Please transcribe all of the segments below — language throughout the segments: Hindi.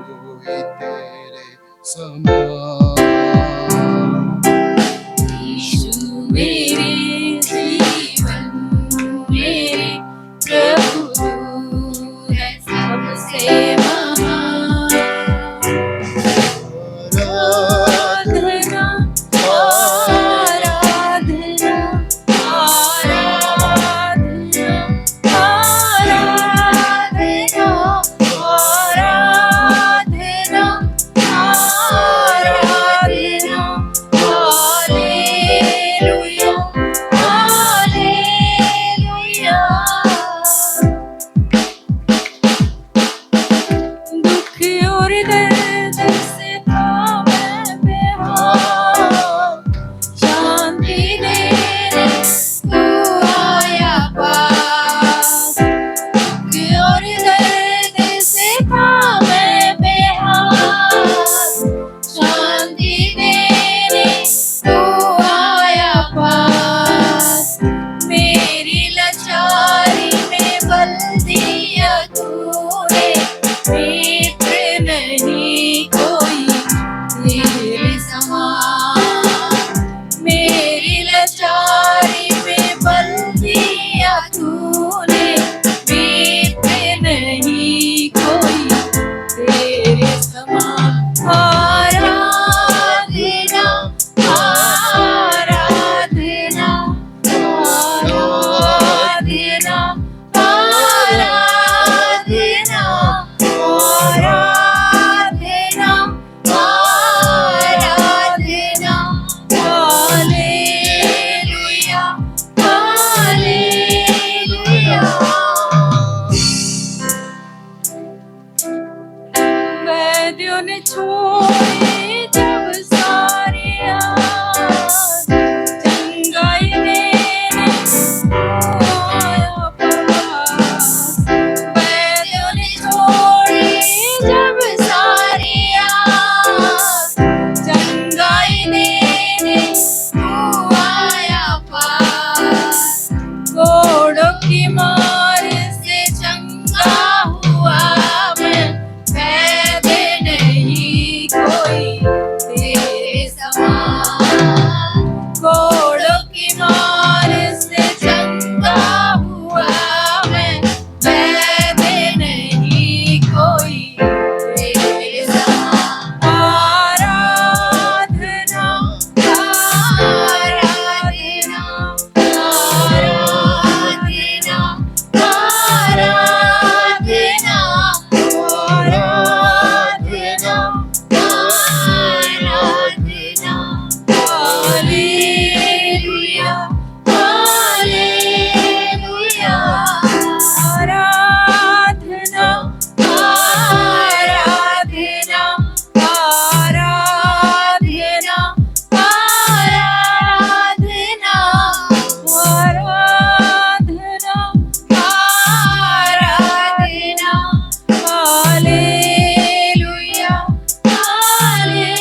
कोई तेरे समान। यीशु मेरे जीवन मेरे प्रभु तू है सबसे महान। आराधना आराधना आराधना आराधना आराधना आराधना हालेलुया हालेलुया। दुख और दर्द से था मैं बेहाल, शांति देने तू आया पास। दुख और दर्द से था मैं बेहाल, शांति देने तू आया पास। मेरी लाचारी में बल दिया तूने, मित्र नहीं कोई तेरे समान। मेरी लाचारी में बल दिया तूने, मित्र नहीं कोई तेरे समान। आराधना आराधना आराधना आराधना आराधना आराधना हालेलुया हालेलुया। वैद्यों ने छोड़ी जब सारी आस, चंगाई देने तू आया पास। वैद्यों ने छोड़ी जब सारी आस, चंगाई देने तू आया पास। घोड़ों की मार से चंगा हुआ मैं, वैद नहीं कोई तेरे समान। घोड़ों की मार से चंगा हुआ मैं, वैद नहीं कोई तेरे समान। आराधना आराधना आराधना आराधना आराधना आराधना हालेलुया हालेलुया। आराधना आराधना आराधना आराधना आराधना आराधना हालेलुया हालेलुया।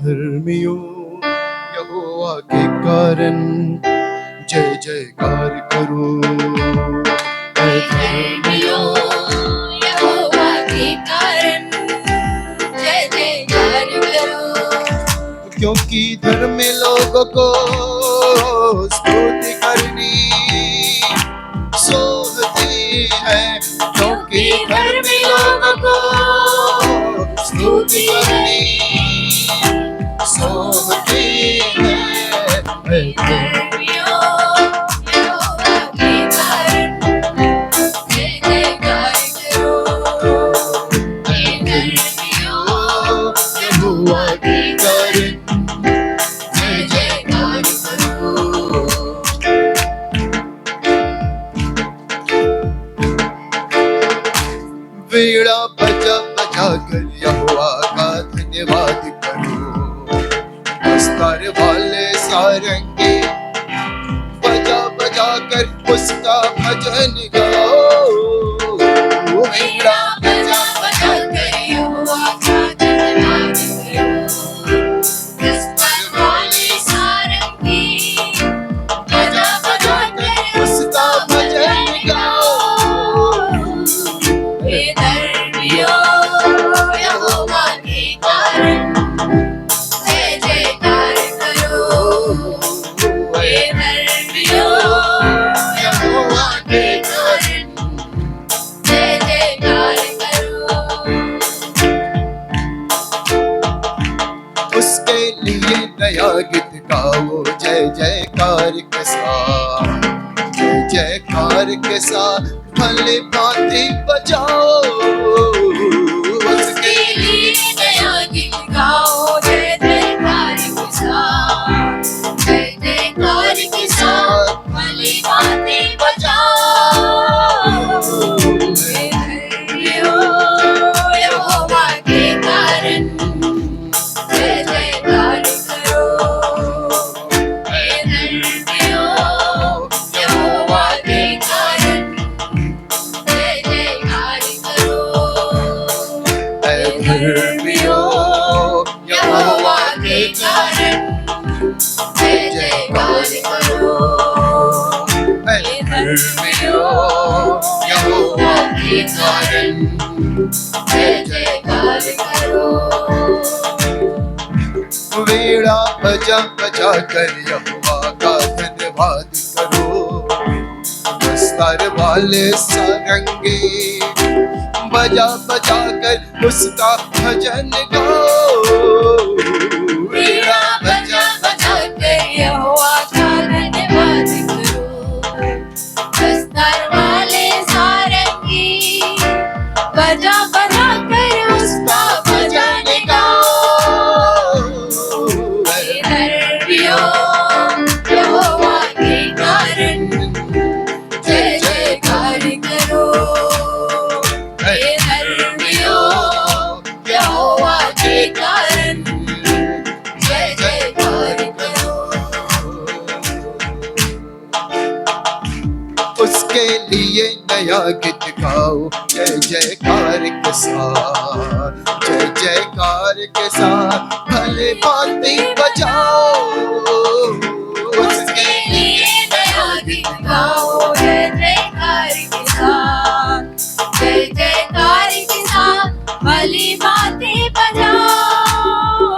धर्मियों यहोवा के कारण जय जयकार करो। धर्मियों यहोवा के कारण जय जयकार करो। क्योंकि धर्मी लोगों को स्तुति करनी शोभती है। क्योंकि धर्मी लोगों को स्तुति करनी शोभती है। धर्मियों यहोवा के कारण जय जयकार करो। धर्मियों यहोवा के कारण जय जयकार करो। वीणा बजा बजा कर यहोवा का धन्यवाद करो। दस्तार वाले सारंगी बजा बजा कर उसका भजन गाओ। वीणा बजा बजा कर यहोवा का धन्यवाद करो। दस्तार वाले सारंगी बजा बजा कर उसका भजन गाओ। हे धर्मियों यहोवा के कारण जय जयकार करो। हे धर्मियों यहोवा के कारण जय जयकार करो। उसके लिए नया गीत गाओ जय जयकार के साथ, जय जयकार के साथ भले भांति बजाओ। उसके के लिए नया गीत गाओ जय जयकार के साथ, जय जयकार के साथ भली बातें बजाओ। हे धर्मियों यहोवा के कारण जय जयकार करो। हे धर्मियों यहोवा के कारण जय जयकार करो। ऐ धर्मियों यहोवा के कारण जय जयकार करो। ऐ धर्मियों यहोवा के कारण जय जयकार करो। वीणा बजा बजा कर यहोवा का धन्यवाद करो। दस्तार वाले सारंगी बजा बजा कर उसका भजन गाओ। वीणा बजा बजा कर यहोवा का धन्यवाद करो। दस्तार वाले सारंगी बजा बजा कर उसका भजन गाओ। हे धर्मियों यहोवा के कारण जय जयकार करो। हे धर्मियों यहोवा के कारण जय जयकार करो। उसके लिए नया गीत गाओ जय जयकार के साथ, जय जयकार के साथ भले भांति बजाओ। उसके लिए नया गीत गाओ जय जयकार के साथ, जय जयकार के साथ भली बातें बजाओ।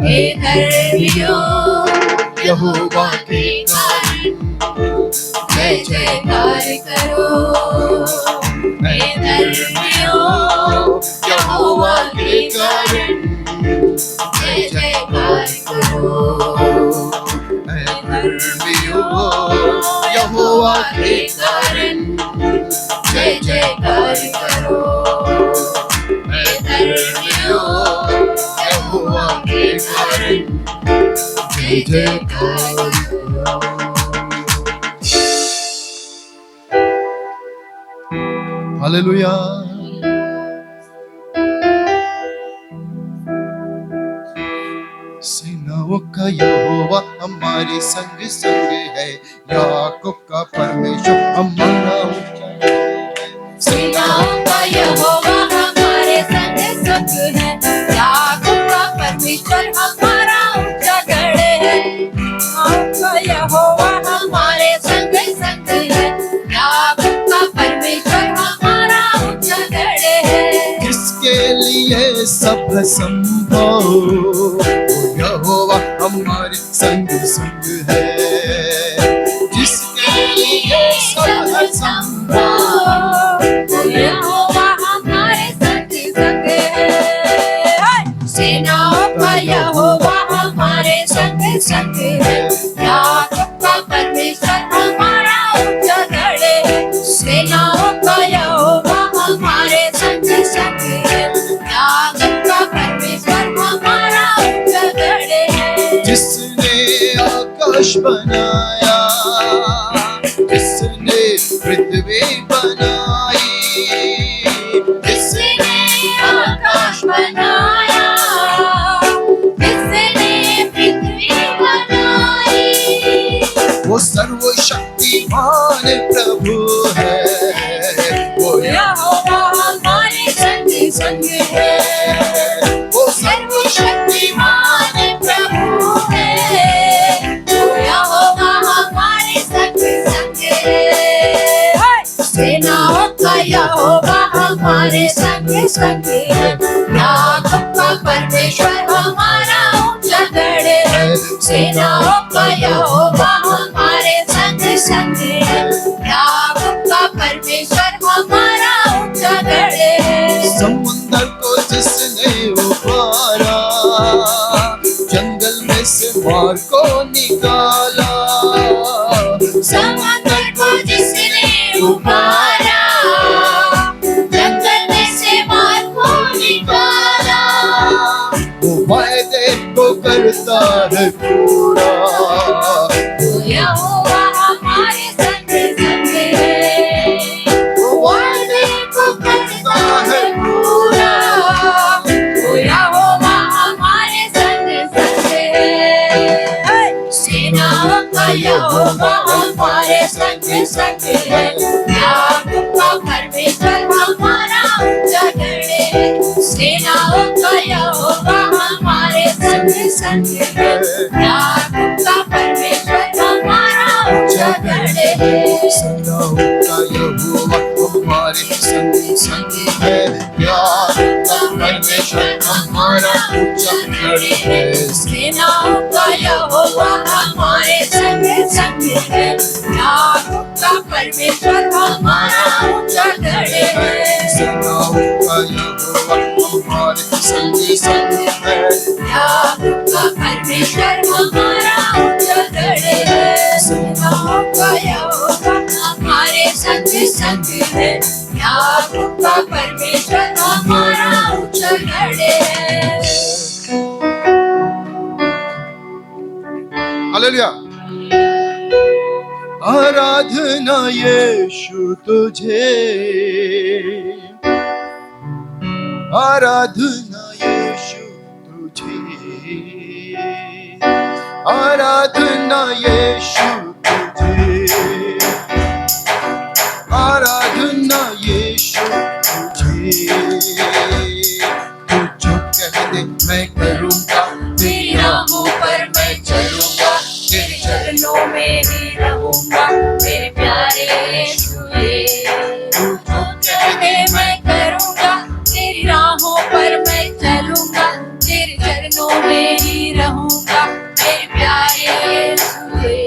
हे धर्मियों यहोवा के कारण जय जयकार करो। हे धर्मियों यहोवा के कारण जय जयकार करो। ऐ धर्मियों यहोवा के कारण जय जयकार करो। हे धर्मियों यहोवा के कारण जय जयकार करो। हालेलुया। सेनाओं का यहोवा हमारे संग संग है, याकूब का परमेश्वर हमारा ऊंचा है। सेनाओं का यहोवा हमारे संग संग है, याकूब का परमेश्वर हमारा ऊंचा गढ़ है। सेनाओं का यहोवा हमारे संग संग है, याकूब का परमेश्वर हमारा ऊंचा गढ़ है। जिसके लिए सब संभव, वो यहोवा हमारे संग संग है। जिसके लिए सब संभव, वो यहोवा हमारे संग संग है। सेनाओं का यहोवा हमारे संग संग है, याकूब का परमेश्वर हमारा ऊंचा गढ़ है। सेनाओं का यहोवा हमारे संग संग है, याकूब का परमेश्वर हमारा ऊंचा गढ़ है। जिसने आकाश बनाया, जिसने पृथ्वी बनाई, जिसने आकाश बनाया, जिसने पृथ्वी बनाई, वो सर्वशक्तिमान प्रभु है। वो यहोवा हमारे संग संग है। वो सर्वशक्तिमान प्रभु है, वो यहोवा हमारे संग संग है। सेनाओं हमारे संग संग है। याकूब का परमेश्वर हमारा ऊंचा गढ़ है। सेनाओं का यहोवा हमारे संग संग है। याकूब का परमेश्वर हमारा ऊंचा गढ़ है। समुंदर को जिसने उबारा, जंगल में से मार को निकाला। समुंदर को जिसने उबारा, जंगल में से मार को निकाला। वो वायदे को करता है पूरा। वो यहोवा हमारे संग संग है। वो वायदे को करता है पूरा। वो यहोवा हमारे संग संग है। सेनाओं का यहोवा हमारे संग संग है। याकूब का परमेश्वर हमारा ऊंचा गढ़ है। सेनाओं का यहोवा हमारे संग संग है। याकूब का परमेश्वर हमारा ऊंचा गढ़ है। सेनाओं का यहोवा हमारे संग संग है। याकूब का परमेश्वर हमारा ऊंचा गढ़ है। सेनाओं का यहोवा हमारे संग संग है। याकूब का परमेश्वर हमारा ऊंचा गढ़ है। सेनाओं का यहोवा हमारे संग संग है। याकूब का परमेश्वर हमारा ऊंचा गढ़ है। सेनाओं का यहोवा हमारे संग संग है। याकूब का परमेश्वर हमारा ऊंचा गढ़ है। हालेलुया। आराधना यीशु तुझे, आराधना यीशु तुझे, आराधना यीशु तुझे, आराधना यीशु तुझे। तू जो कह दे मैं करूँगा, तेरी राहों पर मैं चलूंगा। तेरे चरणों में ही रहूंगा। मेरे प्यारे यीशुए, तू जो कह दे मैं करूंगा। तेरी राहों पर मैं चलूंगा। तेरे चरणों में ही रहूंगा। मेरे प्यारे यीशुए,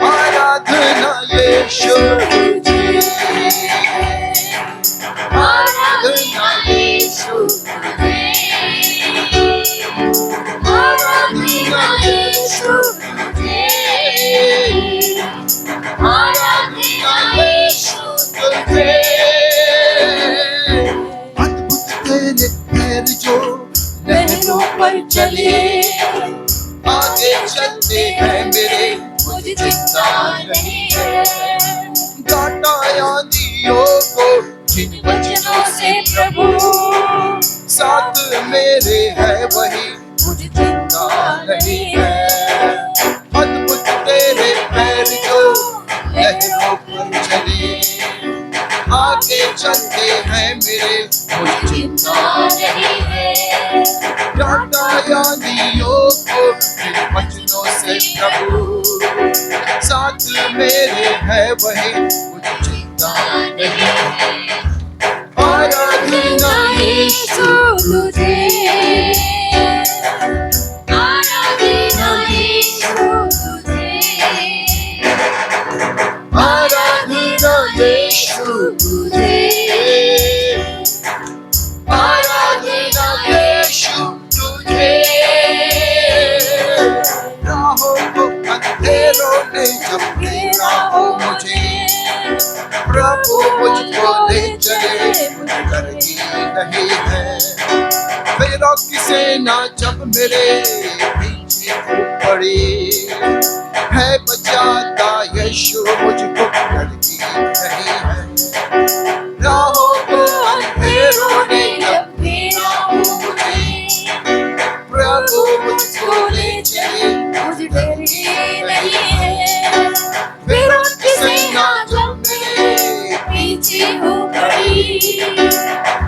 आराधना यीशु तुझे, आराधना यीशु तुझे, आराधना यीशु तुझे, आराधना यीशु तुझे। अद्भुत तेरे पैर जो लहरों पर चले, आगे चलते हैं मेरे, मुझे चिंता नहीं है। डांटा आंधियों को जिन वचनों से प्रभु साथ मेरे है वही, मुझे चिंता नहीं है। अद्भुत तेरे पैर जो लहरों पर चले, आगे चलते हैं मेरे, मुझे चिंता नहीं है। डांटा आंधियों को जिन वचनों से प्रभु साथ मेरे है वही, मुझे चिंता नहीं है। आराधना यीशु तुझे, आराधना यीशु तुझे, आराधना यीशु तुझे, आराधना यीशु तुझे। राहों को अंधेरों ने जब घेरा हो मुझे, प्रभु मुझको ले चले, मुझे डर ही नहीं है। फेरों की सेना जब मेरे पीछे पड़ी, है बचाता यीशु मुझको, डर ही नहीं है। राहों को अंधेरों ने जब घेरा हो मुझे, प्रभु मुझको ले चले, मुझे डर ही नहीं है। फेरों की सेना जब मेरे पीछे हो गई,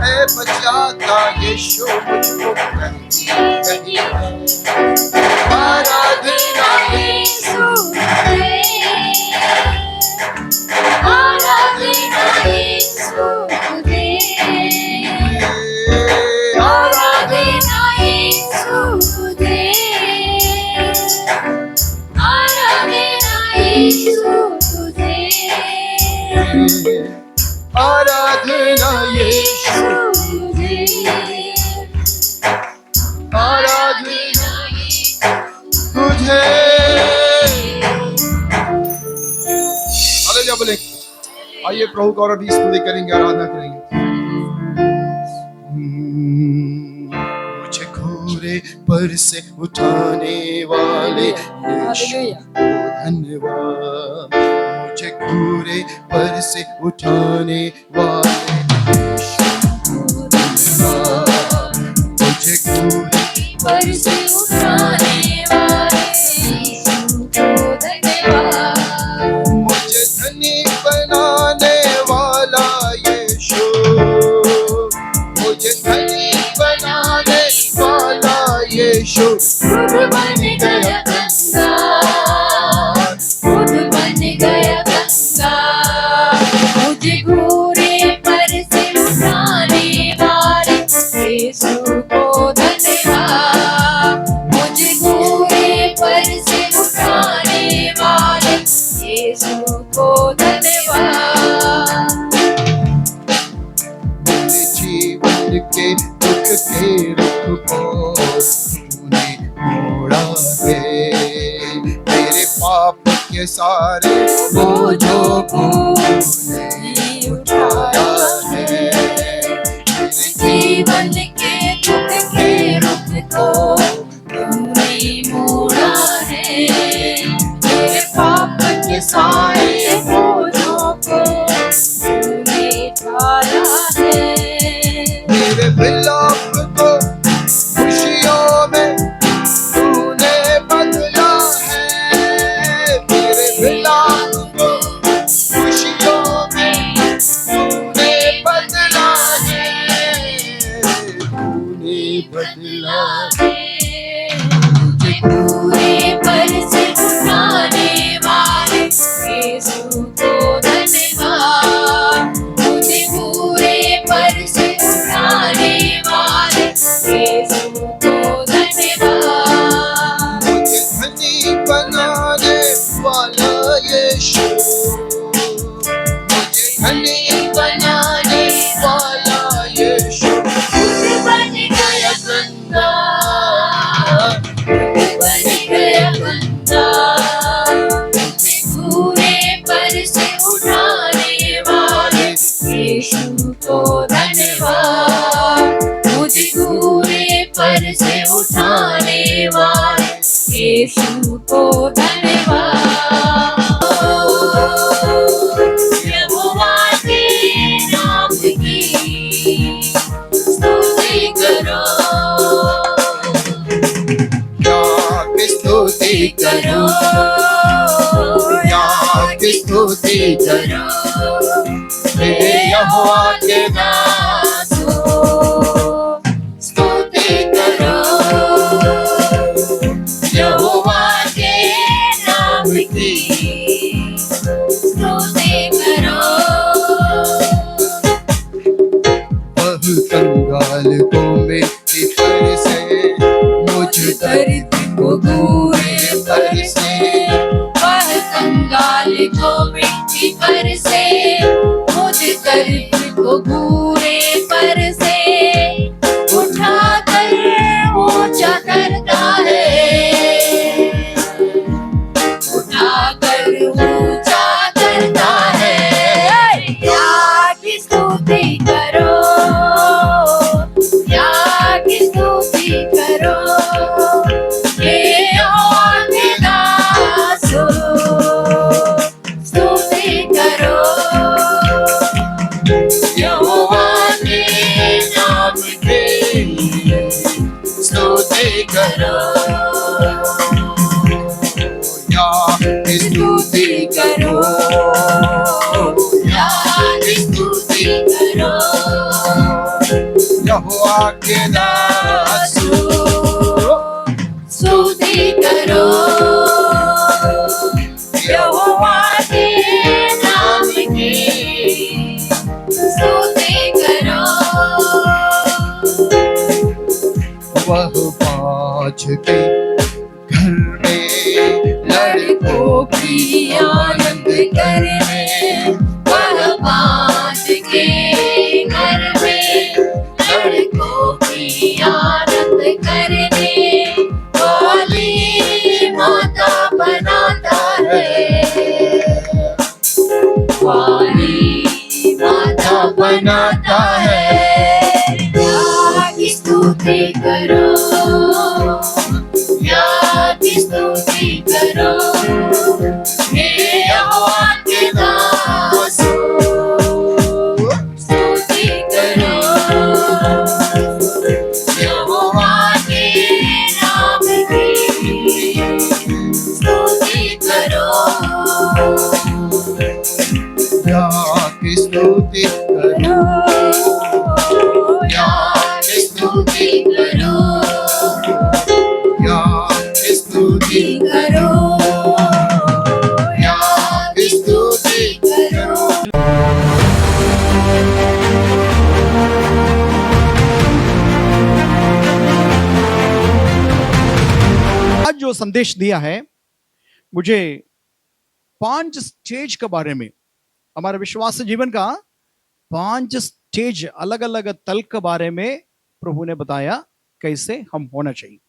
है बचाता यीशु मुझको, डर ही नहीं है। आराधना यीशु तुझे, आराधना यीशु तुझे, आराधना यीशु आराधना तुझे। हालेलुया बोले। आइए प्रभु को और अभी स्तुति करेंगे, आराधना करेंगे। मुझे घूरे पर से उठाने वाले यीशु को धन्यवाद। मुझे घूरे पर से उठाने वाले यीशु को धन्यवाद। मुझे घूरे पर से उठाने वाले यीशु को धन्यवाद। मुझे धनी बनाने वाला यीशु, मुझे धनी बनाने वाला यीशु खुद बन गया कंगाल, खुद बन गया कंगाल। मुझे घूरे पर से उठाने वाले यीशु को धन्यवाद। मुझे घूरे पर से उठाने वाले यीशु को धन्यवाद। मेरे जीवन के दुख के रुख को तूने मोड़ा है। मेरे पाप के सारे बोझों को तूने उठाया है। मेरे जीवन के दुख के रुख को तूने मोड़ा है। मेरे पाप के सारे बोझों को तूने उठाया है। मेरे विलाप को खुशियों में तूने बदला है। मेरे विलाप को खुशियों में तूने बदला है। तूने बदला है। मुझे घूरे पर से उठाने वाले यीशु को धन्यवाद। मुझे घूरे पर से उठाने वाले यीशु को धन्यवाद। मुझे धनी बनाने वाला यीशु, मुझे धनी बनाने वाला यीशु खुद बन गया कंगाल, खुद बन गया कंगाल। मुझे घूरे पर से उठाने वाले यीशु को धन्यवाद। मुझे घूरे पर से उठाने वाले यीशु को धन्यवाद। यहोवा के नाम की स्तुति करो, या स्तुति करो, या स्तुति करो मेरे यहोवा के दासो। स्तुति करो यहोवा के नाम की स्तुति करो। बहु कंगाल को मेरे पर से मुझ दर्द को घूरे पर से, वह कंगाल को मिट्टी पर से, मुझ दर्द को घूरे पर से उठा कर ऊंचा करता है। उठा कर ऊंचा करता है। या की स्तुति करो, या की स्तुति करो हे यहोवा के दासो। स्तुति करो यहोवा के नाम की स्तुति करो, या स्तुति करो, या स्तुति करो यहोवा के दासो। स्तुति करो यहोवा के नाम की स्तुति करो। वह पाँच के घर में लड़कों की आनंद करने, वह बाँध के नाता है। या की स्तुति करो, या की स्तुति करो, हे यहोवा के दासों, स्तुति करो यहोवा के नाम की, स्तुति करो। या की स्तुति करो, या की स्तुति करो, या की स्तुति करो, या की स्तुति करो। आज जो संदेश दिया है मुझे 5 स्टेज के बारे में, हमारे विश्वास जीवन का 5 स्टेज, अलग अलग तल के बारे में प्रभु ने बताया कैसे हम होना चाहिए।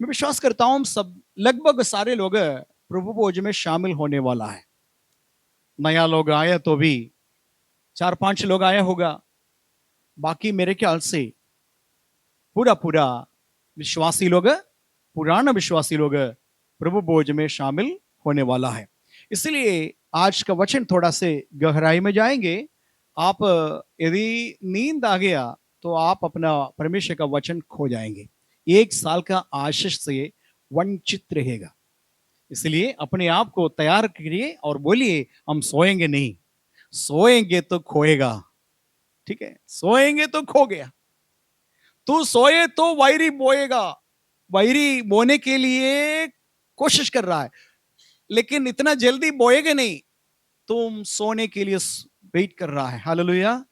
मैं विश्वास करता हूं सब लगभग सारे लोग प्रभु भोज में शामिल होने वाला है। नया लोग आया तो भी 4-5 लोग आया होगा, बाकी मेरे ख्याल से पूरा विश्वासी लोग, पुराना विश्वासी लोग प्रभु भोज में शामिल होने वाला है। इसलिए आज का वचन थोड़ा से गहराई में जाएंगे। आप यदि नींद आ गया तो आप अपना परमेश्वर का वचन खो जाएंगे, 1 साल का आशीष से वंचित रहेगा। इसलिए अपने आप को तैयार करिए और बोलिए हम सोएंगे नहीं, सोएंगे तो खोएगा। ठीक है, सोएंगे तो खो गया। तू सोए तो वैरी बोएगा, वैरी बोने के लिए कोशिश कर रहा है, लेकिन इतना जल्दी बोएगा नहीं। तुम सोने के लिए वेट कर रहा है। हालेलुया।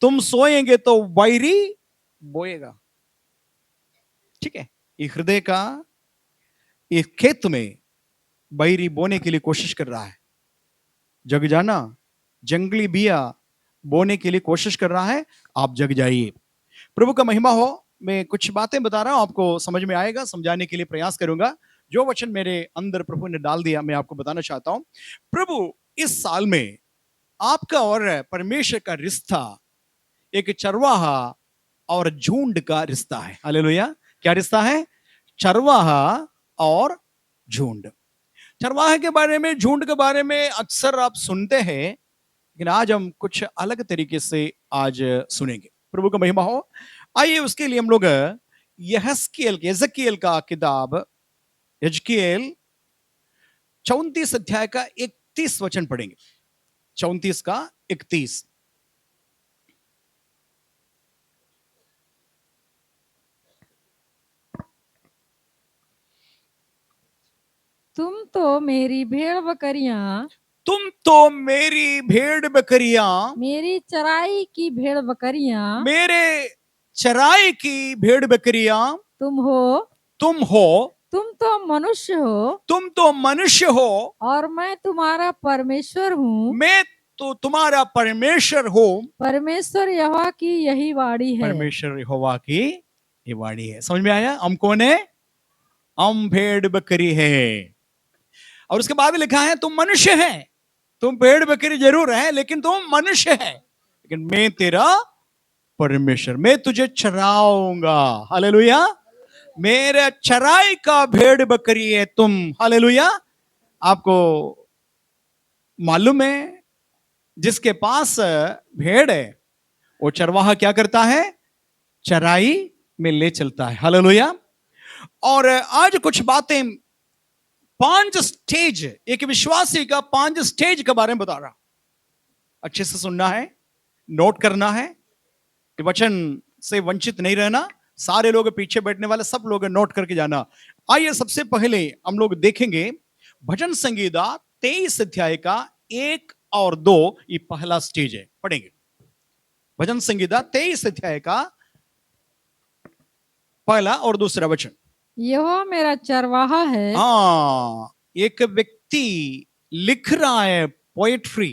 तुम सोएंगे तो वैरी बोएगा। ठीक है, ये हृदय का ये खेत में बैरी बोने के लिए कोशिश कर रहा है। जग जाना, जंगली बिया बोने के लिए कोशिश कर रहा है। आप जग जाइए। प्रभु का महिमा हो। मैं कुछ बातें बता रहा हूं, आपको समझ में आएगा, समझाने के लिए प्रयास करूंगा। जो वचन मेरे अंदर प्रभु ने डाल दिया मैं आपको बताना चाहता हूं। प्रभु इस साल में आपका और परमेश्वर का रिश्ता एक चरवाहा और झुंड का रिश्ता है। हालेलुया। क्या रिश्ता है? चरवाहा और झुंड। चरवाहे के बारे में, झुंड के बारे में अक्सर आप सुनते हैं, लेकिन आज हम कुछ अलग तरीके से आज सुनेंगे। प्रभु का महिमा हो। आइए उसके लिए हम लोग यहेजकिएल का किताब, यजकिएल 34 अध्याय का 31 वचन पढ़ेंगे। 34 का 31। तुम तो मेरी भेड़ बकरियां, तुम तो मेरी भेड़ बकरियां, मेरी चराई की भेड़ बकरियां मेरे चराई की भेड़ बकरियां तुम हो। तुम हो। तुम तो मनुष्य हो तुम तो मनुष्य हो और मैं तुम्हारा परमेश्वर हूँ। मैं तो तुम्हारा परमेश्वर हूं। परमेश्वर यहोवा की यही वाणी है। परमेश्वर यहोवा की ये वाणी है। समझ में आया? हम कौन है? हम भेड़ बकरी है। और उसके बाद लिखा है तुम मनुष्य है। तुम भेड़ बकरी जरूर है, लेकिन तुम मनुष्य है। लेकिन मैं तेरा परमेश्वर, मैं तुझे चराऊंगा। हालेलुया। मेरे चराई का भेड़ बकरी है तुम। हालेलुया। आपको मालूम है, जिसके पास भेड़ है वो चरवाहा क्या करता है? चराई में ले चलता है। हालेलुया। और आज कुछ बातें, 5 स्टेज, एक विश्वासी का 5 स्टेज के बारे में बता रहा। अच्छे से सुनना है, नोट करना है, वचन से वंचित नहीं रहना। सारे लोग पीछे बैठने वाले सब लोग नोट करके जाना। आइए सबसे पहले हम लोग देखेंगे भजन संगीता 23 अध्याय का 1 और 2। ये पहला स्टेज है, पढ़ेंगे। भजन संगीता 23 अध्याय का पहला और दूसरा वचन। यहोवा मेरा चरवाहा है। हाँ, एक व्यक्ति लिख रहा है पोएट्री,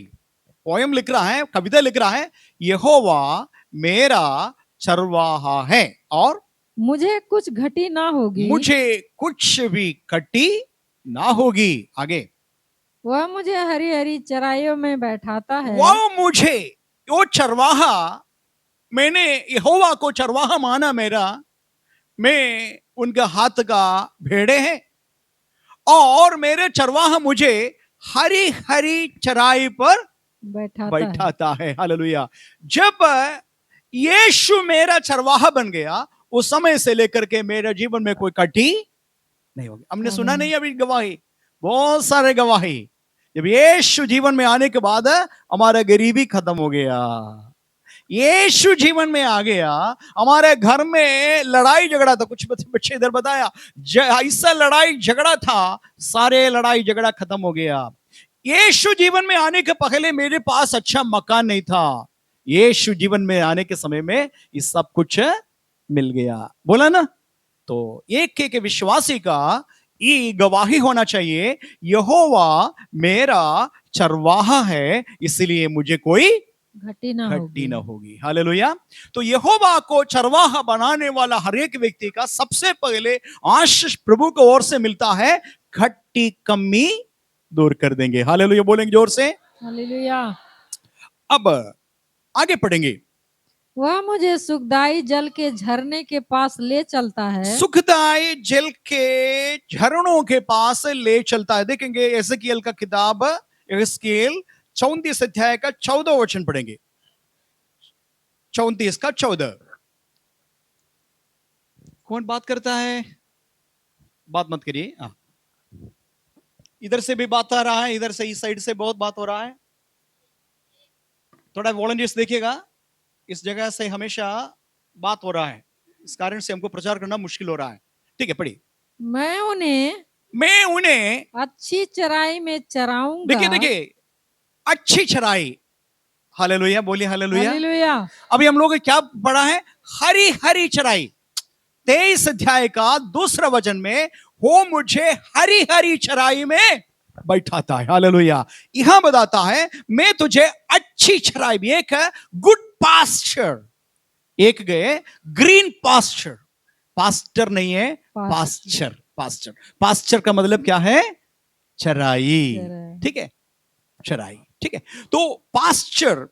पोयम लिख रहा है, कविता लिख रहा है। यहोवा मेरा चरवाहा है और मुझे कुछ घटी ना होगी। मुझे कुछ भी घटी ना होगी। आगे, वह मुझे हरी हरी चराइयों में बैठाता है। वो मुझे, वो चरवाहा मैंने यहोवा को चरवाहा माना मेरा, मैं उनका हाथ का भेड़े हैं और मेरे चरवाहा मुझे हरी हरी चराई पर बैठाता है। हालेलुया। जब यीशु मेरा चरवाहा बन गया, उस समय से लेकर के मेरे जीवन में कोई कटी नहीं होगी। हमने सुना नहीं अभी गवाही, बहुत सारे गवाही। जब यीशु जीवन में आने के बाद हमारा गरीबी खत्म हो गया, यीशु जीवन में आ गया, हमारे घर में लड़ाई झगड़ा था, कुछ बच्चे इधर बताया, ऐसा लड़ाई झगड़ा था, सारे लड़ाई झगड़ा खत्म हो गया। यीशु जीवन में आने के पहले मेरे पास अच्छा मकान नहीं था, यीशु जीवन में आने के समय में ये सब कुछ मिल गया। बोला ना? तो एक एक विश्वासी का ये गवाही होना चाहिए, यहोवा मेरा चरवाहा है, इसलिए मुझे कोई घटी ना होगी। हालेलुया। तो यहोवा को चरवाहा बनाने वाला हर एक व्यक्ति का सबसे पहले आशीष प्रभु को ओर से मिलता है, घटी कमी दूर कर देंगे। हालेलुया बोलेंगे जोर से। हालेलुया। अब आगे पढ़ेंगे। वह मुझे सुखदाई जल के झरने के पास ले चलता है, सुखदाई जल के झरनों के पास ले चलता है। देखेंगे एजेकियल का किताब, एजेकियल 34 अध्याय का 14 वचन पढ़ेंगे। 34 का 14। कौन बात करता है? बात मत करिए। इधर से भी बात आ रहा है, इधर से इस साइड से बहुत बात हो रहा है। थोड़ा वॉलंटियर्स देखिएगा, इस जगह से हमेशा बात हो रहा है, इस कारण से हमको प्रचार करना मुश्किल हो रहा है। ठीक है, पढ़िए। मैं उन्हें अच्छी चराई में चराऊंगा। देखिए अच्छी चराई। हालेलुया बोलिए हालेलुया। हालेलुया। अभी हम लोग ने क्या पढ़ा है? हरी हरी चराई। 23 अध्याय का दूसरा वचन में, वो मुझे हरी हरी चराई में बैठाता है। हालेलुया। यहां बताता है, मैं तुझे अच्छी चराई भी, एक है गुड पास्चर, एक गए ग्रीन पास्चर। पास्टर नहीं है, पास्चर। पास्चर, पास्चर का मतलब क्या है? चराई। ठीक है, चराई। ठीक है, तो पास्चर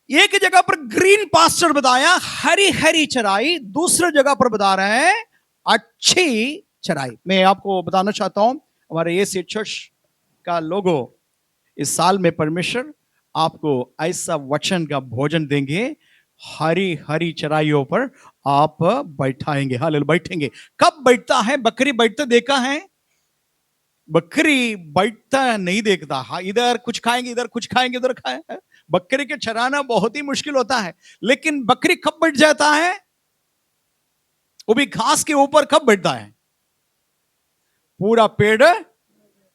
एक जगह पर ग्रीन पास्चर बताया, हरी हरी चराई। दूसरी जगह पर बता रहे हैं अच्छी चराई। मैं आपको बताना चाहता हूं, हमारे ये चर्च का लोगो, इस साल में परमेश्वर आपको ऐसा वचन का भोजन देंगे, हरी हरी चराइयों पर आप बैठाएंगे। हालेलुया। बैठेंगे। कब बैठता है? बकरी बैठते देखा है? बकरी बैठता नहीं देखता। हाँ, इधर कुछ खाएंगे, इधर कुछ खाएंगे, इधर खाएंगे। बकरी के चराना बहुत ही मुश्किल होता है, लेकिन बकरी कब बैठ जाता है? वो भी घास के ऊपर कब बैठता है? पूरा पेड़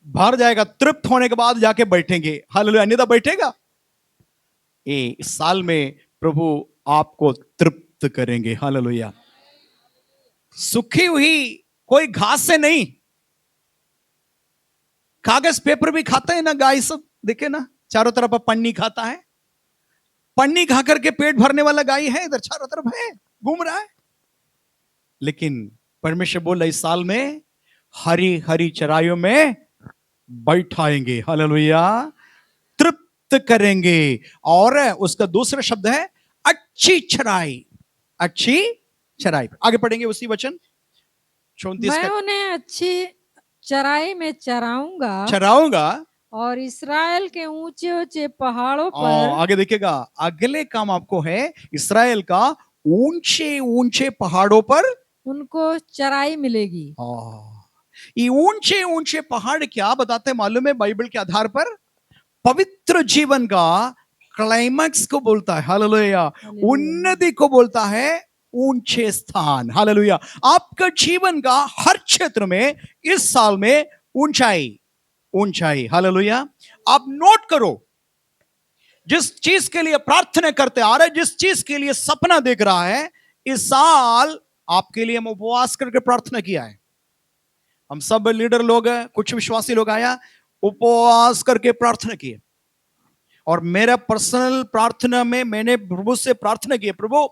भर जाएगा, तृप्त होने के बाद जाके बैठेंगे। हालेलुया। अन्यथा बैठेगा? इस साल में प्रभु आपको तृप्त करेंगे। हालेलुया। सूखी हुई कोई घास से नहीं, कागज पेपर भी खाता है ना गाय सब, देखे ना, चारों तरफ पन्नी खाता है। पन्नी खा करके पेट भरने वाला गाय है, इधर चारों तरफ है, घूम रहा है। लेकिन परमेश्वर बोल रहा, इस साल में हरी हरी चराइयों में बैठाएंगे। हालेलुया। तृप्त करेंगे। और उसका दूसरा शब्द है अच्छी चराई। अच्छी चराई। आगे पढ़ेंगे उसी वचन 34 मैं उन्हें अच्छी चराई में चराऊंगा और इस्राएल के ऊंचे ऊंचे पहाड़ों पर। आगे देखिएगा, अगले काम आपको है, इस्राएल का ऊंचे ऊंचे पहाड़ों पर उनको चराई मिलेगी। ये ऊंचे ऊंचे पहाड़ क्या बताते हैं मालूम है? बाइबल के आधार पर पवित्र जीवन का क्लाइमैक्स को बोलता है। हालेलुया। उन्नति को बोलता है ऊंचे स्थान। हालेलुया। आपका जीवन का हर क्षेत्र में इस साल में ऊंचाई, ऊंचाई। हालेलुया। आप नोट करो, जिस चीज के लिए प्रार्थना करते आ रहे, जिस चीज के लिए सपना देख रहा है, इस साल आपके लिए हम उपवास करके प्रार्थना किया है। हम सब लीडर लोग हैं, कुछ विश्वासी लोग आया, उपवास करके प्रार्थना किए। और मेरा पर्सनल प्रार्थना में मैंने प्रभु से प्रार्थना की, प्रभु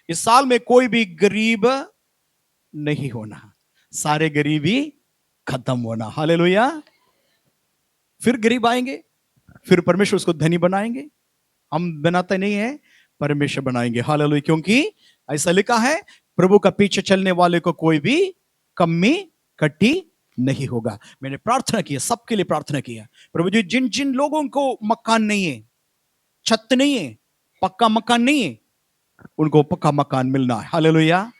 इस साल में कोई भी गरीब नहीं होना, सारे गरीबी खत्म होना। हालेलुया। फिर गरीब आएंगे, फिर परमेश्वर उसको धनी बनाएंगे। हम बनाते नहीं है, परमेश्वर बनाएंगे। हालेलुया। क्योंकि ऐसा लिखा है, प्रभु का पीछे चलने वाले को कोई भी कमी कट्टी नहीं होगा। मैंने प्रार्थना की है, सबके लिए प्रार्थना की है। प्रभु जी, जिन जिन लोगों को मकान नहीं है, छत नहीं है, पक्का मकान नहीं है, उनको पक्का मकान मिलना है। हालेलुया।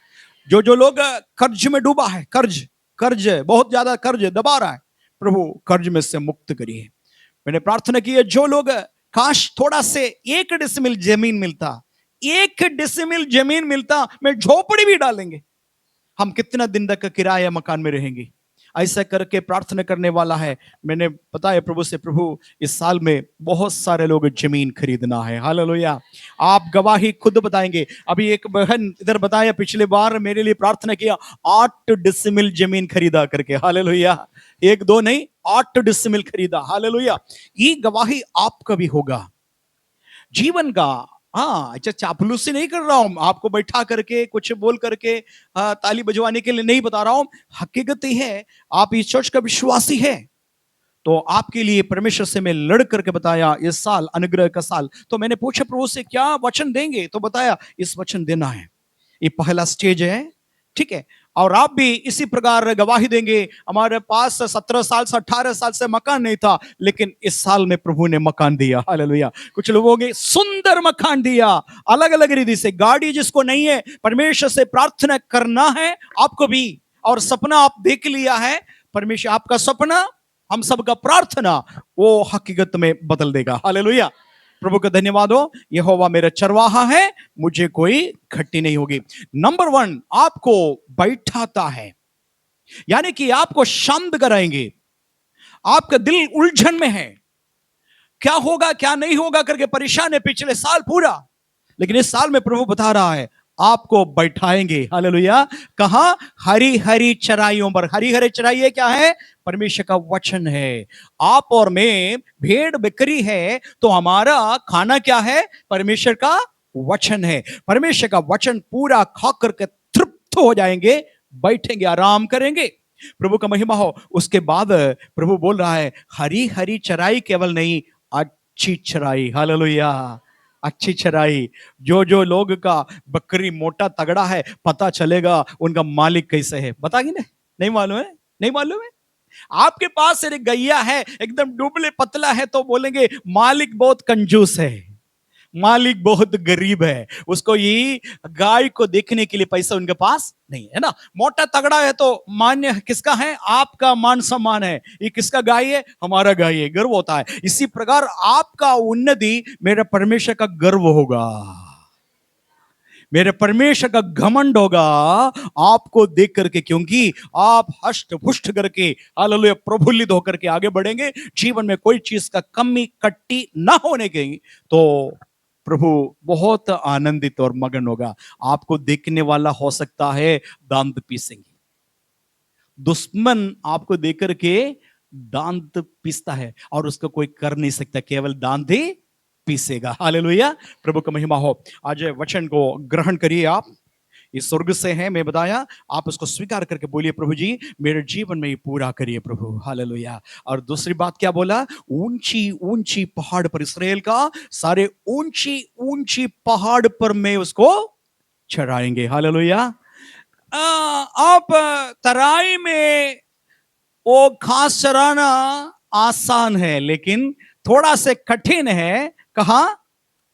जो जो लोग कर्ज में डूबा है, कर्ज बहुत ज्यादा कर्ज दबा रहा है, प्रभु कर्ज में से मुक्त करिए। मैंने प्रार्थना की है, जो लोग काश थोड़ा से 1 डिसमिल जमीन मिलता, 1 डिसमिल जमीन मिलता, मैं झोपड़ी भी डालेंगे, हम कितना दिन तक किराया मकान में रहेंगे। ऐसा करके प्रार्थना करने वाला है। मैंने बताया प्रभु से, प्रभु इस साल में बहुत सारे लोग जमीन खरीदना है। हालेलुया। आप गवाही खुद बताएंगे। अभी एक बहन इधर बताया, पिछले बार मेरे लिए प्रार्थना किया, 8 डिसमिल जमीन खरीदा करके। हालेलुया। 1 2 नहीं, 8 डिसमिल खरीदा। हालेलुया। ये गवाही आपका भी होगा जीवन का। हाँ, अच्छा, चापलूसी नहीं कर रहा हूं, आपको बैठा करके कुछ बोल करके ताली बजवाने के लिए नहीं बता रहा हूं। हकीकत ही है, आप इस चर्च का विश्वासी है, तो आपके लिए परमेश्वर से मैं लड़ करके बताया, इस साल अनुग्रह का साल। तो मैंने पूछा प्रभु से, क्या वचन देंगे? तो बताया, इस वचन देना है। ये पहला स्टेज है, ठीक है। और आप भी इसी प्रकार गवाही देंगे। हमारे पास 17 साल से 18 साल से मकान नहीं था, लेकिन इस साल में प्रभु ने मकान दिया। हालेलुया। कुछ लोगों ने सुंदर मकान दिया, अलग अलग रीति से। गाड़ी जिसको नहीं है, परमेश्वर से प्रार्थना करना है आपको भी। और सपना आप देख लिया है, परमेश्वर आपका सपना, हम सबका प्रार्थना, वो हकीकत में बदल देगा। हालेलुया। प्रभु का धन्यवाद हो। यहोवा मेरा चरवाहा है, मुझे कोई खट्टी नहीं होगी। नंबर 1, आपको बैठाता है, यानी कि आपको शांत कराएंगे। आपका दिल उलझन में है, क्या होगा क्या नहीं होगा करके परेशान है पिछले साल पूरा, लेकिन इस साल में प्रभु बता रहा है, आपको बैठाएंगे। हालेलुया। कहां? हरी हरी चराइयों पर। हरी हरी चराइयां क्या है? परमेश्वर का वचन है। आप और मैं भेड़ बकरी है, तो हमारा खाना क्या है? परमेश्वर का वचन है। परमेश्वर का वचन पूरा खा करके तृप्त हो जाएंगे, बैठेंगे, आराम करेंगे। प्रभु का महिमा हो। उसके बाद प्रभु बोल रहा है, हरी हरी चराई केवल नहीं, अच्छी चराई। हालेलुया। अच्छी चराई। जो जो लोग का बकरी मोटा तगड़ा है, पता चलेगा उनका मालिक कैसे है। बताएंगे ना? नहीं मालूम है? नहीं मालूम है? आपके पास एक गैया है, एकदम दुबले पतला है, तो बोलेंगे मालिक बहुत कंजूस है, मालिक बहुत गरीब है, उसको ये गाय को देखने के लिए पैसा उनके पास नहीं है ना। मोटा तगड़ा है तो मान्य किसका है? आपका मान सम्मान है। ये किसका गाय है? हमारा गाय है, गर्व होता है। इसी प्रकार आपका उन्नति मेरे परमेश्वर का गर्व होगा, मेरे परमेश्वर का घमंड होगा आपको देख करके, क्योंकि आप हष्ट पुष्ट करके, हालेलुया, प्रफुल्लित होकर के आगे बढ़ेंगे। जीवन में कोई चीज का कमी कट्टी ना होने के, तो प्रभु बहुत आनंदित और मगन होगा। आपको देखने वाला हो सकता है दांत पीसेंगे, दुश्मन आपको देख करके दांत पीसता है, और उसको कोई कर नहीं सकता, केवल दांत ही पीसेगा। हालेलुया। प्रभु का महिमा हो। आज वचन को ग्रहण करिए। आप इस स्वर्ग से हैं, मैं बताया, आप उसको स्वीकार करके बोलिए, प्रभु जी मेरे जीवन में ये पूरा करिए प्रभु। हालेलुया। और दूसरी बात क्या बोला? ऊंची ऊंची पहाड़ पर, इसराइल का सारे ऊंची ऊंची पहाड़ पर मैं उसको चढ़ाएंगे। हालेलुया। आप तराई में वो घास चराना आसान है, लेकिन थोड़ा से कठिन है। कहा?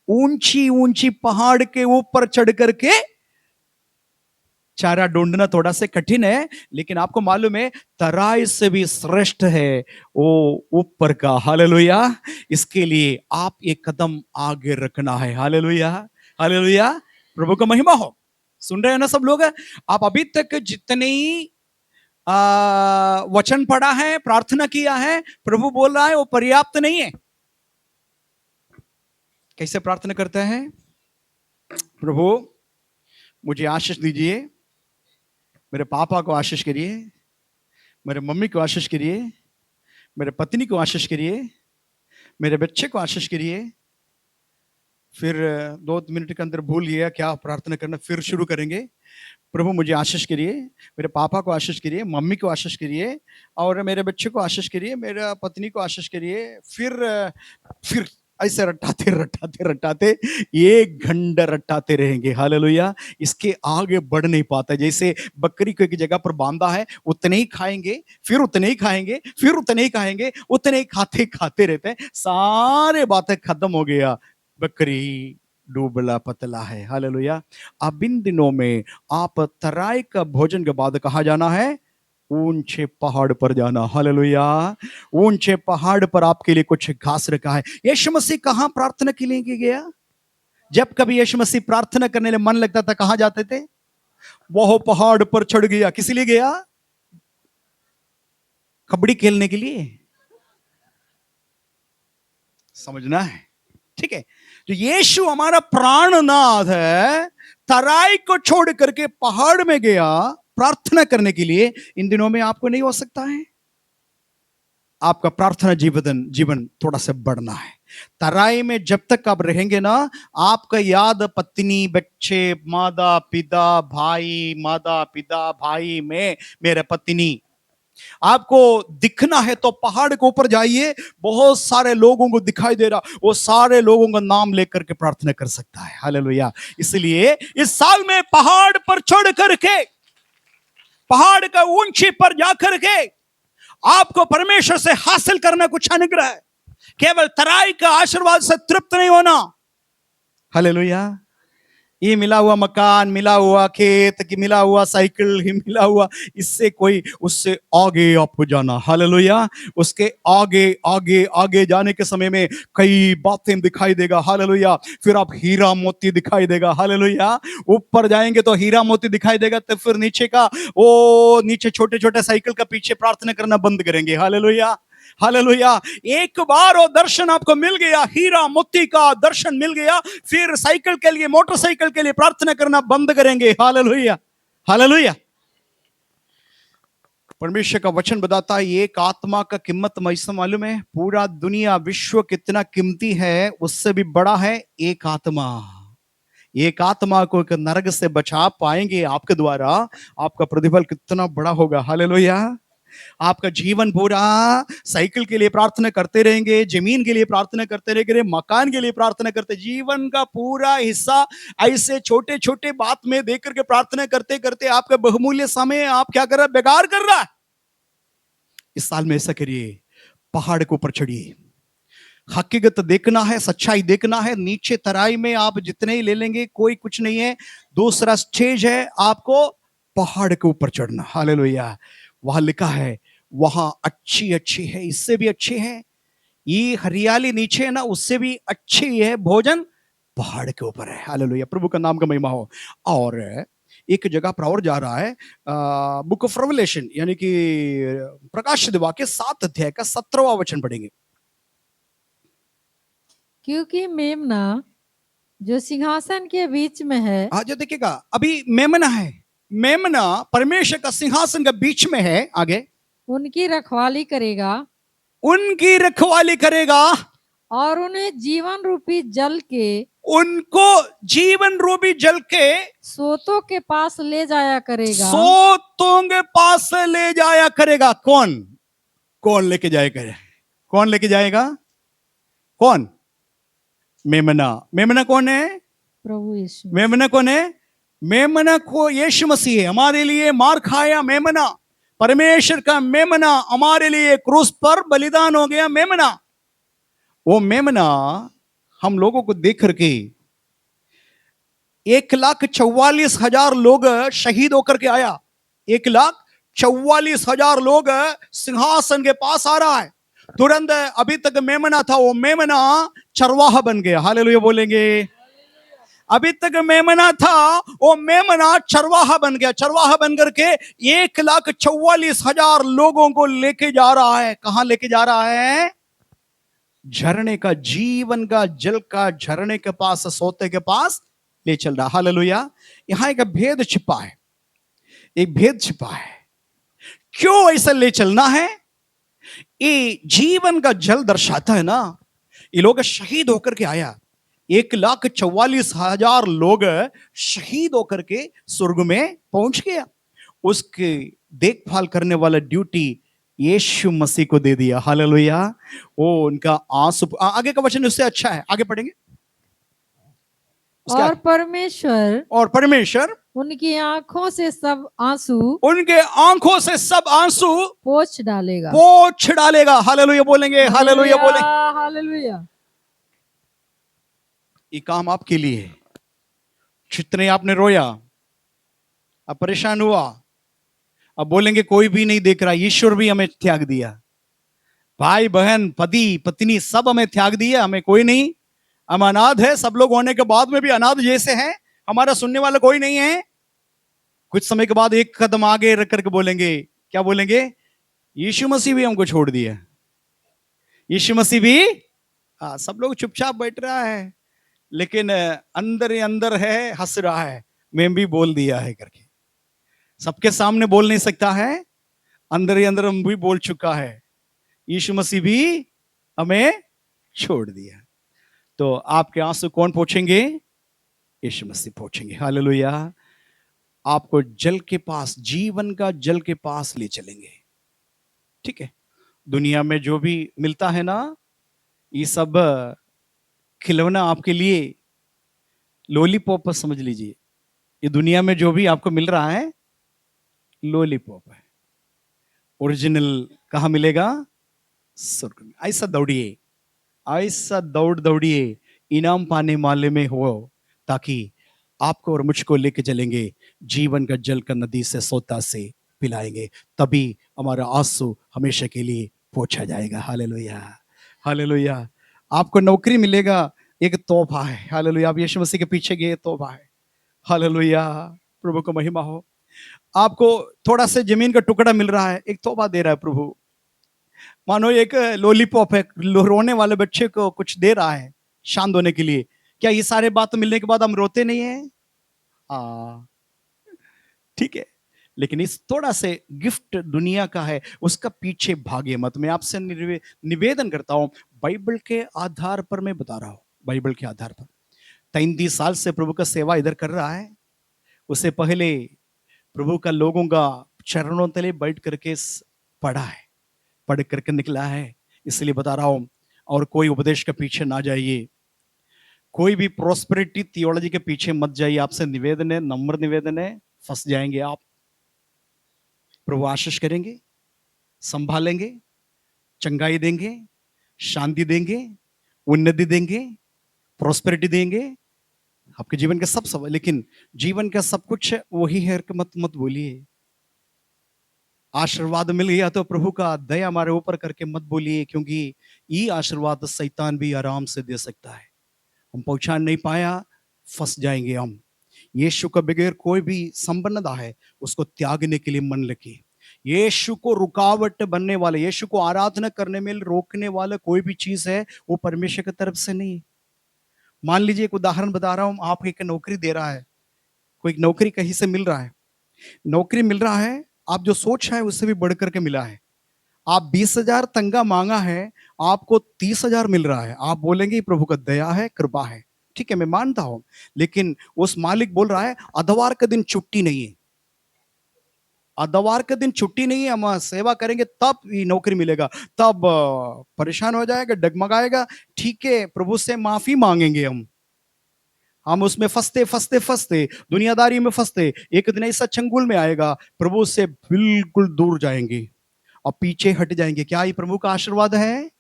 ऊंची ऊंची पहाड़ के ऊपर चढ़ करके चारा ढूंढना थोड़ा से कठिन है, लेकिन आपको मालूम है तराई से भी श्रेष्ठ है वो ऊपर का। हालेलुया। इसके लिए आप एक कदम आगे रखना है। हालेलुया। हालेलुया। प्रभु का महिमा हो। सुन रहे हैं ना सब लोग? आप अभी तक जितनी वचन पढ़ा है, प्रार्थना किया है, प्रभु बोल रहा है वो पर्याप्त नहीं है। कैसे प्रार्थना करते हैं? प्रभु मुझे आशीष दीजिए, मेरे पापा को आशीष करिए, मेरे मम्मी को आशीष करिए, मेरे पत्नी को आशीष करिए, मेरे बच्चे को आशीष करिए। फिर 2 मिनट के अंदर भूल गया क्या प्रार्थना करना, फिर शुरू करेंगे। प्रभु मुझे आशीष करिए, मेरे पापा को आशीष करिए, मम्मी को आशीष करिए, और मेरे बच्चे को आशीष करिए, मेरा पत्नी को आशीष करिए। फिर ऐसे रटाते रटाते रटाते 1 घंटा रटाते रहेंगे। हालेलुया। इसके आगे बढ़ नहीं पाता। जैसे बकरी को एक जगह पर बांधा है, उतने ही खाएंगे, फिर उतने ही खाएंगे, फिर उतने ही खाएंगे, उतने ही खाते खाते रहते हैं। सारे बातें खत्म हो गया, बकरी डूबला पतला है। हालेलुया। अब इन दिनों में आप तराई का भोजन के बाद कहाँ जाना है? ऊंचे पहाड़ पर जाना। हालेलुया। ऊंचे पहाड़ पर आपके लिए कुछ घास रखा है। यीशु मसीह कहां प्रार्थना के लिए गया? जब कभी यीशु मसीह प्रार्थना करने में मन लगता था, कहां जाते थे? वह पहाड़ पर चढ़ गया। किस लिए गया? कबड्डी खेलने के लिए? समझना है, ठीक है। जो यीशु हमारा प्राणनाथ है, तराई को छोड़ करके पहाड़ में गया प्रार्थना करने के लिए। इन दिनों में आपको नहीं हो सकता है? आपका प्रार्थना जीवन थोड़ा सा बढ़ना है। तराई में जब तक आप रहेंगे ना, आपका याद पत्नी, बच्चे, माता पिता भाई, माता पिता भाई में मेरे पत्नी, आपको दिखना है तो पहाड़ के ऊपर जाइए, बहुत सारे लोगों को दिखाई दे रहा, वो सारे लोगों का नाम लेकर के प्रार्थना कर सकता है। हालेलुया। इसलिए इस साल में पहाड़ पर चढ़ करके, पहाड़ का ऊंची पर जाकर के आपको परमेश्वर से हासिल करना कुछ अनुग्रह है। केवल तराई का आशीर्वाद से तृप्त नहीं होना। हालेलुया। ये मिला हुआ मकान, मिला हुआ खेत, कि मिला हुआ साइकिल, ही मिला हुआ, इससे कोई, उससे आगे आपको जाना। हालेलुया। उसके आगे आगे आगे जाने के समय में कई बातें दिखाई देगा। हालेलुया। फिर आप हीरा मोती दिखाई देगा। हालेलुया। ऊपर जाएंगे तो हीरा मोती दिखाई देगा, तो फिर नीचे का वो नीचे छोटे छोटे साइकिल का पीछे प्रार्थना करना बंद करेंगे। हालेलुया। हालेलुया। एक बार वो दर्शन आपको मिल गया, हीरा मोती का दर्शन मिल गया, फिर साइकिल के लिए, मोटरसाइकिल के लिए प्रार्थना करना बंद करेंगे। हालेलुया। हालेलुया। परमेश्वर का वचन बताता है, एक आत्मा का कीमत मैसे मालूम है? पूरा दुनिया, विश्व कितना कीमती है, उससे भी बड़ा है एक आत्मा। एक आत्मा को एक नरक से बचा पाएंगे आपके द्वारा, आपका प्रतिफल कितना बड़ा होगा। हालेलुया। आपका जीवन पूरा साइकिल के लिए प्रार्थना करते रहेंगे, जमीन के लिए प्रार्थना करते रहेंगे, मकान के लिए प्रार्थना करते, जीवन का पूरा हिस्सा ऐसे छोटे छोटे बात में देख करके प्रार्थना करते करते आपका बहुमूल्य समय आप क्या कर रहा है? बेकार कर रहा है। इस साल में ऐसा करिए, पहाड़ के ऊपर चढ़िए, हकीकत देखना है, सच्चाई देखना है। नीचे तराई में आप जितने ही ले लेंगे कोई कुछ नहीं है। दूसरा स्टेज है आपको पहाड़ के ऊपर चढ़ना। हालेलुया। वहां लिखा है, वहां अच्छी अच्छी है, इससे भी अच्छी है, ये हरियाली नीचे है ना, उससे भी अच्छी है भोजन पहाड़ के ऊपर है। हालेलुया। प्रभु का नाम का महिमा हो। और एक जगह पर और जा रहा है, बुक ऑफ रेवलेशन, यानी कि प्रकाशित वाक्य 7 अध्याय का 17वां वचन पढ़ेंगे। क्योंकि मेमना जो सिंहासन के बीच में है, जो देखिएगा, अभी मेमना है, मेमना परमेश्वर का सिंहासन के बीच में है। आगे, उनकी रखवाली करेगा, उनकी रखवाली करेगा, और उन्हें जीवन रूपी जल के, उनको जीवन रूपी जल के सोतों के पास ले जाया करेगा। सोतों के पास ले जाया करेगा। कौन? कौन लेके जाएगा? कौन लेके जाएगा? कौन? मेमना। मेमना कौन है? प्रभु यीशु। मेमना कौन है? मेमना को यीशु मसीह है। हमारे लिए मार खाया मेमना, परमेश्वर का मेमना हमारे लिए क्रूस पर बलिदान हो गया। मेमना, वो मेमना हम लोगों को देख करके 1,44,000 लोग शहीद होकर के आया। 1,44,000 लोग सिंहासन के पास आ रहा है। तुरंत अभी तक मेमना था, वो मेमना चरवाहा बन गया। हालेलुया बोलेंगे। अभी तक मेमना था, वो मेमना चरवाहा बन गया। चरवाहा बन करके 1,44,000 लोगों को लेके जा रहा है। कहां लेके जा रहा है? झरने का, जीवन का जल का झरने के पास, सोते के पास ले चल रहा। हालेलुया। यहां एक भेद छिपा है, एक भेद छिपा है। क्यों ऐसा ले चलना है? ये जीवन का जल दर्शाता है ना, ये लोग शहीद होकर के आया। 1,44,000 लोग शहीद होकर के स्वर्ग में पहुंच गया। उसके देखभाल करने वाला ड्यूटी यीशु मसीह को दे दिया। हालेलुया। वो उनका आंसू आगे का वचन उससे अच्छा है, आगे पढ़ेंगे। उसके और आगे, परमेश्वर और परमेश्वर उनकी आंखों से सब आंसू उनके आंखों से सब आंसू पोंछ डालेगा। पोंछ डालेगा। हालेलुया बोलेंगे, हालेलुया बोलेंगे। हालेलुया। ये काम आपके लिए है। जितने आपने रोया, अब परेशान हुआ, अब बोलेंगे कोई भी नहीं देख रहा, ईश्वर भी हमें त्याग दिया, भाई बहन पति पत्नी सब हमें त्याग दिया, हमें कोई नहीं, हम अनाथ है, सब लोग होने के बाद में भी अनाथ जैसे हैं, हमारा सुनने वाला कोई नहीं है। कुछ समय के बाद एक कदम आगे रख करके बोलेंगे, क्या बोलेंगे? यीशु मसीह भी हमको छोड़ दिया। यीशु मसीह भी, हाँ, सब लोग चुपचाप बैठ रहा है, लेकिन अंदर ही अंदर है, हंस रहा है, मैं भी बोल दिया है करके। सबके सामने बोल नहीं सकता है, अंदर ही अंदर हम भी बोल चुका है, यीशु मसीह भी हमें छोड़ दिया। तो आपके आंसू कौन पोंछेंगे? यीशु मसीह पोंछेंगे। हालेलुया। आपको जल के पास, जीवन का जल के पास ले चलेंगे। ठीक है, दुनिया में जो भी मिलता है ना, ये सब खिलौना आपके लिए लॉलीपॉप समझ लीजिए। ये दुनिया में जो भी आपको मिल रहा है लॉलीपॉप है, ओरिजिनल कहाँ मिलेगा? स्वर्ग में। ऐसा दौड़िए, ऐसा दौड़िए, इनाम पाने वाले में हो, ताकि आपको और मुझको लेके चलेंगे जीवन का जल का नदी से सोता से पिलाएंगे, तभी हमारा आंसू हमेशा के लिए पोंछा जाएगा। Hallelujah, hallelujah. आपको नौकरी मिलेगा, एक तोहफा है। हालेलुया। आप यीशु मसीह के पीछे गए, तोहफा है। हालेलुया, प्रभु को महिमा हो। आपको थोड़ा सा जमीन का टुकड़ा मिल रहा है, एक तोहफा दे रहा है प्रभु। मानो एक लॉलीपॉप है, रोने वाले बच्चे को कुछ दे रहा है शांत होने के लिए। क्या ये सारे बात मिलने के बाद हम रोते नहीं है? हाँ, ठीक है, लेकिन इस थोड़ा से गिफ्ट दुनिया का है, उसका पीछे भागे मत। मैं आपसे निवेदन करता हूं, बाइबल के आधार पर मैं बता रहा हूं, बाइबल के आधार पर। 33 साल से प्रभु का सेवा इधर कर रहा है, उससे पहले प्रभु का लोगों का चरणों तले बैठ करके पढ़ा है, पढ़ करके निकला है, इसलिए बता रहा हूं। और कोई उपदेश के पीछे ना जाइए, कोई भी प्रोस्पेरिटी थियोलॉजी के पीछे मत जाइए। आपसे निवेदन है, नम्र निवेदन है, फंस जाएंगे आप। प्रभु आशीष करेंगे, संभालेंगे, चंगाई देंगे, शांति देंगे, उन्नति देंगे, प्रोस्पेरिटी देंगे, आपके जीवन का सब। लेकिन जीवन का सब कुछ वही है, मत मत बोलिए। आशीर्वाद मिल गया तो प्रभु का दया हमारे ऊपर करके मत बोलिए, क्योंकि ये आशीर्वाद शैतान भी आराम से दे सकता है। हम पहुंचा नहीं पाया, फंस जाएंगे हम। यीशु का बगैर कोई भी संबंध है, उसको त्यागने के लिए मन लगे। यीशु को रुकावट बनने वाले, यीशु को आराधना करने में रोकने वाला कोई भी चीज है, वो परमेश्वर की तरफ से नहीं। मान लीजिए एक उदाहरण बता रहा हूं, आप एक नौकरी दे रहा है, कोई नौकरी कहीं से मिल रहा है, नौकरी मिल रहा है, आप जो सोच है उससे भी बढ़ करके मिला है। आप 20,000 तंगा मांगा है, आपको 30,000 मिल रहा है। आप बोलेंगे प्रभु का दया है, कृपा है, ठीक है, मैं मानता हूं। लेकिन उस मालिक बोल रहा है अधवार का दिन छुट्टी नहीं है, अधवार के दिन छुट्टी नहीं है, हम सेवा करेंगे तब ये नौकरी मिलेगा। तब परेशान हो जाएगा, डगमगाएगा। ठीक है, प्रभु से माफी मांगेंगे हम उसमें फंसते फंसते फंसते, दुनियादारी में फंसते, एक दिन ऐसा चंगुल में आएगा, प्रभु से बिल्कुल दूर जाएंगे और पीछे हट जाएंगे। क्या ये प्रभु का आशीर्वाद है?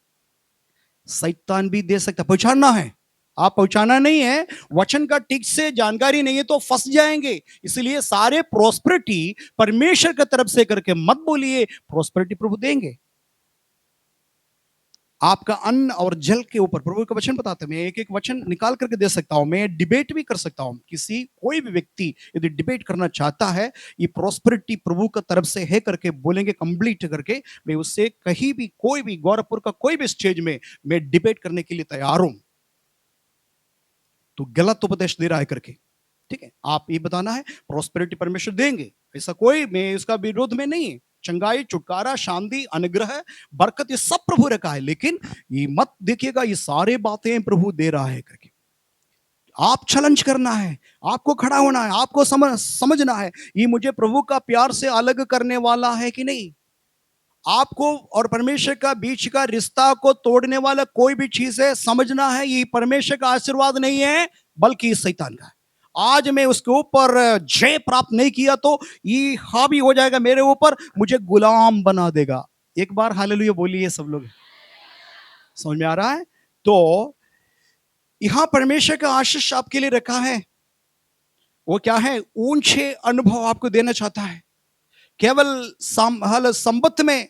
शैतान भी दे सकता। पहचानना है, आप पहुंचाना नहीं है, वचन का ठीक से जानकारी नहीं है तो फंस जाएंगे। इसलिए सारे प्रोस्पेरिटी परमेश्वर की तरफ से करके मत बोलिए, प्रोस्पेरिटी प्रभु देंगे। आपका अन्न और जल के ऊपर प्रभु का वचन बताते हैं। मैं एक एक वचन निकाल करके दे सकता हूं, मैं डिबेट भी कर सकता हूं। किसी कोई भी व्यक्ति यदि डिबेट करना चाहता है, ये प्रोस्पेरिटी प्रभु का तरफ से है करके बोलेंगे कंप्लीट करके, मैं उससे कहीं भी, कोई भी गोरखपुर का कोई भी स्टेज में मैं डिबेट करने के लिए तैयार हूं। तो गलत उपदेश दे रहा है करके, ठीक है, आप ये बताना है प्रोस्पेरिटी परमेश्वर देंगे, ऐसा कोई, मैं इसका विरोध में नहीं है। चंगाई, छुटकारा, शांति, अनुग्रह, बरकत, ये सब प्रभु रखा है। लेकिन ये मत देखिएगा ये सारे बातें प्रभु दे रहा है करके। आप चैलेंज करना है, आपको खड़ा होना है, आपको समझना है ये मुझे प्रभु का प्यार से अलग करने वाला है कि नहीं। आपको और परमेश्वर का बीच का रिश्ता को तोड़ने वाला कोई भी चीज है, समझना है ये परमेश्वर का आशीर्वाद नहीं है बल्कि शैतान का है। आज मैं उसके ऊपर जय प्राप्त नहीं किया तो ये हावी हो जाएगा मेरे ऊपर, मुझे गुलाम बना देगा। एक बार हालेलुया बोलिए सब लोग। समझ में आ रहा है? तो यहां परमेश्वर का आशीष आपके लिए रखा है। वो क्या है? ऊंचे अनुभव आपको देना चाहता है। केवल संपत्ति में,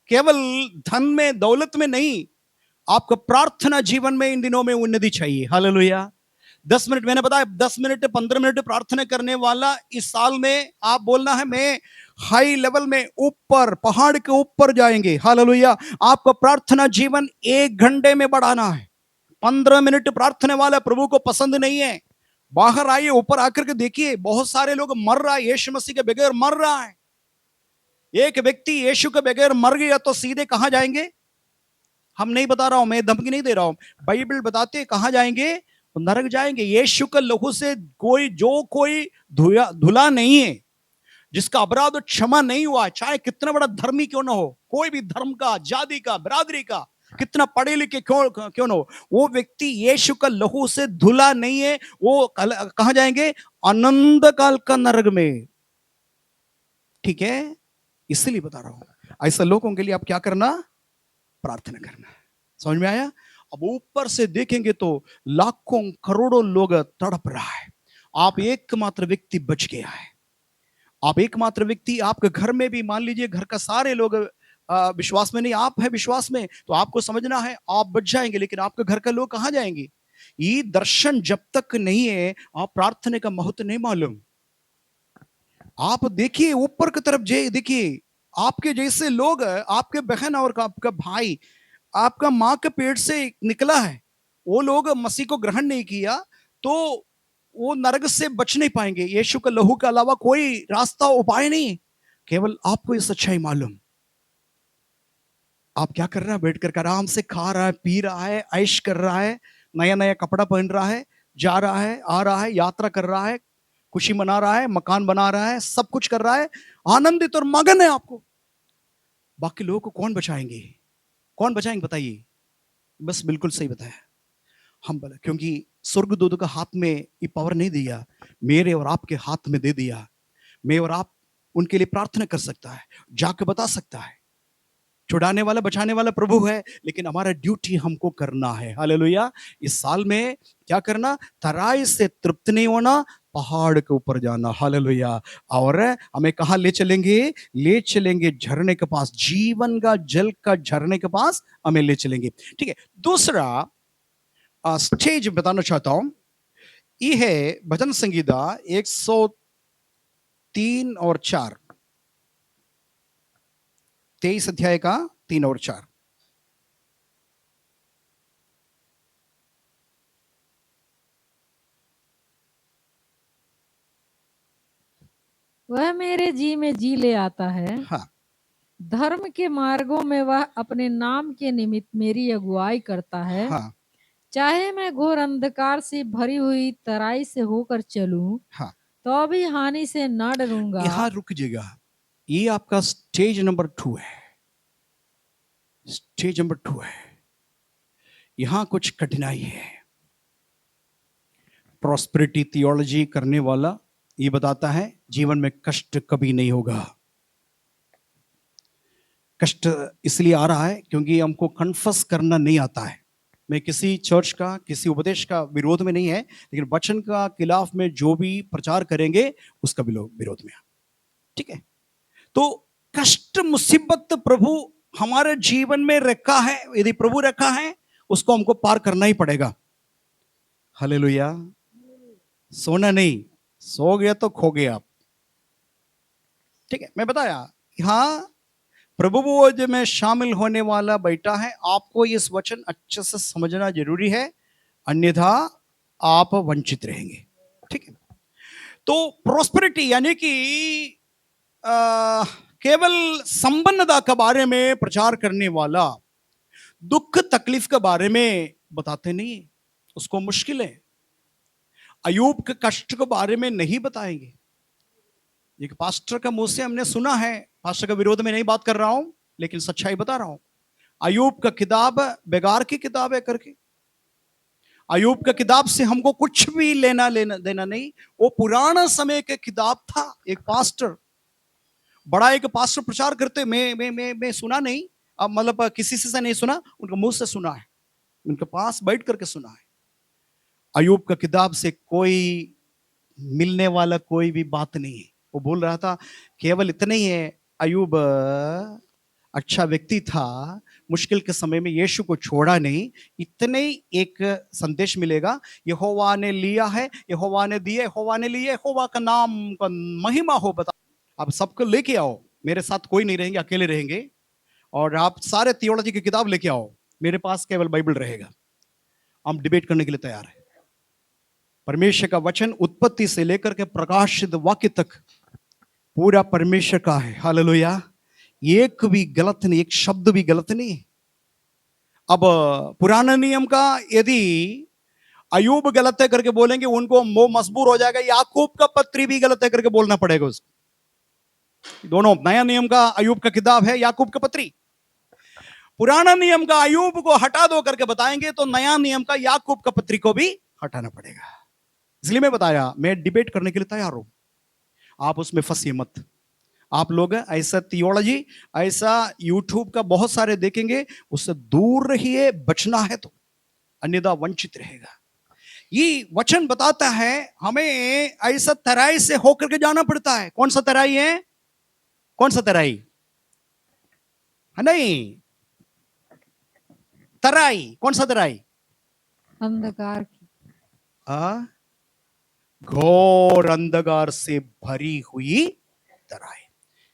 केवल धन में, दौलत में नहीं, आपको प्रार्थना जीवन में इन दिनों में उन्नति चाहिए। हालेलुया। 10 मिनट, मैंने बताया 10 मिनट 15 मिनट प्रार्थना करने वाला इस साल में आप बोलना है मैं हाई लेवल में, ऊपर पहाड़ के ऊपर जाएंगे। हालेलुया। आपको प्रार्थना जीवन 1 घंटे में बढ़ाना है। 15 मिनट प्रार्थना वाला प्रभु को पसंद नहीं है। बाहर आइए, ऊपर आकर के देखिए, बहुत सारे लोग मर रहा है, यीशु मसीह के बगैर मर रहा है। एक व्यक्ति यीशु के बगैर मर गया तो सीधे कहां जाएंगे? हम नहीं बता रहा हूं, मैं धमकी नहीं दे रहा हूं, बाइबल बताते कहां जाएंगे? नरक जाएंगे। यीशु के लहू से कोई धुला नहीं है, जिसका अपराध क्षमा नहीं हुआ, चाहे कितना बड़ा धर्मी क्यों ना हो, कोई भी धर्म का, जाति का, बिरादरी का, कितना पढ़े लिखे क्यों ना हो, वो व्यक्ति यीशु का लहू से धुला नहीं है। वो कहां जाएंगे? अनंत काल का नरक में। ठीक है, इसलिए बता रहा हूं, ऐसे लोगों के लिए आप क्या करना? प्रार्थना करना। समझ में आया? अब ऊपर से देखेंगे तो लाखों करोड़ों लोग तड़प रहा है, आप एकमात्र व्यक्ति बच गया है। आप एकमात्र व्यक्ति, आपके घर में भी मान लीजिए घर का सारे लोग विश्वास में नहीं, आप है विश्वास में, तो आपको समझना है आप बच जाएंगे, लेकिन आपके घर के लोग कहां जाएंगे? ये दर्शन जब तक नहीं है, आप प्रार्थना का महत्व नहीं मालूम। आप देखिए ऊपर की तरफ देखिए, आपके जैसे लोग, आपके बहन और आपका भाई, आपका मां के पेट से निकला है, वो लोग मसीह को ग्रहण नहीं किया तो वो नरक से बच नहीं पाएंगे। यीशु के लहू के अलावा कोई रास्ता, उपाय नहीं, केवल आपको ये सच्चाई मालूम। आप क्या कर रहा है? बैठ कर आराम से खा रहा है, पी रहा है, ऐश कर रहा है, नया नया कपड़ा पहन रहा है, जा रहा है, आ रहा है, यात्रा कर रहा है, खुशी मना रहा है, मकान बना रहा है, सब कुछ कर रहा है, आनंदित और मगन है आपको। बाकी लोगों को कौन बचाएंगे? कौन बचाएंगे बताइए? बस बिल्कुल सही बताया, हम बोला, क्योंकि स्वर्गदूतों का हाथ में ये पावर नहीं दिया, मेरे और आपके हाथ में दे दिया। मैं और आप उनके लिए प्रार्थना कर सकता है, जाके बता सकता है। छुड़ाने वाला, बचाने वाला प्रभु है, लेकिन हमारा ड्यूटी हमको करना है। हालेलुया। इस साल में क्या करना? तराई से तृप्त नहीं होना, पहाड़ के ऊपर जाना। हालेलुया। और हमें कहां ले चलेंगे? ले चलेंगे झरने के पास, जीवन का जल का झरने के पास हमें ले चलेंगे। ठीक है, दूसरा स्टेज बताना चाहता हूं, ये है भजन संगीता 103 और 4, 23 अध्याय का 3 और 4। वह मेरे जी में जी ले आता है, हाँ, धर्म के मार्गों में वह अपने नाम के निमित्त मेरी अगुवाई करता है। हाँ, चाहे मैं घोर अंधकार से भरी हुई तराई से होकर चलूं, हाँ। तो भी हानि से न डरूंगा। यहां रुक जाएगा, ये आपका स्टेज नंबर 2 है। स्टेज नंबर 2 है, यहां कुछ कठिनाई है। प्रॉस्पेरिटी थियोलॉजी करने वाला ये बताता है जीवन में कष्ट कभी नहीं होगा। कष्ट इसलिए आ रहा है क्योंकि हमको कन्फस करना नहीं आता है। मैं किसी चर्च का, किसी उपदेश का विरोध में नहीं है, लेकिन वचन का खिलाफ में जो भी प्रचार करेंगे उसका विरोध में। ठीक है, तो कष्ट मुसीबत प्रभु हमारे जीवन में रखा है, यदि प्रभु रखा है उसको हमको पार करना ही पड़ेगा। हालेलुया। सोना नहीं, सो गया तो खो गया आप। ठीक है, मैं बताया यहां प्रभु भोज में शामिल होने वाला बैठा है, आपको इस वचन अच्छे से समझना जरूरी है, अन्यथा आप वंचित रहेंगे। ठीक है, तो प्रोस्पेरिटी यानी कि केवल संपन्नता के बारे में प्रचार करने वाला दुख तकलीफ के बारे में बताते नहीं, उसको मुश्किल है। अयूब के कष्ट के बारे में नहीं बताएंगे। एक पास्टर का मुंह से हमने सुना है, पास्टर का विरोध में नहीं बात कर रहा हूं, लेकिन सच्चाई बता रहा हूं, अयूब का किताब बेकार की किताब है करके। अयूब का किताब से हमको कुछ भी लेना लेना देना नहीं। वो पुराना समय का किताब था। एक पास्टर, बड़ा एक पास्टर प्रचार करते, मैं सुना नहीं, अब मतलब किसी से नहीं सुना, उनके मुंह से सुना है, उनके पास बैठ करके सुना है। अयूब का किताब से कोई मिलने वाला कोई भी बात नहीं है। वो बोल रहा था केवल इतना ही है, अयूब अच्छा व्यक्ति था, मुश्किल के समय में यीशु को छोड़ा नहीं, इतने ही एक संदेश मिलेगा, यहोवा ने लिया है, यहोवा ने दिया, यहोवा ने लिया, यहोवा का नाम का महिमा हो। बता, आप सबको लेके आओ, मेरे साथ कोई नहीं रहेंगे, अकेले रहेंगे, और आप सारे थियोलॉजी की किताब लेके आओ, मेरे पास केवल बाइबल रहेगा। हम डिबेट करने के लिए तैयार है। परमेश्वर का वचन उत्पत्ति से लेकर के प्रकाशित वाक्य तक पूरा परमेश्वर का है। हालेलुया। एक भी गलत नहीं, एक शब्द भी गलत नहीं है। अब पुराना नियम का यदि अयूब गलत है करके बोलेंगे, उनको वो मजबूर हो जाएगा, याकूब का पत्री भी गलत है करके बोलना पड़ेगा उसको। दोनों, नया नियम का अयूब का किताब है, याकूब का पत्री। पुराना नियम का अयूब को हटा दो करके बताएंगे, तो नया नियम का याकूब का पत्री को भी हटाना पड़ेगा। इसलिए मैं बताया, मैं डिबेट करने के लिए तैयार हूं, आप उसमें फंसिए मत। आप लोग ऐसा थियोलॉजी, ऐसा यूट्यूब का बहुत सारे देखेंगे, उससे दूर रहिए, बचना है तो, अन्यथा वंचित रहेगा। ये वचन बताता है हमें ऐसा तराई से होकर के जाना पड़ता है। कौन सा तराई है? कौन सा तराई है? नहीं, तराई कौन सा तराई? अंधकार की। घोर अंधकार से भरी हुई तराई,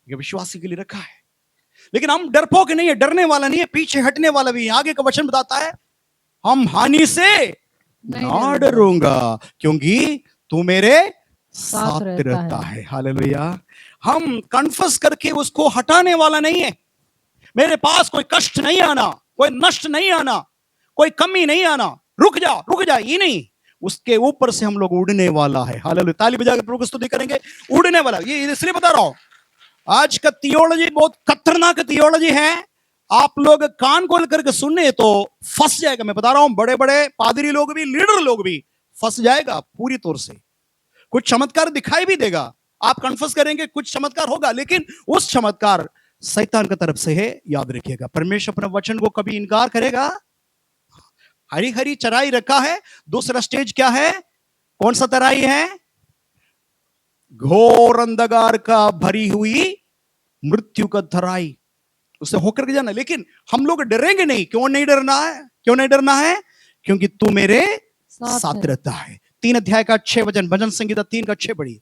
ये विश्वासी के लिए रखा है। लेकिन हम डरपोक नहीं है, डरने वाला नहीं है, पीछे हटने वाला भी है। आगे का वचन बताता है, हम हानि से ना डरूंगा, क्योंकि तू मेरे साथ रहता है। हालेलुया। हम कन्फस करके उसको हटाने वाला नहीं है। मेरे पास कोई कष्ट नहीं आना, कोई नष्ट नहीं आना, कोई कमी नहीं आना, रुक जा, ये नहीं, उसके ऊपर से हम लोग उड़ने वाला है। हालेलुया। ताली बजा के प्रभु की स्तुति करेंगे। उड़ने वाला, ये इसलिए बता रहा हूं, आज का थियोलॉजी बहुत खतरनाक थियोलॉजी है। आप लोग कान खोल करके सुनने तो फंस जाएगा। मैं बता रहा हूं, बड़े बड़े पादरी लोग भी, लीडर लोग भी फंस जाएगा पूरी तौर से। कुछ चमत्कार दिखाई भी देगा, आप कन्फर्स करेंगे कुछ चमत्कार होगा, लेकिन उस चमत्कार शैतान की तरफ से है, याद रखिएगा। परमेश्वर अपने वचन को कभी इनकार करेगा? हरी हरी चराई रखा है। दूसरा स्टेज क्या है? कौन सा तराई है? घोर अंधकार का भरी हुई मृत्यु का तराई, उससे होकर के जाना। लेकिन हम लोग डरेंगे नहीं। क्यों नहीं डरना है? क्यों नहीं डरना है? क्योंकि तू मेरे साथ रहता है। 3 अध्याय का 6 वचन, भजन संगीता 3 का 6 पढ़िए।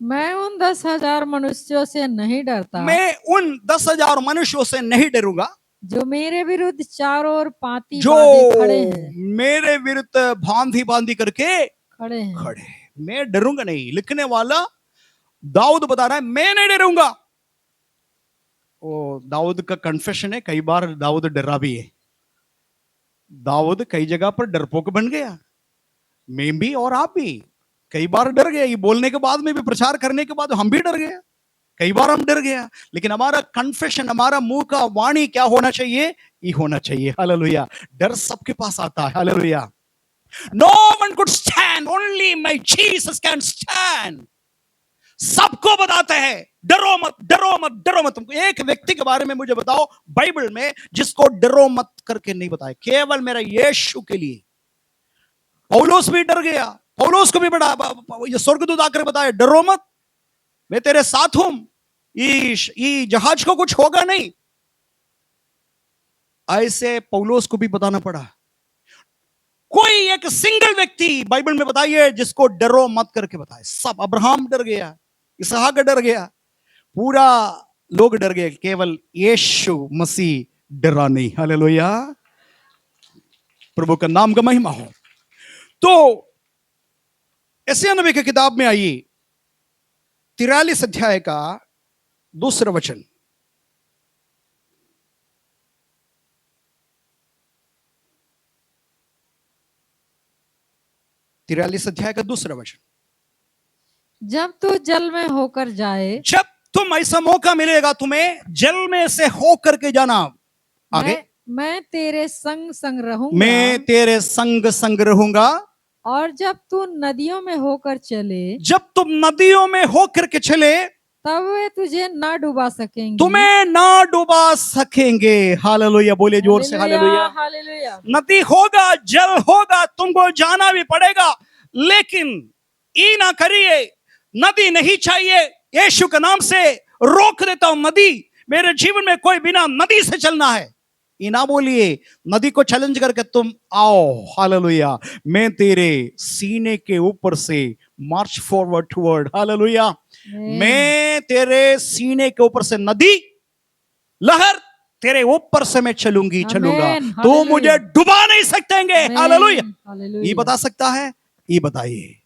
मैं उन 10,000 मनुष्यों से नहीं डरता, मैं उन 10,000 मनुष्यों से नहीं डरूंगा जो मेरे विरुद्ध चारों ओर पाती जो बांधे खड़े हैं। मेरे विरुद्ध भांति बांधी करके खड़े हैं। खड़े। मैं डरूंगा नहीं। लिखने वाला दाऊद बता रहा है, मैं नहीं डरूंगा। वो दाऊद का कन्फेशन है, कई बार दाऊद डरा भी है। दाऊद कई जगह पर डरपोक बन गया, मैं भी और आप भी कई बार डर गए। ये बोलने के बाद में भी, प्रचार करने के बाद हम भी डर गए, कई बार हम डर गया। लेकिन हमारा कन्फेशन, हमारा मुंह का वाणी क्या होना चाहिए? ये होना चाहिए। हालेलुया। डर सबके पास आता है। Hallelujah. No one could stand, only my Jesus can stand. सबको बताते हैं, डरो मत, डरो मत, डरो मत। तुमको एक व्यक्ति के बारे में मुझे बताओ बाइबल में जिसको डरो मत करके नहीं बताया, केवल मेरा यीशु के लिए। पौलुस भी डर गया, पौलुस को भी बड़ा ये स्वर्गदूत आकर बताया, डरो मत, मैं तेरे साथ हूं, ये जहाज को कुछ होगा नहीं। ऐसे पौलुस को भी बताना पड़ा। कोई एक सिंगल व्यक्ति बाइबल में बताइए जिसको डरो मत करके बताए। सब, अब्राहम डर गया, इसहाक डर गया, पूरा लोग डर गए, केवल यीशु मसीह डरा नहीं। हालेलुया। प्रभु का नाम का महिमा हो। तो यशायाह नबी की किताब में आइए, 43 अध्याय का दूसरा वचन। तिरालीस अध्याय का दूसरा वचन। जब तू जल में होकर जाए, जब तुम ऐसा मौका मिलेगा तुम्हें जल में से हो करके जाना, आगे मैं तेरे संग संग रहूंगा। मैं तेरे संग संग रहूंगा। और जब तू नदियों में होकर चले, जब तुम नदियों में हो करके चले तब वे तुझे ना डुबा सकेंगे। तुम्हें ना डुबा सकेंगे। हालेलुया, बोले जोर से हालेलुया। हालेलुया। नदी होगा, जल होगा, तुमको जाना भी पड़ेगा, लेकिन ये ना करिए नदी नहीं चाहिए, यीशु के नाम से रोक देता हूं, नदी मेरे जीवन में कोई बिना नदी से चलना है ये ना बोलिए। नदी को चैलेंज करके तुम आओ, हालेलुया, मैं तेरे सीने के ऊपर से मार्च फॉरवर्ड टुवर्ड, हालेलुया, मैं तेरे सीने के ऊपर से नदी लहर तेरे ऊपर से मैं चलूंगी, चलूंगा, आमीन, तो हालेलुया। मुझे डुबा नहीं सकतेंगे। Hallelujah, hallelujah. ये बता सकता है, ये बताइए।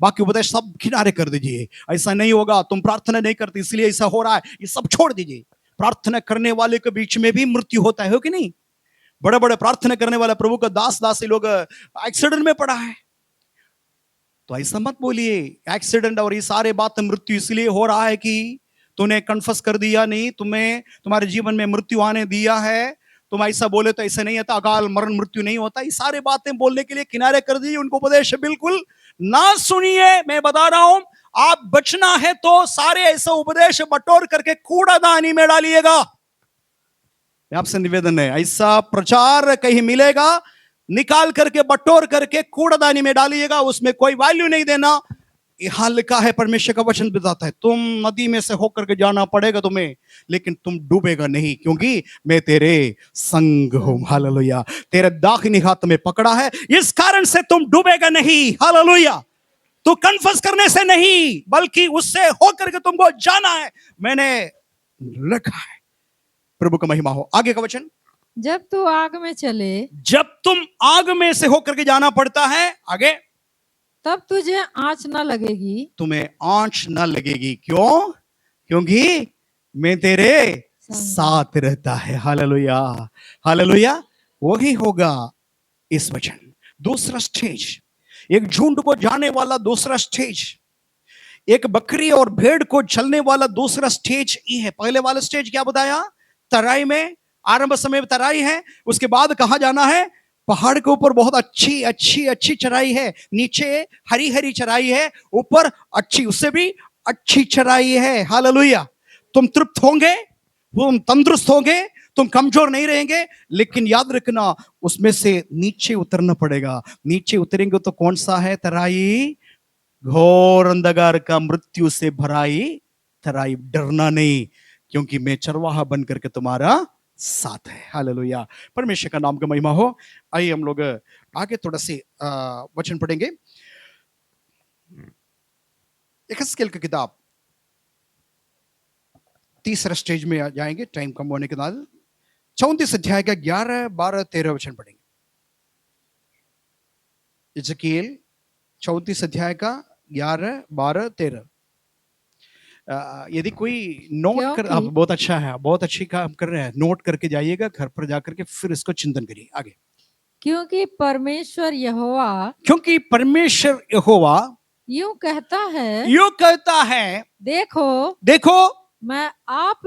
बाकी उपदेश सब किनारे कर दीजिए, ऐसा नहीं होगा, तुम प्रार्थना नहीं करती इसलिए ऐसा हो रहा है, ये सब छोड़ दीजिए। प्रार्थना करने वाले के बीच में भी मृत्यु होता है, हो कि नहीं? बड़े बड़े प्रार्थना करने वाले प्रभु का दास दासी लोग एक्सीडेंट में पड़ा है, तो ऐसा मत बोलिए एक्सीडेंट और ये सारे बात मृत्यु इसलिए हो रहा है कि तूने कन्फस कर दिया नहीं, तुम्हें तुम्हारे जीवन में मृत्यु आने दिया है। तुम ऐसा बोले तो ऐसा नहीं होता, अकाल मरण मृत्यु नहीं होता। ये सारे बातें बोलने के लिए किनारे कर दीजिए, उनको उपदेश बिल्कुल ना सुनिए। मैं बता रहा हूं, आप बचना है तो सारे ऐसा उपदेश बटोर करके कूड़ादानी में डालिएगा। आपसे निवेदन है, ऐसा प्रचार कहीं मिलेगा निकाल करके बटोर करके कूड़ादानी में डालिएगा, उसमें कोई वैल्यू नहीं देना। हाल लिखा है, परमेश्वर का वचन बताता है, तुम नदी में से होकर के जाना पड़ेगा तुम्हें, लेकिन तुम डूबेगा नहीं, क्योंकि मैं तेरे संग हूं। हालेलुया, तेरे दाहिने हाथ में पकड़ा है, इस कारण से तुम डूबेगा नहीं। हालेलुया, तो कन्फस करने से नहीं बल्कि उससे होकर के तुमको जाना है, मैंने रखा है। प्रभु का महिमा हो। आगे का वचन, जब तू आग में चले, जब तुम आग में से होकर के जाना पड़ता है, आगे, तब तुझे आंच न लगेगी। तुम्हें आंच न लगेगी, क्यों? क्योंकि मैं तेरे साथ रहता है। हालेलुया, हालेलुया, वही होगा इस वचन। दूसरा स्टेज, एक झुंड को जाने वाला दूसरा स्टेज, एक बकरी और भेड़ को चलने वाला दूसरा स्टेज ये है। पहले वाला स्टेज क्या बताया? तराई में, आरंभ समय में तराई है, उसके बाद कहां जाना है? पहाड़ के ऊपर बहुत अच्छी अच्छी अच्छी चराई है, नीचे हरी हरी चराई है, ऊपर अच्छी उससे भी अच्छी चराई है। हालेलुया, तुम तृप्त होंगे, तुम तंदुरुस्त होंगे, तुम कमजोर नहीं रहेंगे, लेकिन याद रखना उसमें से नीचे उतरना पड़ेगा। नीचे उतरेंगे तो कौन सा है? तराई, घोर अंधकार का मृत्यु से भराई तराई। डरना नहीं, क्योंकि मैं चरवाहा बन करके तुम्हारा साथ है। हालेलुया, परमेश्वर का नाम का महिमा हो। आइए हम लोग आगे थोड़ा सी वचन पढ़ेंगे। यहेजकेल की किताब तीसरा स्टेज में आ जाएंगे, टाइम कम होने के बाद। 34 अध्याय का 11, 12, 13 वचन पढ़ेंगे। यहेजकेल 34 अध्याय का 11, 12, 13। यदि कोई नोट कर, आप बहुत अच्छा है, बहुत अच्छी काम कर रहे हैं, नोट करके जाइएगा, घर पर जाकर के फिर इसको चिंतन करिए। आगे, क्योंकि परमेश्वर यहोवा, क्योंकि परमेश्वर यहोवा यूं कहता है, यूं कहता है, देखो देखो मैं आप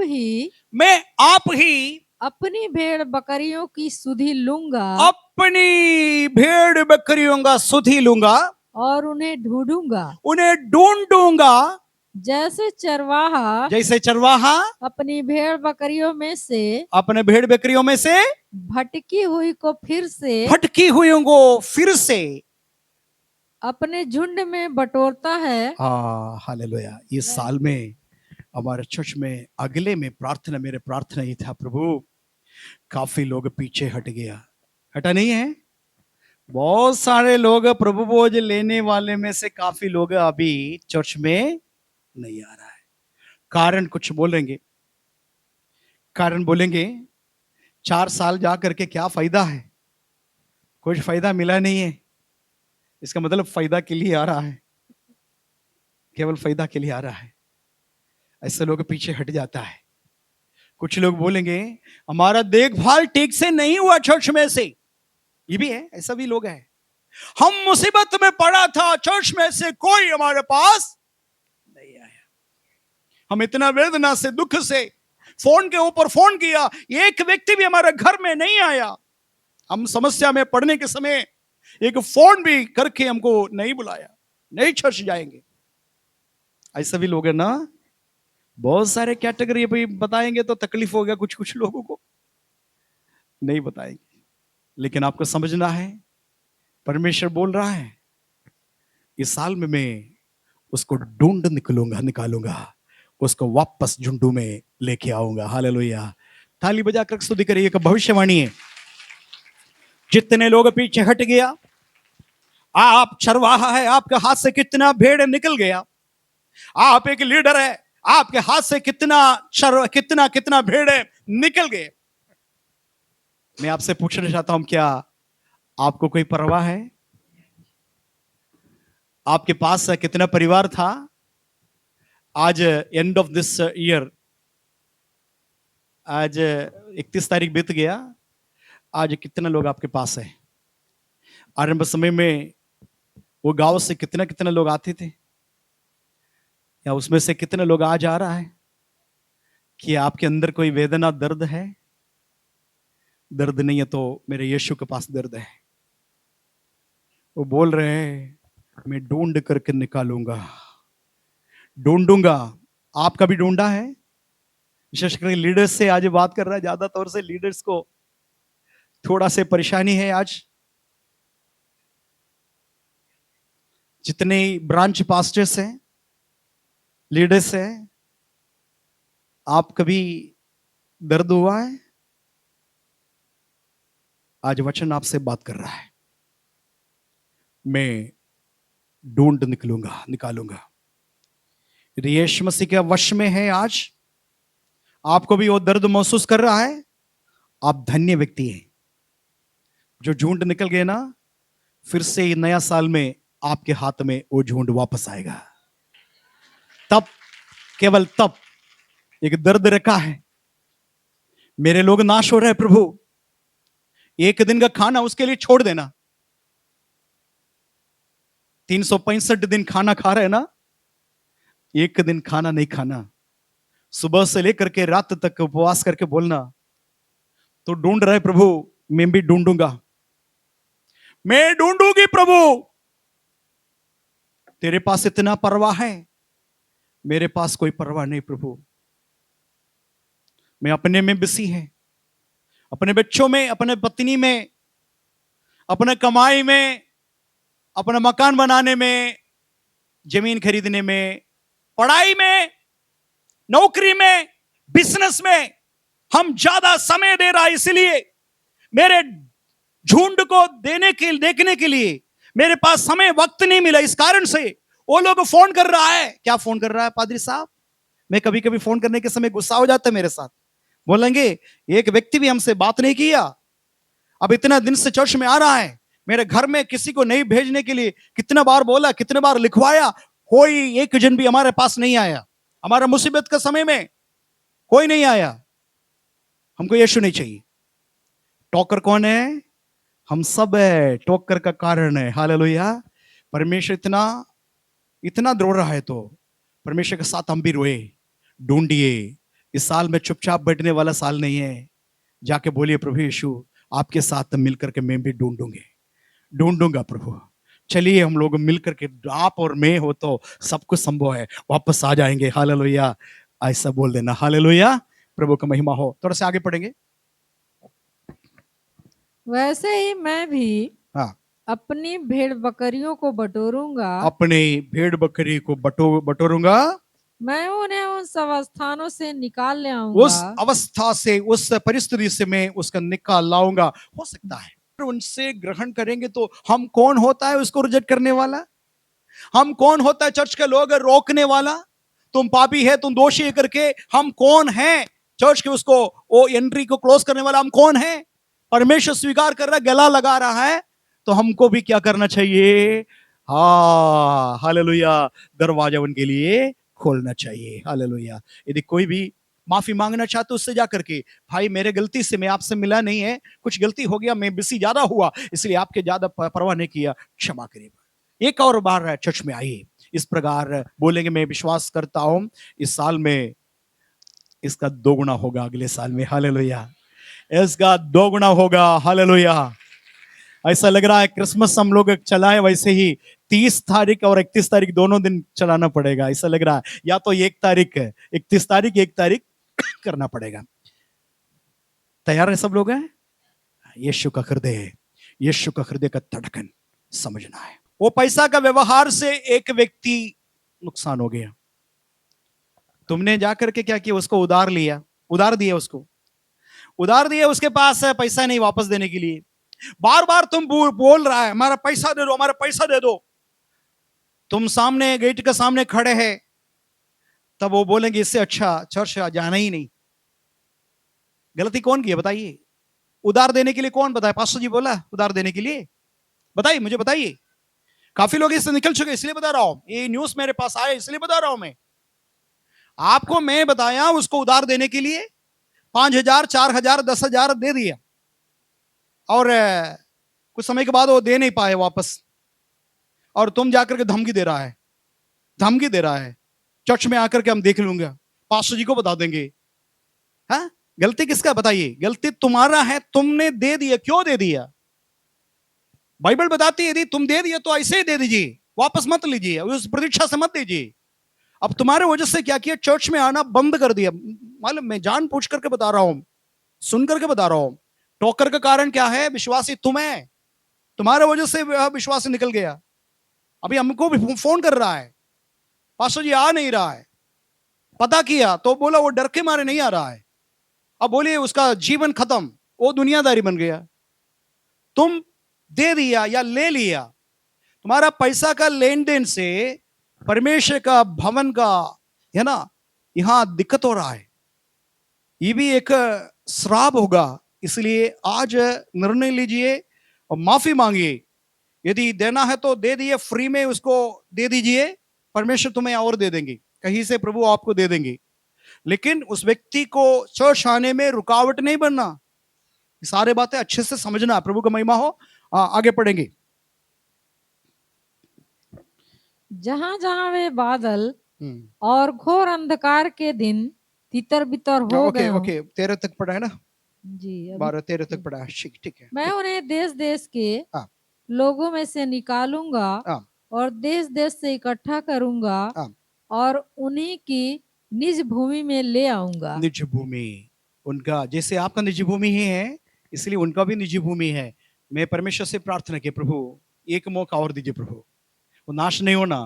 ही अपनी भेड़ बकरियों की सुधि लूंगा, अपनी भेड़ बकरियों का सुधि लूंगा और उन्हें ढूंढूंगा, उन्हें ढूंढूंगा, जैसे चरवाहा अपनी भेड़ बकरियों में से, अपने भेड़ बकरियों में से भटकी हुई को फिर से अपने झुंड में बटोरता है। हालेलुया। इस साल में हमारे चर्च में अगले में प्रार्थना, मेरे प्रार्थना ही था, प्रभु काफी लोग पीछे हटा नहीं है, बहुत सारे लोग प्रभु बोझ लेने वाले में से काफी लोग अभी चर्च में नहीं आ रहा है। कारण कुछ बोलेंगे, 4 साल जा करके क्या फायदा है? कुछ फायदा मिला नहीं है, इसका मतलब फायदा के लिए आ रहा है, केवल फायदा के लिए आ रहा है। ऐसे लोग पीछे हट जाता है। कुछ लोग बोलेंगे हमारा देखभाल ठीक से नहीं हुआ चर्च में से, ये भी है, ऐसा भी लोग हैं। हम मुसीबत में पड़ा था, चर्च में से कोई हमारे पास हम इतना वेदना से, दुख से फोन के ऊपर फोन किया, एक व्यक्ति भी हमारे घर में नहीं आया। हम समस्या में पड़ने के समय एक फोन भी करके हमको नहीं बुलाया, नहीं चर्च जाएंगे। ऐसा भी लोग है ना, बहुत सारे कैटेगरी पे बताएंगे तो तकलीफ होगा, कुछ कुछ लोगों को नहीं बताएंगे। लेकिन आपको समझना है, परमेश्वर बोल रहा है इस साल में मैं उसको ढूंढ निकालूंगा, उसको वापस झुंडू में लेके आऊंगा। हालेलुया। ताली बजाकर स्तुति करिए। एक भविष्यवाणी है, जितने लोग पीछे हट गया, आप चरवाहा है, आपके हाथ से कितना भेड़ निकल गया। आप एक लीडर है, आपके हाथ से कितना भेड़ निकल गए। मैं आपसे पूछना चाहता हूं, क्या आपको कोई परवाह है? आपके पास कितना परिवार था? आज एंड ऑफ दिस ईयर, आज 31 तारीख बीत गया, आज कितना लोग आपके पास है? आरंभ समय में वो गांव से कितना लोग आते थे, या उसमें से कितने लोग आज आ रहा है? कि आपके अंदर कोई वेदना, दर्द है? दर्द नहीं है तो मेरे यीशु के पास दर्द है। वो बोल रहे हैं मैं ढूंढ करके निकालूंगा, ढूंढूंगा। आपका भी ढूंढा है? विशेषकर लीडर्स से आज बात कर रहा है, ज्यादा तौर से लीडर्स को थोड़ा से परेशानी है आज। जितने ब्रांच पास्टर्स हैं, लीडर्स हैं, आप कभी दर्द हुआ है? आज वचन आपसे बात कर रहा है, मैं ढूंढ निकालूंगा। यदि यीशु मसीह के वश में है, आज आपको भी वो दर्द महसूस कर रहा है, आप धन्य व्यक्ति हैं। जो झुंड निकल गए ना, फिर से नया साल में आपके हाथ में वो झुंड वापस आएगा। तब, केवल तब एक दर्द रखा है, मेरे लोग नाश हो रहे हैं प्रभु, एक दिन का खाना उसके लिए छोड़ देना। 365 दिन खाना खा रहे हैं ना, एक दिन खाना नहीं खाना। सुबह से लेकर के रात तक उपवास करके बोलना, तो ढूंढ रहे प्रभु, मैं भी ढूंढूंगा, मैं ढूंढूंगी प्रभु। तेरे पास इतना परवाह है, मेरे पास कोई परवाह नहीं प्रभु। मैं अपने में बिजी है, अपने बच्चों में, अपने पत्नी में, अपने कमाई में, अपना मकान बनाने में, जमीन खरीदने में, पढ़ाई में, नौकरी में, बिजनेस में हम ज्यादा समय दे रहा है। इसलिए मेरे झुंड को देखने के लिए मेरे पास समय, वक्त नहीं मिला। इस कारण से वो लोग फोन कर रहा है। क्या फोन कर रहा है पादरी साहब? मैं कभी कभी फोन करने के समय गुस्सा हो जाता है मेरे साथ, बोलेंगे एक व्यक्ति भी हमसे बात नहीं किया, अब इतना दिन से चर्च में आ रहा है, मेरे घर में किसी को नहीं भेजने के लिए कितना बार बोला, कितने बार लिखवाया, कोई एक जन भी हमारे पास नहीं आया। हमारा मुसीबत के समय में कोई नहीं आया। हमको यीशु नहीं चाहिए। टोकर कौन है? हम सब है, टोकर का कारण है। हालेलुया। परमेश्वर इतना दौड़ रहा है, तो परमेश्वर के साथ हम भी रोए, ढूंढिए। इस साल में चुपचाप बैठने वाला साल नहीं है। जाके बोलिए प्रभु यीशु, आपके साथ मिलकर के मैं भी ढूंढूंगा प्रभु। चलिए हम लोग मिलकर के, आप और मैं हो तो सब कुछ संभव है, वापस आ जाएंगे। हालेलुया। ऐसा बोल देना। हालेलुया। प्रभु का महिमा हो। थोड़ा सा आगे पढ़ेंगे। वैसे ही मैं भी हाँ, अपनी भेड़ बकरियों को बटोरूंगा, अपने भेड़ बकरी को बटोरूंगा, मैं उन्हें उन अवस्थानों से निकाल ले उस आऊंगा। अवस्था से, उस परिस्थिति से मैं उसका निकाल लाऊंगा। हो सकता है उनसे ग्रहण करेंगे तो हम कौन होता है उसको रिजेक्ट करने वाला? हम कौन होता है चर्च के लोग रोकने वाला? तुम पापी है, तुम दोषी है करके हम कौन है चर्च के उसको वो एंट्री को क्लोज करने वाला? हम कौन है? परमेश्वर स्वीकार कर रहा है, गला लगा रहा है, तो हमको भी क्या करना चाहिए? हाँ, हालेलुया, दरवाजा उनके लिए खोलना चाहिए। हालेलुया। यदि कोई भी माफी मांगना चाहते उससे जाकर के, भाई मेरे गलती से मैं आपसे मिला नहीं है, कुछ गलती हो गया, मैं बिजी ज्यादा हुआ, इसलिए आपके ज्यादा परवाह नहीं किया, क्षमा करिए। एक और बार चर्च में आइए, इस प्रकार बोलेंगे, मैं विश्वास करता हूं इस साल में इसका दोगुना होगा, अगले साल में, हालेलुया, इसका दोगुना होगा, हालेलुया। ऐसा लग रहा है क्रिसमस हम लोग चलाए, वैसे ही 30 तारीख और 31 तारीख दोनों दिन चलाना पड़ेगा, ऐसा लग रहा है। या तो 1 तारीख 31 तारीख 1 तारीख करना पड़ेगा। तैयार है सब लोग? हैं? यीशु का हृदय, यीशु का हृदय का धड़कन समझना है। वो पैसा का व्यवहार से एक व्यक्ति नुकसान हो गया। तुमने जाकर के क्या किया? उसको उधार लिया, उधार दिया, उसको उधार दिया, उसके पास पैसा नहीं वापस देने के लिए। बार बार तुम बोल रहा है हमारा पैसा दे दो, हमारा पैसा दे दो। तुम सामने गेट के सामने खड़े हैं, तब वो बोलेंगे इससे अच्छा चर्च जाना ही नहीं। गलती कौन की है बताइए? उधार देने के लिए कौन बताए? पास्टर जी बोला उधार देने के लिए? बताइए, मुझे बताइए। काफी लोग इससे निकल चुके, इसलिए बता रहा हूं, ये न्यूज मेरे पास आया इसलिए बता रहा हूं। मैं आपको मैं बताया उसको उधार देने के लिए 5,000 4,000 10,000 दे दिया, और कुछ समय के बाद वो दे नहीं पाए वापस, और तुम जाकर के धमकी दे रहा है, धमकी दे रहा है, चर्च में आकर के हम देख लूंगा, पास्टर जी को बता देंगे। हाँ, गलती किसका बताइए? गलती तुम्हारा है, तुमने दे दिया। क्यों दे दिया? बाइबल बताती है यदि तुम दे दिए तो ऐसे ही दे दीजिए, वापस मत लीजिए, उस प्रतीक्षा से मत दीजिए। अब तुम्हारे वजह से क्या किया? चर्च में आना बंद कर दिया। मालूम, मैं जान पूछ करके बता रहा हूं, सुन करके बता रहा हूं। टोकर का कारण क्या है? विश्वासी तुम है, तुम्हारे वजह से विश्वासी निकल गया। अभी हमको भी फोन कर रहा है, पास्टर जी आ नहीं रहा है। पता किया तो बोला वो डर के मारे नहीं आ रहा है। अब बोलिए उसका जीवन खत्म, वो दुनियादारी बन गया। तुम दे दिया या ले लिया, तुम्हारा पैसा का लेन देन से परमेश्वर का भवन का, है ना, यहां दिक्कत हो रहा है। ये भी एक श्राप होगा। इसलिए आज निर्णय लीजिए और माफी मांगिए। यदि देना है तो दे दिए, फ्री में उसको दे दीजिए, परमेश्वर तुम्हें और दे देंगे, कहीं से प्रभु आपको दे देंगे। लेकिन उस व्यक्ति को चर्च आने में रुकावट नहीं बनना। ये सारे बातें अच्छे से समझना। प्रभु का महिमा हो। आगे पढ़ेंगे। जहां जहां वे बादल और घोर अंधकार के दिन तितर बितर हो ओके गए हों। ओके, 13 तक पढ़ा है ना? जी, अभी 12-13 तक पढ़ा है। ठीक ठीक है। मैं उन्हें देश देश के हाँ। लोगों में से निकालूंगा हाँ। और देश देश से इकट्ठा करूंगा हाँ। और उन्हीं की निज भूमि में ले आऊंगा। निज भूमि उनका, जैसे आपका निज भूमि ही है, इसलिए उनका भी निज भूमि है। मैं परमेश्वर से प्रार्थना की, प्रभु एक मौका और दीजिए प्रभु, वो नाश नहीं होना,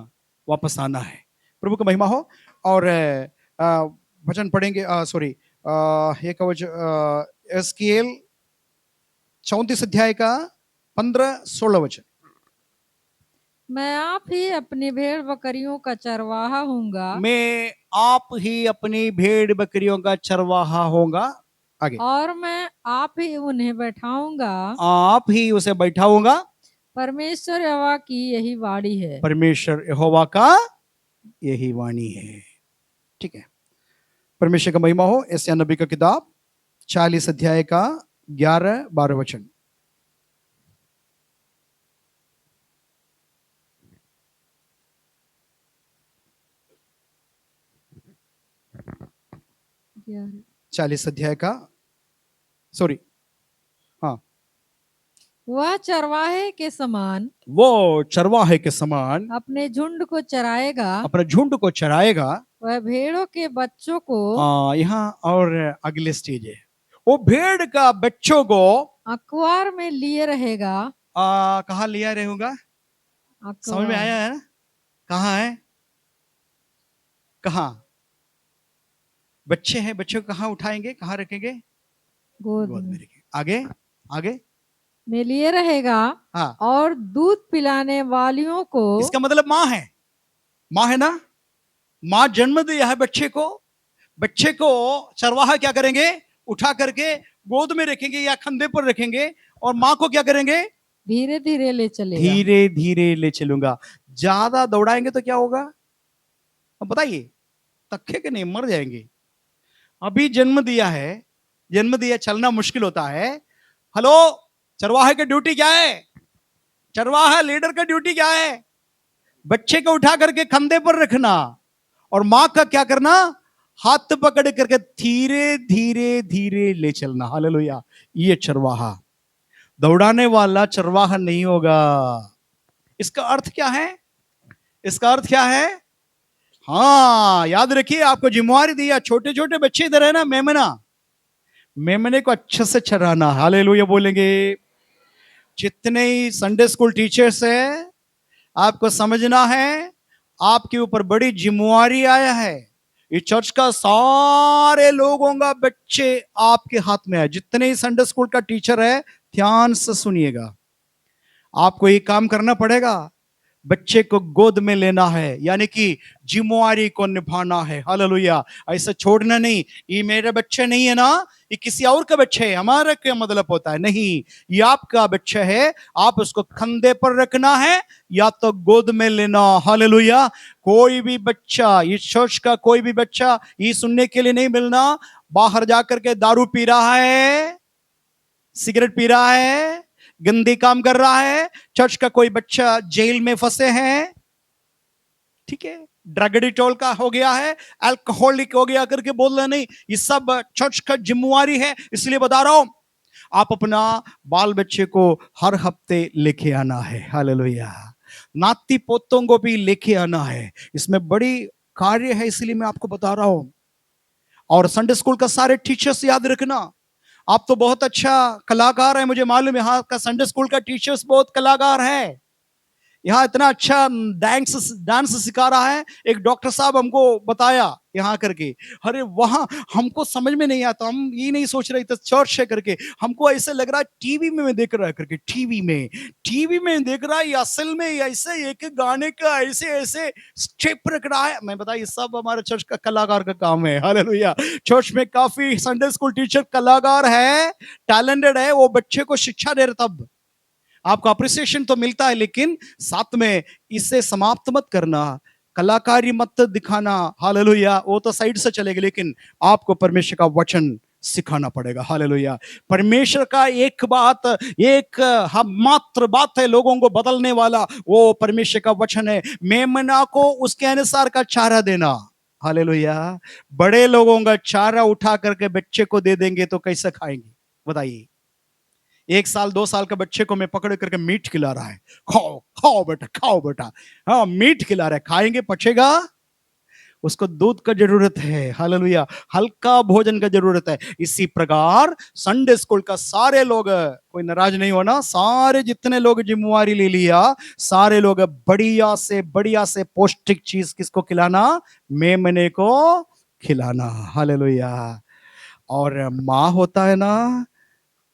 वापस आना है। प्रभु का महिमा हो। और वचन पढ़ेंगे, सॉरी, एक एस्केल 34 अध्याय का 15-16 वचन। मैं आप ही अपनी भेड़ बकरियों का चरवाहा हूँगा। मैं आप ही अपनी भेड़ बकरियों का चरवाहा होगा। आगे। और मैं आप ही उन्हें बैठाऊंगा। आप ही उसे बैठाऊंगा। परमेश्वर यहोवा की यही वाणी है। परमेश्वर यहोवा का यही वाणी है। ठीक है, परमेश्वर का महिमा हो। यशायाह नबी का किताब 40 अध्याय का 11-12 वचन। क्या है? 40 अध्याय का, सॉरी, हाँ, वह चरवाहे के समान वो चरवाहे के समान अपने झुंड को चराएगा। अपने झुंड को चराएगा। वह भेड़ों के बच्चों को यहाँ और अगले स्टेज है, वो भेड़ का बच्चों को अखबार में लिए रहेगा। कहाँ लिया रहेगा? समझ में अखबार आया है ना? कहाँ है? कहाँ बच्चे हैं, बच्चों को कहाँ उठाएंगे, कहाँ रखेंगे? गोद गोद में में रखेंगे। आगे आगे। में लिए रहेगा। हाँ, और दूध पिलाने वालियों को, इसका मतलब माँ है, माँ है ना? माँ जन्म दिया है बच्चे को, बच्चे को चरवाहा क्या करेंगे? उठा करके गोद में रखेंगे या कंधे पर रखेंगे, और माँ को क्या करेंगे? धीरे धीरे ले चलेगा। धीरे धीरे ले चलूंगा। ज्यादा दौड़ाएंगे तो क्या होगा? अब बताइए, तक्के के नहीं, मर जाएंगे। अभी जन्म दिया है, जन्म दिया, चलना मुश्किल होता है। हेलो, चरवाहे की ड्यूटी क्या है? चरवाहा लीडर का ड्यूटी क्या है? बच्चे को उठा करके कंधे पर रखना और मां का क्या करना, हाथ पकड़ करके धीरे धीरे धीरे ले चलना। हालेलुया। ये चरवाहा, दौड़ाने वाला चरवाहा नहीं होगा। इसका अर्थ क्या है? इसका अर्थ क्या है? हाँ, याद रखिए, आपको जिम्मेवारी दिया, छोटे छोटे बच्चे इधर है ना, मेमना, मेमने को अच्छे से चराना। हालेलुया बोलेंगे। जितने ही संडे स्कूल टीचर्स है, आपको समझना है आपके ऊपर बड़ी जिम्मेवारी आया है। ये चर्च का सारे लोगों का बच्चे आपके हाथ में है। जितने ही संडे स्कूल का टीचर है, ध्यान से सुनिएगा, आपको ये काम करना पड़ेगा। बच्चे को गोद में लेना है, यानी कि जिम्मेवारी को निभाना है। हालेलुया। ऐसा छोड़ना नहीं, ये मेरे बच्चे नहीं है ना, ये किसी और का बच्चे है, हमारा क्या मतलब होता है? नहीं, ये आपका बच्चा है, आप उसको कंधे पर रखना है या तो गोद में लेना। हालेलुया। कोई भी बच्चा, इस चर्च का कोई भी बच्चा ये सुनने के लिए नहीं मिलना बाहर जाकर के दारू पी रहा है, सिगरेट पी रहा है, गंदे काम कर रहा है। चर्च का कोई बच्चा जेल में फंसे हैं, ठीक है, ड्रग एडिक्ट का हो गया है, अल्कोहलिक हो गया करके बोलना नहीं। ये सब चर्च का जिम्मेवारी है। इसलिए बता रहा हूं, आप अपना बाल बच्चे को हर हफ्ते लेके आना है। हालेलुया। नाती पोतों को भी लेके आना है। इसमें बड़ी कार्य है, इसलिए मैं आपको बता रहा हूं। और संडे स्कूल का सारे टीचर्स याद रखना, आप तो बहुत अच्छा कलाकार है, मुझे मालूम है, यहाँ का संडे स्कूल का टीचर्स बहुत कलाकार है, यहाँ इतना अच्छा डांस डांस सिखा रहा है। एक डॉक्टर साहब हमको बताया यहाँ करके, अरे वहां हमको समझ में नहीं आता, हम ये नहीं सोच रहे थे चर्च है करके, हमको ऐसे लग रहा है टीवी में मैं देख रहा है करके, टीवी में देख रहा है, असल में ऐसे एक एक गाने का ऐसे ऐसे स्टेप रख रहा है। मैं बताइए, सब हमारे चर्च का कलाकार का काम है। हालेलुया। चर्च में काफी संडे स्कूल टीचर कलाकार है, टैलेंटेड है, वो बच्चे को शिक्षा दे रहे, तब आपको अप्रिसिएशन तो मिलता है, लेकिन साथ में इसे समाप्त मत करना, कलाकारी मत दिखाना। हालेलुया। वो तो साइड से चलेगा, लेकिन आपको परमेश्वर का वचन सिखाना पड़ेगा। हालेलुया। परमेश्वर का एक बात, एक हम मात्र बात है लोगों को बदलने वाला, वो परमेश्वर का वचन है। मेमना को उसके अनुसार का चारा देना। हालेलुया। बड़े लोगों का चारा उठा करके बच्चे को दे देंगे तो कैसे खाएंगे बताइए? 1 साल 2 साल का बच्चे को मैं पकड़ करके मीट खिला रहा है, खाओ खाओ बेटा, खाओ बेटा, हाँ मीट खिला रहा है, खाएंगे, पचेगा? उसको दूध का जरूरत है। हालेलुया। हल्का भोजन का जरूरत है। इसी प्रकार संडे स्कूल का सारे लोग, कोई नाराज नहीं होना, सारे जितने लोग जिम्मेवारी ले लिया, सारे लोग बढ़िया से पौष्टिक चीज किसको खिलाना? मेमने को खिलाना। हालेलुया। और माँ होता है ना,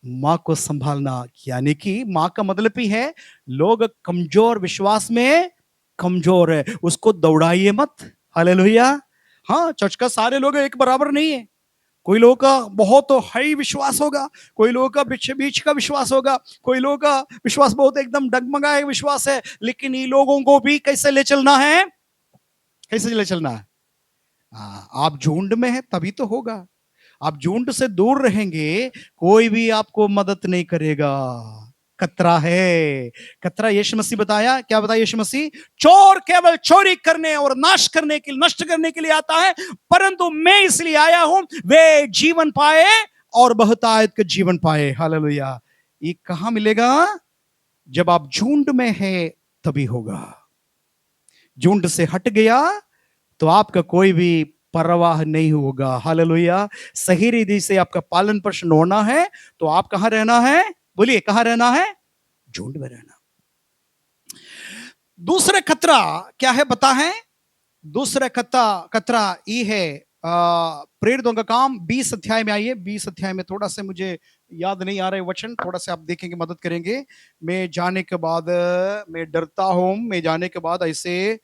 माँ को संभालना, यानी कि माँ का मतलब ही है लोग कमजोर, विश्वास में कमजोर है, उसको दौड़ाइए मत। हालेलुया। हाँ, चर्च का सारे लोग एक बराबर नहीं है। कोई लोगों का बहुत हाई विश्वास होगा, कोई लोगों का बीच बीच का विश्वास होगा, कोई लोगों का विश्वास बहुत एकदम डगमगाए विश्वास है। लेकिन ये लोगों को भी कैसे ले चलना है? कैसे ले चलना है? आप झुंड में है तभी तो होगा। आप झुंड से दूर रहेंगे, कोई भी आपको मदद नहीं करेगा। खतरा है, खतरा। यीशु मसीह बताया, क्या बताया यीशु मसीह? चोर केवल चोरी करने और नाश करने के लिए, नष्ट करने के लिए आता है, परंतु मैं इसलिए आया हूं वे जीवन पाए और बहुतायत का जीवन पाए। हालेलुया। ये कहां मिलेगा? जब आप झुंड में है तभी होगा। झुंड से हट गया तो आपका कोई भी परवाह नहीं होगा। हालेलुया। सही रीति से आपका पालन पोषण होना है तो आप कहां रहना है? बोलिए, कहां रहना है? झुंड में रहना। दूसरा खतरा क्या है पता है? दूसरा खतरा ये है, प्रेरितों का काम 20 अध्याय में। आइए 20 अध्याय में, थोड़ा सा मुझे याद नहीं आ रहे वचन, थोड़ा सा आप देखेंगे, मदद करेंगे। मैं जाने के बाद मैं डरता हूं, मैं जाने के बाद ऐसे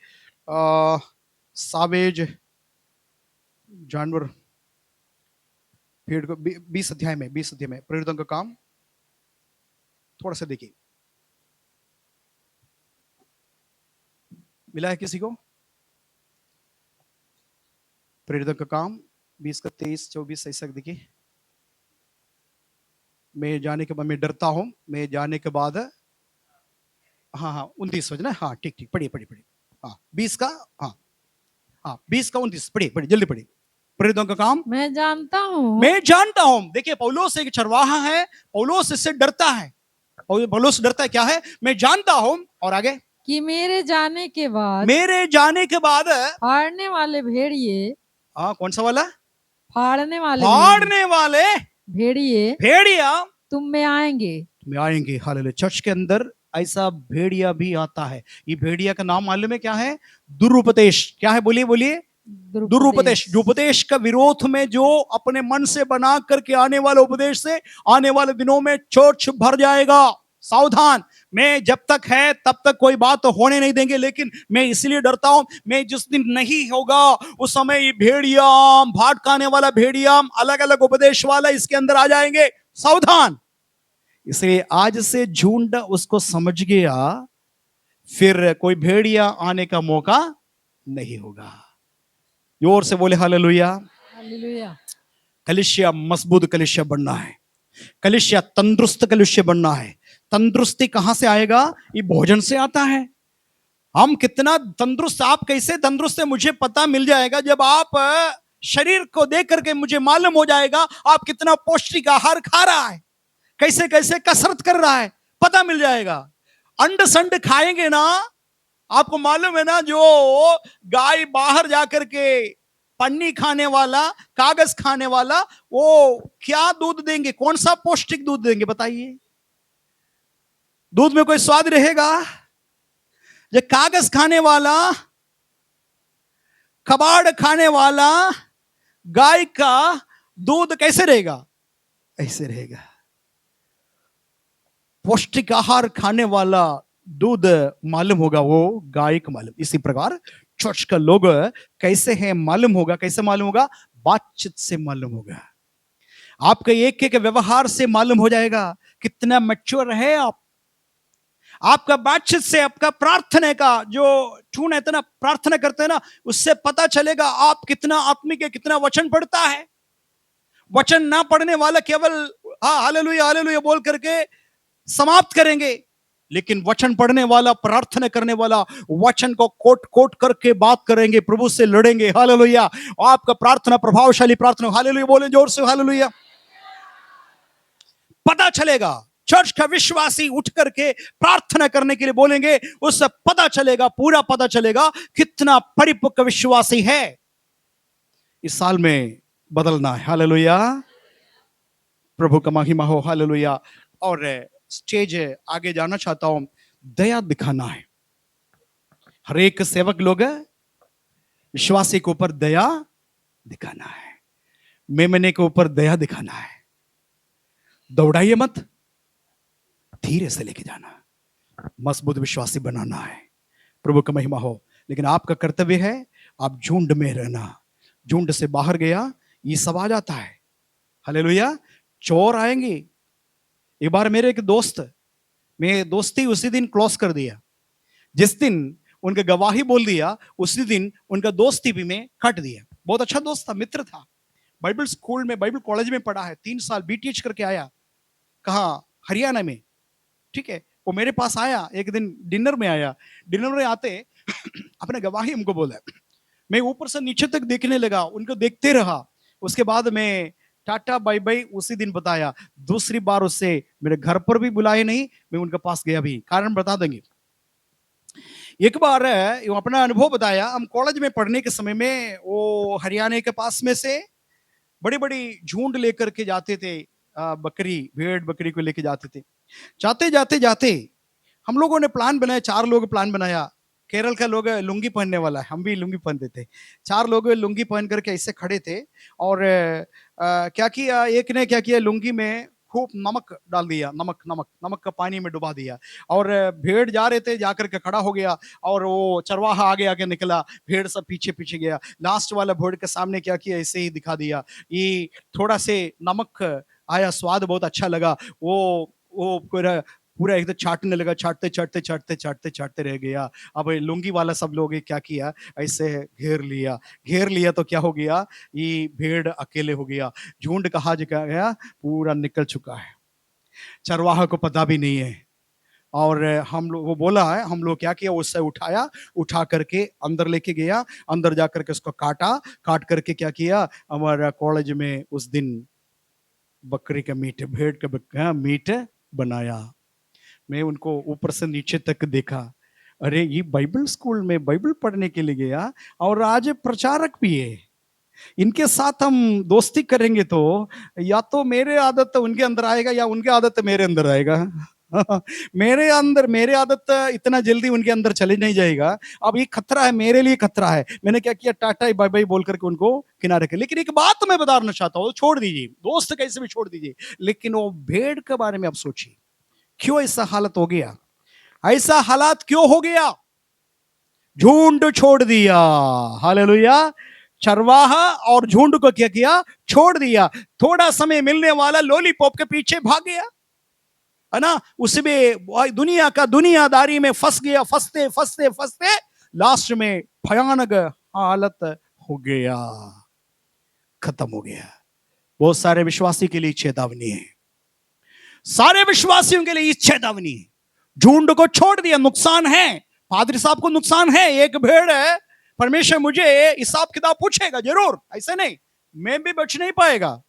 सावेज जानवर भीड़ को 20 अध्याय में, 20 अध्याय में प्रेरितों का काम, थोड़ा सा देखिए। मिला है किसी को? प्रेरितों का काम 20 का 23 24 ऐसा देखिए। मैं जाने के बाद मैं डरता हूं, मैं जाने के बाद, हाँ 29 ना, हाँ ठीक ठीक, पढ़िए पढ़िए पढ़िए। हाँ 20 का, हाँ हाँ 20 का 29, पढ़िए पढ़िए जल्दी पढ़िए। प्रेरितों का काम मैं जानता हूँ मैं जानता हूं। देखिए पौलुस एक चरवाहा है, पौलुस इससे डरता है। पौलुस डरता है क्या है, मैं जानता हूं। और आगे, कि मेरे जाने के बाद मेरे जाने के बाद, फाड़ने वाले भेड़िए हाँ कौन सा वाला, फाड़ने वाले फाड़ने वाले भेड़िए भेड़िया तुम में आएंगे। में आएंगे। हालेलुया। चर्च के अंदर ऐसा भेड़िया भी आता है। ये भेड़िया का नाम मालूम है क्या है, दुरुपदेश। क्या है, बोलिए बोलिए, दुरुपदेश। जो उपदेश का विरोध में, जो अपने मन से बना करके आने वाले उपदेश से आने वाले दिनों में चर्च भर जाएगा। सावधान, मैं जब तक है तब तक कोई बात तो होने नहीं देंगे, लेकिन मैं इसलिए डरता हूं, मैं जिस दिन नहीं होगा उस समय ये भेड़िया, भटकाने वाला भेड़िया, अलग अलग उपदेश वाला इसके अंदर आ जाएंगे। सावधान। इसलिए आज से झुंड उसको समझ गया, फिर कोई भेड़िया आने का मौका नहीं होगा। जोर से बोले हालेलुया। हालेलुया। कलिसिया मजबूत कलिसिया बनना है, कलिसिया तंदुरुस्त कलिसिया बनना है। तंदुरुस्ती कहां से आएगा, ये भोजन से आता है। हम कितना तंदुरुस्त, आप कैसे तंदुरुस्त है मुझे पता मिल जाएगा जब आप शरीर को देख करके मुझे मालूम हो जाएगा आप कितना पौष्टिक आहार खा रहा है, कैसे कैसे कसरत कर रहा है, पता मिल जाएगा। अंड संड खाएंगे ना, आपको मालूम है ना, जो गाय बाहर जाकर के पन्नी खाने वाला, कागज खाने वाला, वो क्या दूध देंगे, कौन सा पौष्टिक दूध देंगे बताइए। दूध में कोई स्वाद रहेगा? जो कागज खाने वाला, कबाड़ खाने वाला गाय का दूध कैसे रहेगा, ऐसे रहेगा। पौष्टिक आहार खाने वाला दूध मालूम होगा वो गाय का मालूम। इसी प्रकार चर्च का लोग कैसे हैं मालूम होगा। कैसे मालूम होगा, बातचीत से मालूम होगा, आपके एक एक व्यवहार से मालूम हो जाएगा कितना मैच्योर है आप। आपका बातचीत से, आपका प्रार्थना का जो टून है ना, प्रार्थना करते हैं ना, उससे पता चलेगा आप कितना आत्मिक है, कितना वचन पढ़ता है। वचन ना पढ़ने वाला केवल हाँ हालेलुया हालेलुया बोल करके समाप्त करेंगे, लेकिन वचन पढ़ने वाला, प्रार्थना करने वाला, वचन को कोट कोट करके बात करेंगे, प्रभु से लड़ेंगे। हालेलुया। आपका प्रार्थना प्रभावशाली प्रार्थना, हालेलुया बोले जोर से हालेलुया। पता चलेगा, चर्च का विश्वासी उठ करके प्रार्थना करने के लिए बोलेंगे, उससे पता चलेगा, पूरा पता चलेगा कितना परिपक्व विश्वासी है। इस साल में बदलना है। हालेलुया। प्रभु का महिमा हो। हालेलुया। और स्टेज आगे जाना चाहता हूं, दया दिखाना है। हर एक सेवक लोग विश्वासी के ऊपर दया दिखाना है, मेमने के ऊपर दया दिखाना है। दौड़ाइए मत, धीरे से लेके जाना, मजबूत विश्वासी बनाना है। प्रभु का महिमा हो। लेकिन आपका कर्तव्य है आप झुंड में रहना। झुंड से बाहर गया ये सब आ जाता है। हालेलुया। चोर आएंगे। एक बार मेरे एक दोस्त, मैं दोस्ती उसी दिन क्लोज कर दिया जिस दिन उनका गवाही बोल दिया, उसी दिन उनका दोस्ती भी मैं काट दिया। बहुत अच्छा दोस्त था, मित्र था, बाइबल स्कूल में, बाइबल कॉलेज में पढ़ा है, 3 साल बीटीएच करके आया। कहाँ, हरियाणा में। ठीक है, वो मेरे पास आया एक दिन, डिनर में आया। डिनर में आते अपने गवाही हमको बोला। मैं ऊपर से नीचे तक देखने लगा, उनको देखते रहा। उसके बाद मैं टाटा बाय बाय उसी दिन बताया। दूसरी बार उससे मेरे घर पर भी बुलाए नहीं, मैं उनके पास गया भी। कारण बता देंगे। एक बार वो अपना अनुभव बताया। हम कॉलेज में पढ़ने के समय में वो हरियाणा के पास में से बड़ी बड़ी झुंड लेकर के जाते थे, बकरी, भेड़ बकरी को लेके जाते थे। जाते जाते जाते हम लोगों ने प्लान बनाया, 4 लोग प्लान बनाया। केरल का लोग लुंगी पहनने वाला है, हम भी लुंगी पहनते थे। 4 लोग लुंगी पहन करके ऐसे खड़े थे और क्या किया, एक ने क्या किया, लुंगी में खूब नमक डाल दिया, नमक का पानी में डुबा दिया। और भेड़ जा रहे थे, जाकर के खड़ा हो गया और वो चरवाहा आगे आगे निकला, भेड़ सब पीछे पीछे गया। लास्ट वाला भेड़ के सामने क्या किया, ऐसे ही दिखा दिया। ये थोड़ा से नमक आया, स्वाद बहुत अच्छा लगा। वो पूरा पूरा एकदम चाटने लगा, चाटते चाटते चाटते चाटते चाटते रह गया। अब लुंगी वाला सब लोग क्या किया, ऐसे घेर लिया तो क्या हो गया, ये भेड़ अकेले हो गया। झुंड कहा गया पूरा निकल चुका है, चरवाहा को पता भी नहीं है। और हम लोग, वो बोला है, हम लोग क्या किया, उससे उठाया, उठा करके अंदर लेके गया, अंदर जा करके उसको काटा, काट करके क्या किया, हमारा कॉलेज में उस दिन बकरी का मीट, भेड़ का मीट बनाया। मैं उनको ऊपर से नीचे तक देखा, अरे ये बाइबल स्कूल में बाइबल पढ़ने के लिए गया और आज प्रचारक भी है, इनके साथ हम दोस्ती करेंगे तो या तो मेरे आदत उनके अंदर आएगा या उनके आदत मेरे अंदर आएगा। मेरे आदत इतना जल्दी उनके अंदर चले नहीं जाएगा। अब ये खतरा है, मेरे लिए खतरा है। मैंने क्या किया, टाटा बाय बाय बोल करके उनको किनारे के। लेकिन एक बात मैं बताना चाहता हूँ, छोड़ दीजिए, दोस्त कैसे भी छोड़ दीजिए, लेकिन वो भेड़ के बारे में आप सोचिए, क्यों ऐसा हालत हो गया, ऐसा हालात क्यों हो गया, झुंड छोड़ दिया। हालेलुया। चरवाहा और झुंड को क्या किया, छोड़ दिया। थोड़ा समय मिलने वाला लॉलीपॉप के पीछे भाग गया, है ना, उसमें दुनिया का दुनियादारी में फंस गया, फंसते फंसते फंसते लास्ट में भयानक हालत हो गया, खत्म हो गया। बहुत सारे विश्वासी के लिए चेतावनी है, सारे विश्वासियों के लिए चेतावनी है। झुंड को छोड़ दिया, नुकसान है, पादरी साहब को नुकसान है, एक भेड़ है, परमेश्वर मुझे हिसाब किताब पूछेगा जरूर, ऐसे नहीं मैं भी बच नहीं पाएगा।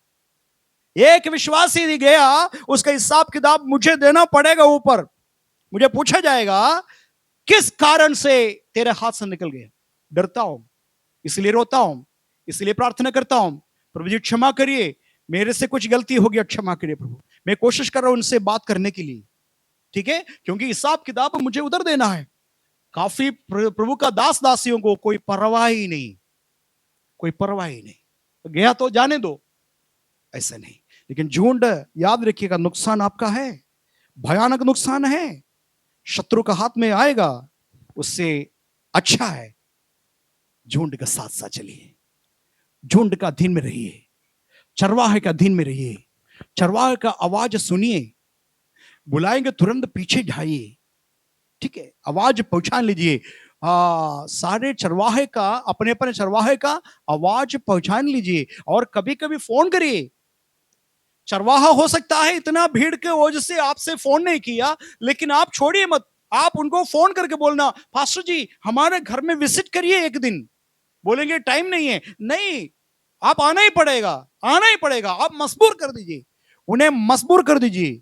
एक विश्वासी गया, उसका हिसाब किताब मुझे देना पड़ेगा, ऊपर मुझे पूछा जाएगा किस कारण से तेरे हाथ से निकल गया। डरता हूं, इसलिए रोता हूं, इसलिए प्रार्थना करता हूं, प्रभु जी क्षमा करिए, मेरे से कुछ गलती हो गया, क्षमा करिए प्रभु। मैं कोशिश कर रहा हूं उनसे बात करने के लिए, ठीक है, क्योंकि हिसाब किताब मुझे उधर देना है। काफी प्रभु का दास दासियों को कोई परवाह ही नहीं, कोई परवाह ही नहीं, तो गया तो जाने दो, ऐसा नहीं। लेकिन झुंड, याद रखिएगा, नुकसान आपका है, भयानक नुकसान है, शत्रु का हाथ में आएगा, उससे अच्छा है झुंड का साथ साथ चलिए, झुंड का अधीन में रहिए, चरवाहे का अधीन में रहिए, चरवाहे का आवाज सुनिए, बुलाएंगे तुरंत पीछे जाइए, ठीक है, आवाज पहुंचा लीजिए। सारे चरवाहे का, अपने अपने चरवाहे का आवाज पहुंचान लीजिए, और कभी कभी फोन करिए। चरवाहा हो सकता है इतना भीड़ के वजह से आपसे फोन नहीं किया, लेकिन आप छोड़िए मत, आप उनको फोन करके बोलना, पास्टर जी हमारे घर में विजिट करिए एक दिन। बोलेंगे टाइम नहीं है, नहीं, आप आना ही पड़ेगा, आना ही पड़ेगा, आप मजबूर कर दीजिए, उन्हें मजबूर कर दीजिए।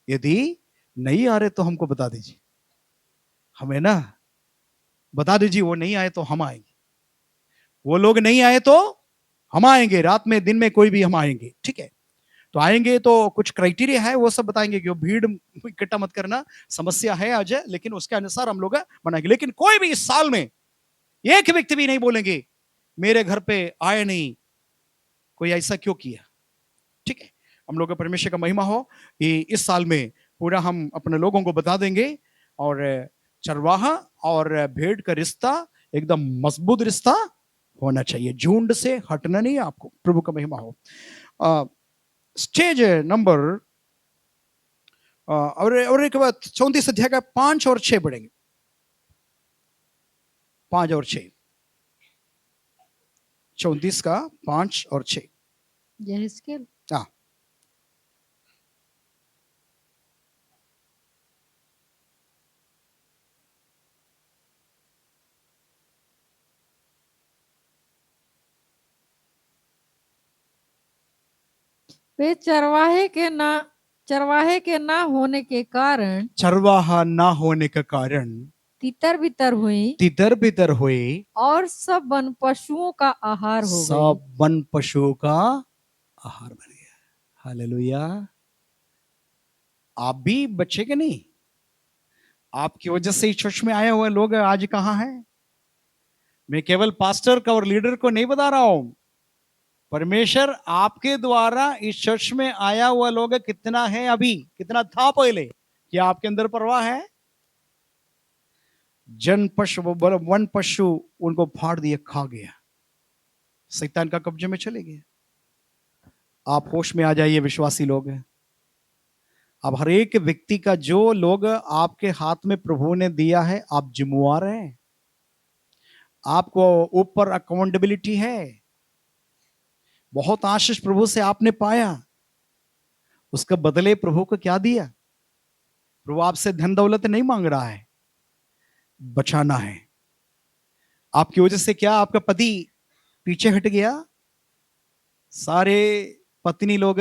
यदि नहीं आ रहे तो हमको बता दीजिए, हमें ना बता दीजिए, वो नहीं आए तो हम आएंगे, वो लोग नहीं आए तो हम आएंगे, रात में दिन में कोई भी हम आएंगे, ठीक है। तो आएंगे तो कुछ क्राइटेरिया है, वो सब बताएंगे कि भीड़ इकट्ठा मत करना, समस्या है आज, लेकिन उसके अनुसार हम लोग बनाएंगे। लेकिन कोई भी इस साल में एक व्यक्ति भी नहीं बोलेंगे मेरे घर पे आए नहीं, कोई ऐसा क्यों किया, ठीक है। हम लोग का परमेश्वर का महिमा हो कि इस साल में पूरा हम अपने लोगों को बता देंगे, और चरवाहा और भेड़ का रिश्ता एकदम मजबूत रिश्ता होना चाहिए, झुंड से हटना नहीं है आपको। प्रभु का महिमा हो। स्टेज नंबर और एक बात, 34 अध्याय का 5 और 6 पढ़ेंगे, 5 और 6, 34 का 5 और 6। यहेजकेल, हाँ, वे चरवाहे के ना होने के कारण, चरवाहा ना होने का कारण तितर बितर हुई, तितर बितर हुए, और सब वन पशुओं का आहार हो गई। सब वन पशुओं का आहार बन गया। हालेलुया। आप भी बचेंगे नहीं, आपकी वजह से इस चर्च में आए हुए लोग आज कहां हैं। मैं केवल पास्टर का और लीडर को नहीं बता रहा हूं, परमेश्वर आपके द्वारा इस चर्च में आया हुआ लोग कितना है, अभी कितना था पहले, क्या आपके अंदर परवाह है। जन पशु, वन पशु उनको फाड़ दिया, खा गया, शैतान का कब्जे में चले गए। आप होश में आ जाइए विश्वासी लोग, अब हर एक व्यक्ति का जो लोग आपके हाथ में प्रभु ने दिया है, आप जिम्मेवार हैं, आपको ऊपर अकाउंटेबिलिटी है। बहुत आशीष प्रभु से आपने पाया, उसका बदले प्रभु को क्या दिया, प्रभु आपसे धन दौलत नहीं मांग रहा है, बचाना है। आपकी वजह से क्या आपका पति पीछे हट गया? सारे पत्नी लोग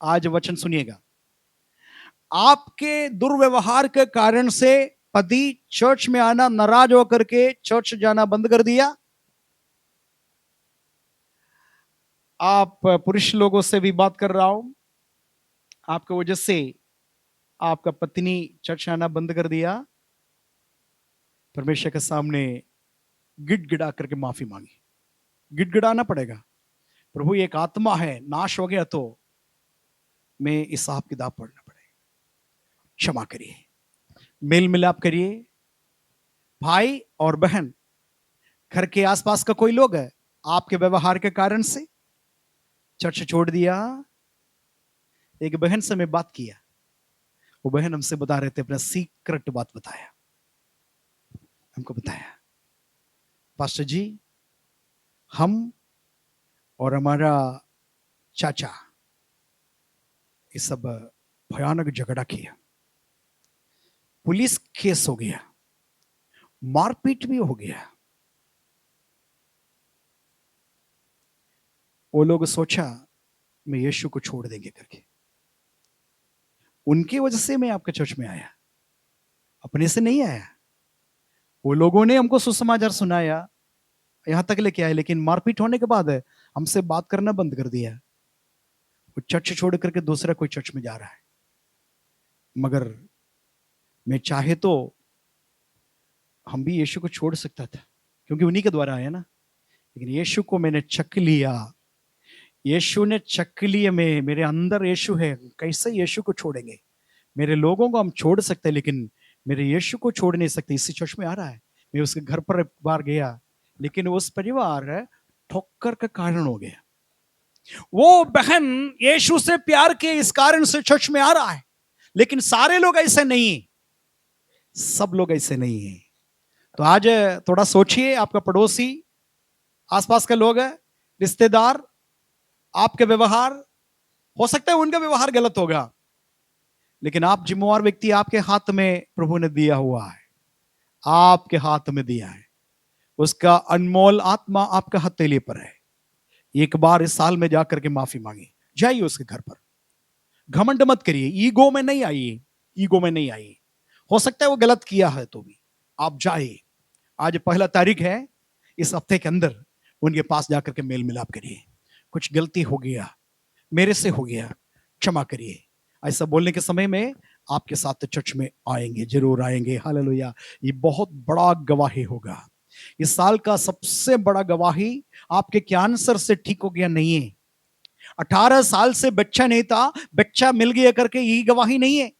आज वचन सुनिएगा। आपके दुर्व्यवहार के कारण से पति चर्च में आना नाराज होकर के चर्च जाना बंद कर दिया। आप पुरुष लोगों से भी बात कर रहा हूं, आपकी वजह से आपका पत्नी चर्च आना बंद कर दिया। परमेश्वर के सामने गिड़गिड़ा करके माफी मांगी। गिड़गिड़ाना पड़ेगा। प्रभु एक आत्मा है, नाश हो गया तो मैं हिसाब किताब पढ़ना पड़ेगा। क्षमा करिए, मेल मिलाप करिए। भाई और बहन, घर के आसपास का कोई लोग है आपके व्यवहार के कारण से चर्च छोड़ दिया। एक बहन से मैं बात किया, वो बहन हमसे बता रहे थे, अपना सीक्रेट बात बताया, हमको बताया, पास्टर जी हम और हमारा चाचा ये सब भयानक झगड़ा किया, पुलिस केस हो गया, मारपीट भी हो गया। वो लोग सोचा मैं यीशु को छोड़ देंगे करके, उनकी वजह से मैं आपके चर्च में आया, अपने से नहीं आया। वो लोगों ने हमको सुसमाचार सुनाया, यहां तक लेके आए, लेकिन मारपीट होने के बाद हमसे बात करना बंद कर दिया। वो चर्च छोड़ करके दूसरा कोई चर्च में जा रहा है। मगर मैं चाहे तो हम भी यीशु को छोड़ सकता था, क्योंकि उन्हीं के द्वारा आया ना। लेकिन यीशु को मैंने चख लिया, यीशु ने चख लिए, में मेरे अंदर यीशु है, कैसे यीशु को छोड़ेंगे? मेरे लोगों को हम छोड़ सकते हैं, लेकिन मेरे यीशु को छोड़ नहीं सकते। इसी चर्च में आ रहा है। मैं उसके घर पर एक बार गया, लेकिन उस परिवार ठोकर का कारण हो गया। वो बहन यीशु से प्यार के इस कारण से चर्च में आ रहा है, लेकिन सारे लोग ऐसे नहीं, सब लोग ऐसे नहीं है। तो आज थोड़ा सोचिए, आपका पड़ोसी, आसपास के लोग हैं, रिश्तेदार, आपके व्यवहार, हो सकता है उनका व्यवहार गलत होगा, लेकिन आप जिम्मेवार व्यक्ति, आपके हाथ में प्रभु ने दिया हुआ है, आपके हाथ में दिया है। उसका अनमोल आत्मा आपका हथेली पर है। एक बार इस साल में जाकर के माफी मांगी, जाइए उसके घर पर। घमंड मत करिए, ईगो में नहीं आइए, ईगो में नहीं आइए। हो सकता है वो गलत किया है तो भी आप जाइए। आज 1 तारीख है, इस हफ्ते के अंदर उनके पास जाकर के मेल मिलाप करिए। कुछ गलती हो गया, मेरे से हो गया, क्षमा करिए। ऐसा बोलने के समय में आपके साथ चर्च में आएंगे, जरूर आएंगे। हालेलुया। ये बहुत बड़ा गवाही होगा। इस साल का सबसे बड़ा गवाही आपके कैंसर से ठीक हो गया नहीं है। 18 साल से बच्चा नहीं था, बच्चा मिल गया करके ये गवाही नहीं है।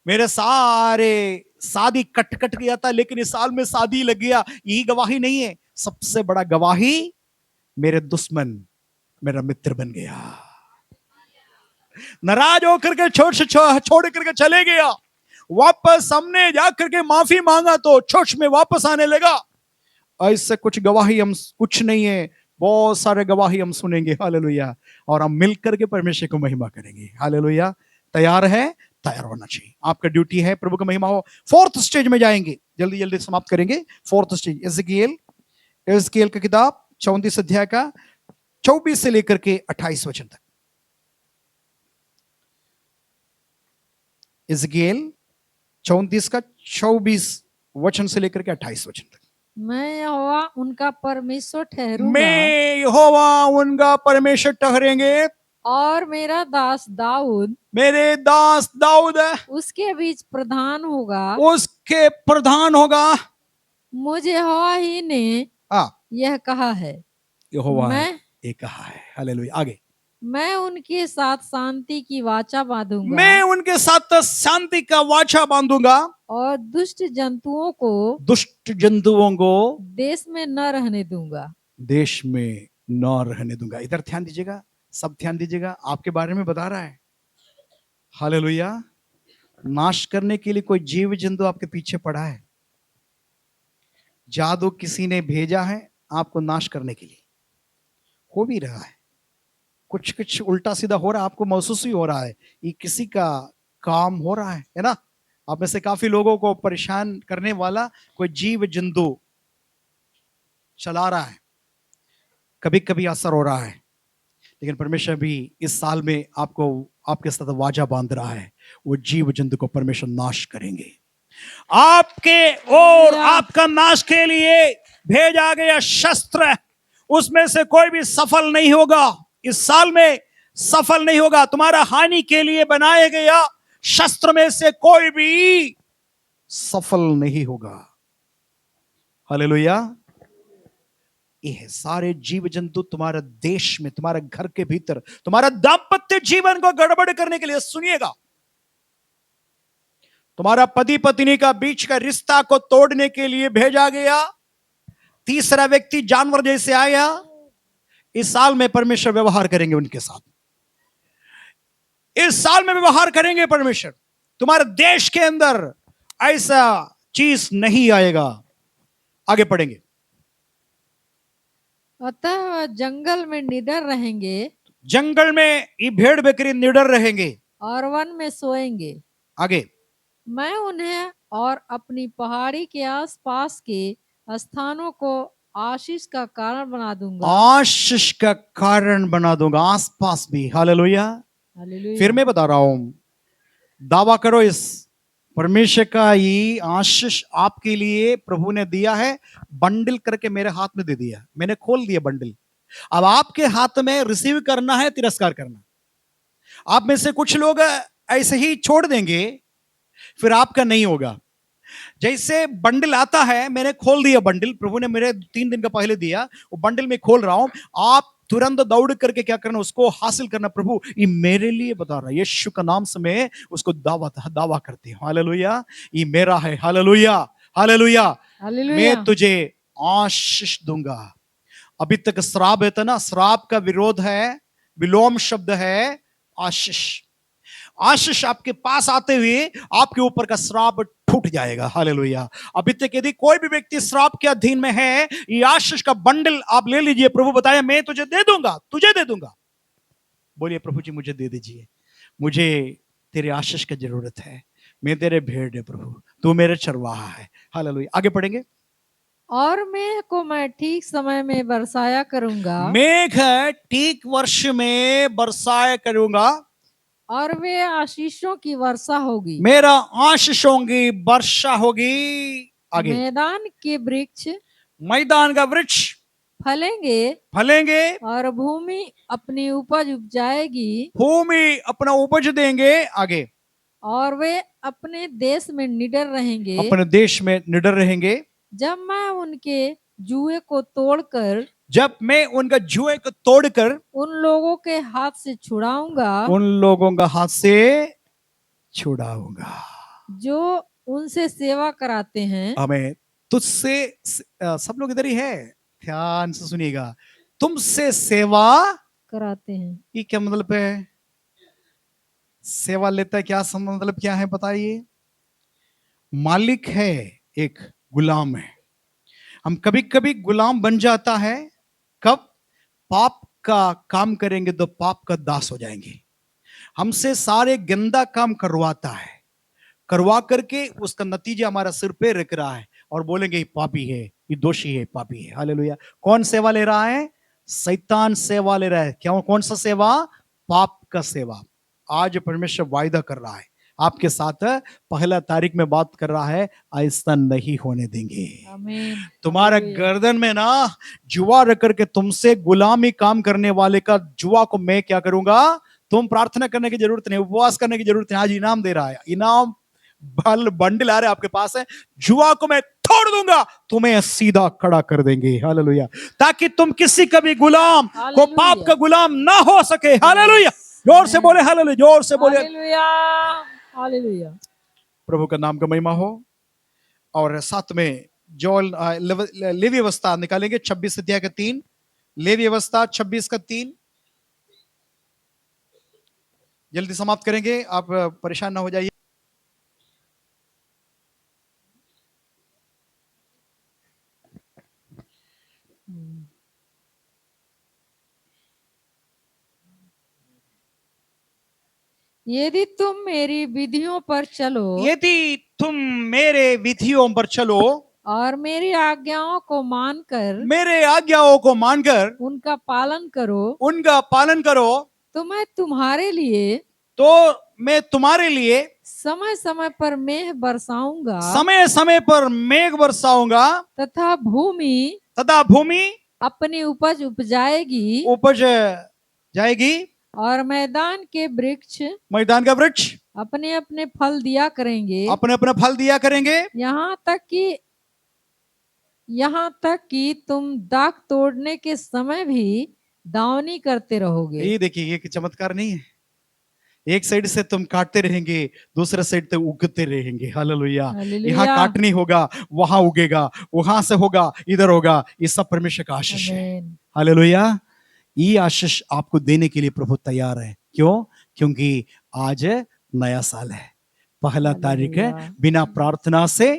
मेरे सारे शादी कट कट गया था, लेकिन इस साल में शादी लग गया, यही गवाही नहीं है। सबसे बड़ा गवाही मेरे दुश्मन मेरा मित्र बन गया, नाराज होकर के छोड़ करके चले गया, वापस हमने जाकर के माफी मांगा तो चर्च में वापस आने लगा। ऐसे कुछ गवाही हम, कुछ नहीं है, बहुत सारे गवाही हम सुनेंगे। हालेलुया। और हम मिलकर के परमेश्वर को महिमा करेंगे। हालेलुया। तैयार है? तैयार होना चाहिए। आपका ड्यूटी है, प्रभु का महिमा हो। 4th स्टेज में जाएंगे, जल्दी जल्दी समाप्त करेंगे। 4th स्टेज, एजकीएल की किताब 34 अध्याय का 24 से लेकर के 28 वचन तक। एजकीएल 34 का 24 वचन से लेकर के 28 वचन तक। मैं यहोवा उनका परमेश्वर ठहरूंगा, मैं यहोवा उनका परमेश्वर ठहरेंगे, और मेरा दास दाऊद मेरे दास दाऊद उसके बीच प्रधान होगा। उसके प्रधान होगा। मुझे यहोवा ही ने यह कहा है। यहोवा मैं ये कहा है। हालेलुया। आगे, मैं उनके साथ शांति की वाचा बांधूंगा, मैं उनके साथ शांति का वाचा बांधूंगा, और दुष्ट जंतुओं को देश में न रहने दूंगा। देश में न रहने दूंगा। इधर ध्यान दीजिएगा, सब ध्यान दीजिएगा, आपके बारे में बता रहा है। हालेलुया। नाश करने के लिए कोई जीव जंतु आपके पीछे पड़ा है। जादू किसी ने भेजा है आपको नाश करने के लिए, हो भी रहा है। कुछ कुछ उल्टा सीधा हो रहा है, आपको महसूस ही हो रहा है ये किसी का काम हो रहा है ना। आप में से काफी लोगों को परेशान करने वाला कोई जीव जंतु चला रहा है, कभी कभी असर हो रहा है, लेकिन परमेश्वर भी इस साल में आपको आपके साथ वाजा बांध रहा है, वो जीव जंतु को परमेश्वर नाश करेंगे। आपके और आपका नाश के लिए भेजा गया शस्त्र, उसमें से कोई भी सफल नहीं होगा, इस साल में सफल नहीं होगा। तुम्हारा हानि के लिए बनाया गया शस्त्र में से कोई भी सफल नहीं होगा। हालेलुया। ये है सारे जीव जंतु तुम्हारे देश में, तुम्हारे घर के भीतर, तुम्हारा दाम्पत्य जीवन को गड़बड़ करने के लिए, सुनिएगा, तुम्हारा पति पत्नी का बीच का रिश्ता को तोड़ने के लिए भेजा गया तीसरा व्यक्ति जानवर जैसे आया। इस साल में परमेश्वर व्यवहार करेंगे उनके साथ, इस साल में व्यवहार करेंगे परमेश्वर। तुम्हारे देश के अंदर ऐसा चीज नहीं आएगा। आगे पढ़ेंगे। अतः वह जंगल में निडर रहेंगे, जंगल में ये भेड़ बकरी निडर रहेंगे और वन में सोएंगे। आगे, मैं उन्हें और अपनी पहाड़ी के आसपास के स्थानों को आशीष का कारण बना दूंगा। आशीष का कारण बना दूंगा, आसपास भी। हालेलुया। हालेलुया। फिर मैं बता रहा हूं, दावा करो, इस परमेश्वर का ये आशीष आपके लिए प्रभु ने दिया है, बंडल करके मेरे हाथ में दे दिया, मैंने खोल दिया बंडल। अब आपके हाथ में रिसीव करना है, तिरस्कार करना। आप में से कुछ लोग ऐसे ही छोड़ देंगे, फिर आपका नहीं होगा। जैसे बंडल आता है, मैंने खोल दिया बंडल, प्रभु ने मेरे 3 दिन का पहले दिया, वो बंडल में खोल रहा हूं, आप तुरंत दौड़ करके क्या करना, उसको हासिल करना। प्रभु ये मेरे लिए बता रहा है, यीशु का नाम से मैं उसको दावा करती हूं। हालेलुया, ये मेरा है। Hallelujah, hallelujah. हालेलुया। मैं तुझे आशीष दूंगा। अभी तक श्राप है ना, श्राप का विरोध है, विलोम शब्द है आशीष। आशीष आपके पास आते हुए आपके ऊपर का श्राप टूट जाएगा। हालेलुया। अभी तक यदि कोई भी व्यक्ति श्राप के अधीन में है, ये आशीष का बंडल आप ले लीजिए। प्रभु बताया मैं तुझे दे दूंगा, तुझे दे दूंगा। बोलिए प्रभु जी मुझे दे दीजिए, मुझे तेरे आशीष की जरूरत है, मैं तेरे भेड़ है प्रभु, तू मेरे चरवाहा है। हालेलुया। आगे पढ़ेंगे। और मेघ को मैं ठीक समय में बरसाया करूंगा, मेघ ठीक वर्ष में बरसाया करूंगा, और वे आशीषों की वर्षा होगी। मेरा आशीषों की वर्षा होगी। आगे, मैदान के वृक्ष मैदान का वृक्ष फलेंगे, फलेंगे, और भूमि अपनी उपज उपजाएगी, भूमि अपना उपज देंगे। आगे, और वे अपने देश में निडर रहेंगे। अपने देश में निडर रहेंगे। जब मैं उनके जुए को तोड़कर, जब मैं उनका जुए को तोड़कर उन लोगों के हाथ से छुड़ाऊंगा, उन लोगों का हाथ से छुड़ाऊंगा, जो उनसे सेवा कराते हैं। हमें तुझसे, सब लोग इधर ही है, ध्यान से सुनिएगा, तुमसे सेवा कराते हैं। ये क्या मतलब है? सेवा लेता है, क्या मतलब क्या है बताइए? मालिक है, एक गुलाम है। हम कभी कभी गुलाम बन जाता है, कब? पाप का काम करेंगे तो पाप का दास हो जाएंगे। हमसे सारे गंदा काम करवाता है, करवा करके उसका नतीजा हमारा सिर पे रख रहा है, और बोलेंगे ये पापी है, ये दोषी है, पापी है। हालेलुया। कौन सेवा ले रहा है? शैतान सेवा ले रहा है। क्यों? कौन सा सेवा? पाप का सेवा। आज परमेश्वर वायदा कर रहा है आपके साथ, 1 तारीख में बात कर रहा है, ऐसा नहीं होने देंगे। आमीन। तुम्हारा गर्दन में ना जुआ रख करके तुमसे गुलामी काम करने वाले का जुआ को मैं क्या करूंगा? तुम प्रार्थना करने की जरूरत नहीं, उपवास करने की जरूरत नहीं, आज इनाम दे रहा है। इनाम बंडल आ रहे आपके पास है, जुआ को मैं तोड़ दूंगा, तुम्हें सीधा खड़ा कर देंगे। हालेलुया। ताकि तुम किसी का भी गुलाम को, पाप का गुलाम ना हो सके। हालेलुया। जोर से बोले हालेलुया, जोर से बोले हालेलुया। हालेलुया। प्रभु का नाम का महिमा हो। और साथ में जो लेवी अवस्था निकालेंगे, 26 अध्याय का 3, लेवी अवस्था 26 का 3, जल्दी समाप्त करेंगे, आप परेशान ना हो जाइए। यदि तुम मेरी विधियों पर चलो यदि तुम मेरे विधियों पर चलो, और मेरी आज्ञाओं को मानकर मेरे आज्ञाओं को मानकर उनका पालन करो उनका पालन करो, तो मैं तुम्हारे लिए तो मैं तुम्हारे लिए समय समय पर मेघ बरसाऊंगा समय समय पर मेघ बरसाऊंगा, तथा भूमि तथा भूमि अपनी उपज उपजाएगी उपज जाएगी, और मैदान के वृक्ष मैदान का वृक्ष अपने अपने फल दिया करेंगे। अपने अपने फल दिया करेंगे। यहाँ तक कि तुम दाख तोड़ने के समय भी दावनी करते रहोगे। ये देखिए, ये चमत्कार नहीं है? एक साइड से तुम काटते रहेंगे, दूसरे साइड से उगते रहेंगे। हालेलुया। हालेलुया। यहाँ काटनी होगा, वहां उगेगा, वहां से होगा, इधर होगा। ये सब परमेश्वर का आशीष है। आमीन। हालेलुया। ये आशीष आपको देने के लिए प्रभु तैयार है। क्यों? क्योंकि आज नया साल है, पहला तारीख है। हालेलुया। बिना प्रार्थना से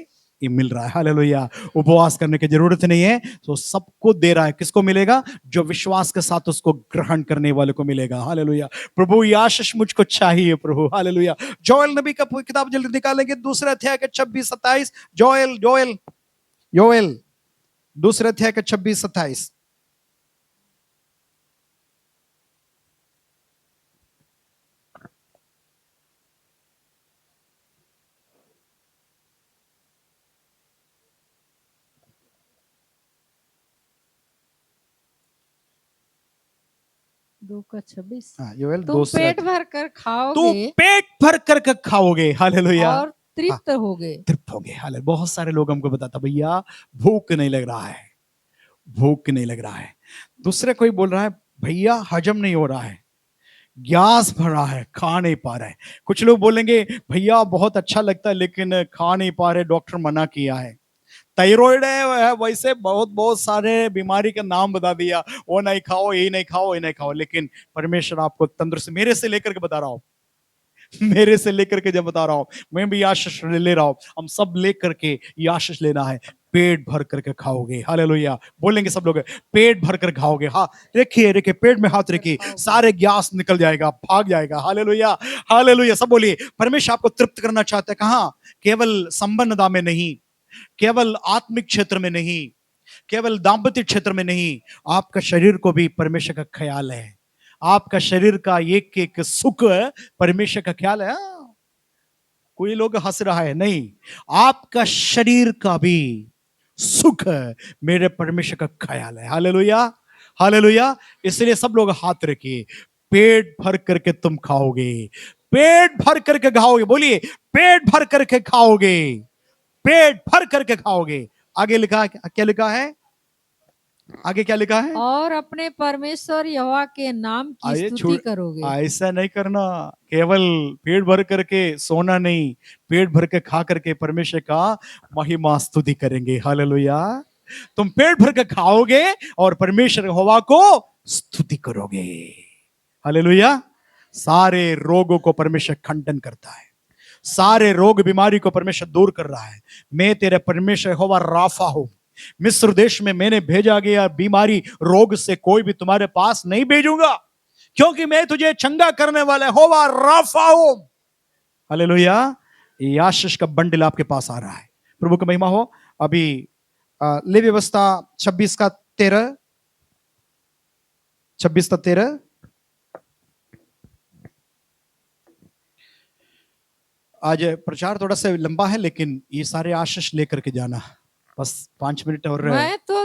ये मिल रहा है। हालेलुया। उपवास करने की जरूरत नहीं है, तो सबको दे रहा है। किसको मिलेगा? जो विश्वास के साथ उसको ग्रहण करने वाले को मिलेगा। हालेलुया। प्रभु ये आशीष मुझको चाहिए प्रभु। हालेलुया। जोएल नबी का किताब जल्दी निकालेंगे, दूसरे अध्याय के 26-27। जोएल दूसरे अध्याय के 26-27। दो का 26। योएल तुम पेट भर कर तू खाओगे पेट भर कर खाओगे। हालेलुया। और तृप्त होगे। तृप्त होगे। हालेलुया। बहुत सारे लोग हमको बताता, भैया भूख नहीं लग रहा है, भूख नहीं लग रहा है। दूसरे कोई बोल रहा है, भैया हजम नहीं हो रहा है, गैस भरा है, खा नहीं पा रहा है। कुछ लोग बोलेंगे, भैया बहुत अच्छा लगता है लेकिन खा नहीं पा रहे, डॉक्टर मना किया है। थायराइड है, वैसे बहुत बहुत सारे बीमारी का नाम बता दिया, वो नहीं खाओ, ये नहीं खाओ, ये नहीं खाओ। लेकिन परमेश्वर आपको तंदुरुस्त, मेरे से लेकर के बता रहा हूं, मेरे से लेकर के जब बता रहा हूं, मैं भी आशीष ले रहा हूं। हम सब लेकर के ये आशीष लेना है। पेट भर करके खाओगे। हालेलुया। बोलेंगे सब लोग, पेट भर कर खाओगे। हाँ, रखिए पेट में हाथ रखिए, सारे गैस निकल जाएगा, भाग जाएगा। हालेलुया। हालेलुया। सब बोलिए, परमेश्वर आपको तृप्त करना चाहते हैं। कहां? केवल संबंधता में नहीं, केवल आत्मिक क्षेत्र में नहीं, केवल दाम्पत्य क्षेत्र में नहीं, आपका शरीर को भी परमेश्वर का ख्याल है। आपका शरीर का एक एक सुख परमेश्वर का ख्याल है। कोई लोग हंस रहा है, नहीं, आपका शरीर का भी सुख मेरे परमेश्वर का ख्याल है। हालेलुया। हालेलुया। इसलिए सब लोग हाथ रखिए, पेट भर करके तुम खाओगे, पेट भर करके खाओगे। बोलिए, पेट भर करके खाओगे, पेट भर करके खाओगे। आगे लिखा, क्या लिखा है? आगे क्या लिखा है? और अपने परमेश्वर यहोवा के नाम की स्तुति करोगे। ऐसा नहीं करना, केवल पेट भर करके सोना नहीं, पेट भर के खा करके परमेश्वर का महिमा स्तुति करेंगे। हालेलुया। तुम पेट भर के खाओगे और परमेश्वर यहोवा को स्तुति करोगे। हालेलुया। सारे रोगों को परमेश्वर खंडन करता है, सारे रोग बीमारी को परमेश्वर दूर कर रहा है। मैं तेरे परमेश्वर यहोवा राफा हूं। मिस्र देश में मैंने भेजा गया बीमारी रोग से कोई भी तुम्हारे पास नहीं भेजूंगा, क्योंकि मैं तुझे चंगा करने वाला यहोवा राफा हूं। हालेलुया। ये आशीष का बंडल आपके पास आ रहा है। प्रभु की महिमा हो। अभी ले व्यवस्था 26:13, 26:13। आज प्रचार थोड़ा सा लंबा है, लेकिन ये सारे आशीष लेकर के जाना। बस 5 मिनट और। मैं तो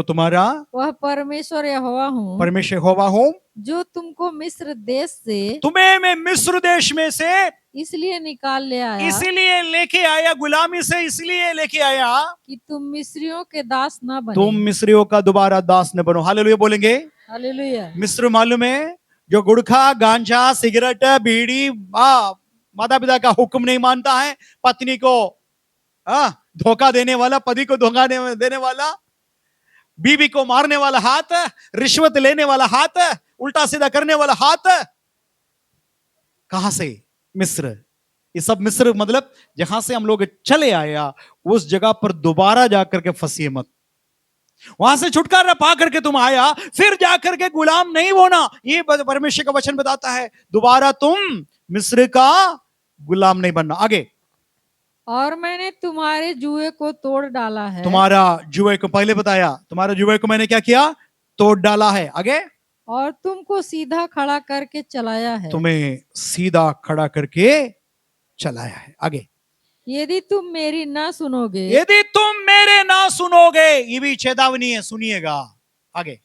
तुम्हारा वह परमेश्वर यहोवा हूँ, परमेश्वर यहोवा हूँ, जो तुमको मिस्र देश से, तुम्हें मैं मिस्र देश में से इसलिए निकाल ले आया, इसलिए लेके आया, गुलामी से इसलिए लेके आया कि तुम मिस्रियों के दास ना बने। तुम मिस्रियों का दोबारा दास न बनो। हालेलुया बोलेंगे। हालेलुया। मिस्र मालूम है, जो गुड़खा, गांजा, सिगरेट, बीड़ी, माता पिता का हुक्म नहीं मानता है, पत्नी को धोखा देने वाला, पति को धोखा देने वाला, बीवी को मारने वाला हाथ, रिश्वत लेने वाला हाथ, उल्टा सीधा करने वाला हाथ, कहां से? मिस्र। ये सब मिस्र मतलब जहां से हम लोग चले आया, उस जगह पर दोबारा जाकर के फंसिए मत। वहां से छुटकारा पा करके तुम आया, फिर जाकर के गुलाम नहीं होना। ये परमेश्वर का वचन बताता है, दोबारा तुम मिस्र का गुलाम नहीं बनना। आगे, और मैंने तुम्हारे जुए को तोड़ डाला है, तुम्हारा जुए को, पहले बताया, तुम्हारा जुए को मैंने क्या किया? तोड़ डाला है। आगे, और तुमको सीधा खड़ा करके चलाया है। तुम्हें सीधा खड़ा करके चलाया है। आगे, यदि तुम मेरी ना सुनोगे, यदि तुम मेरे ना सुनोगे, ये भी चेतावनी है, सुनिएगा। आगे,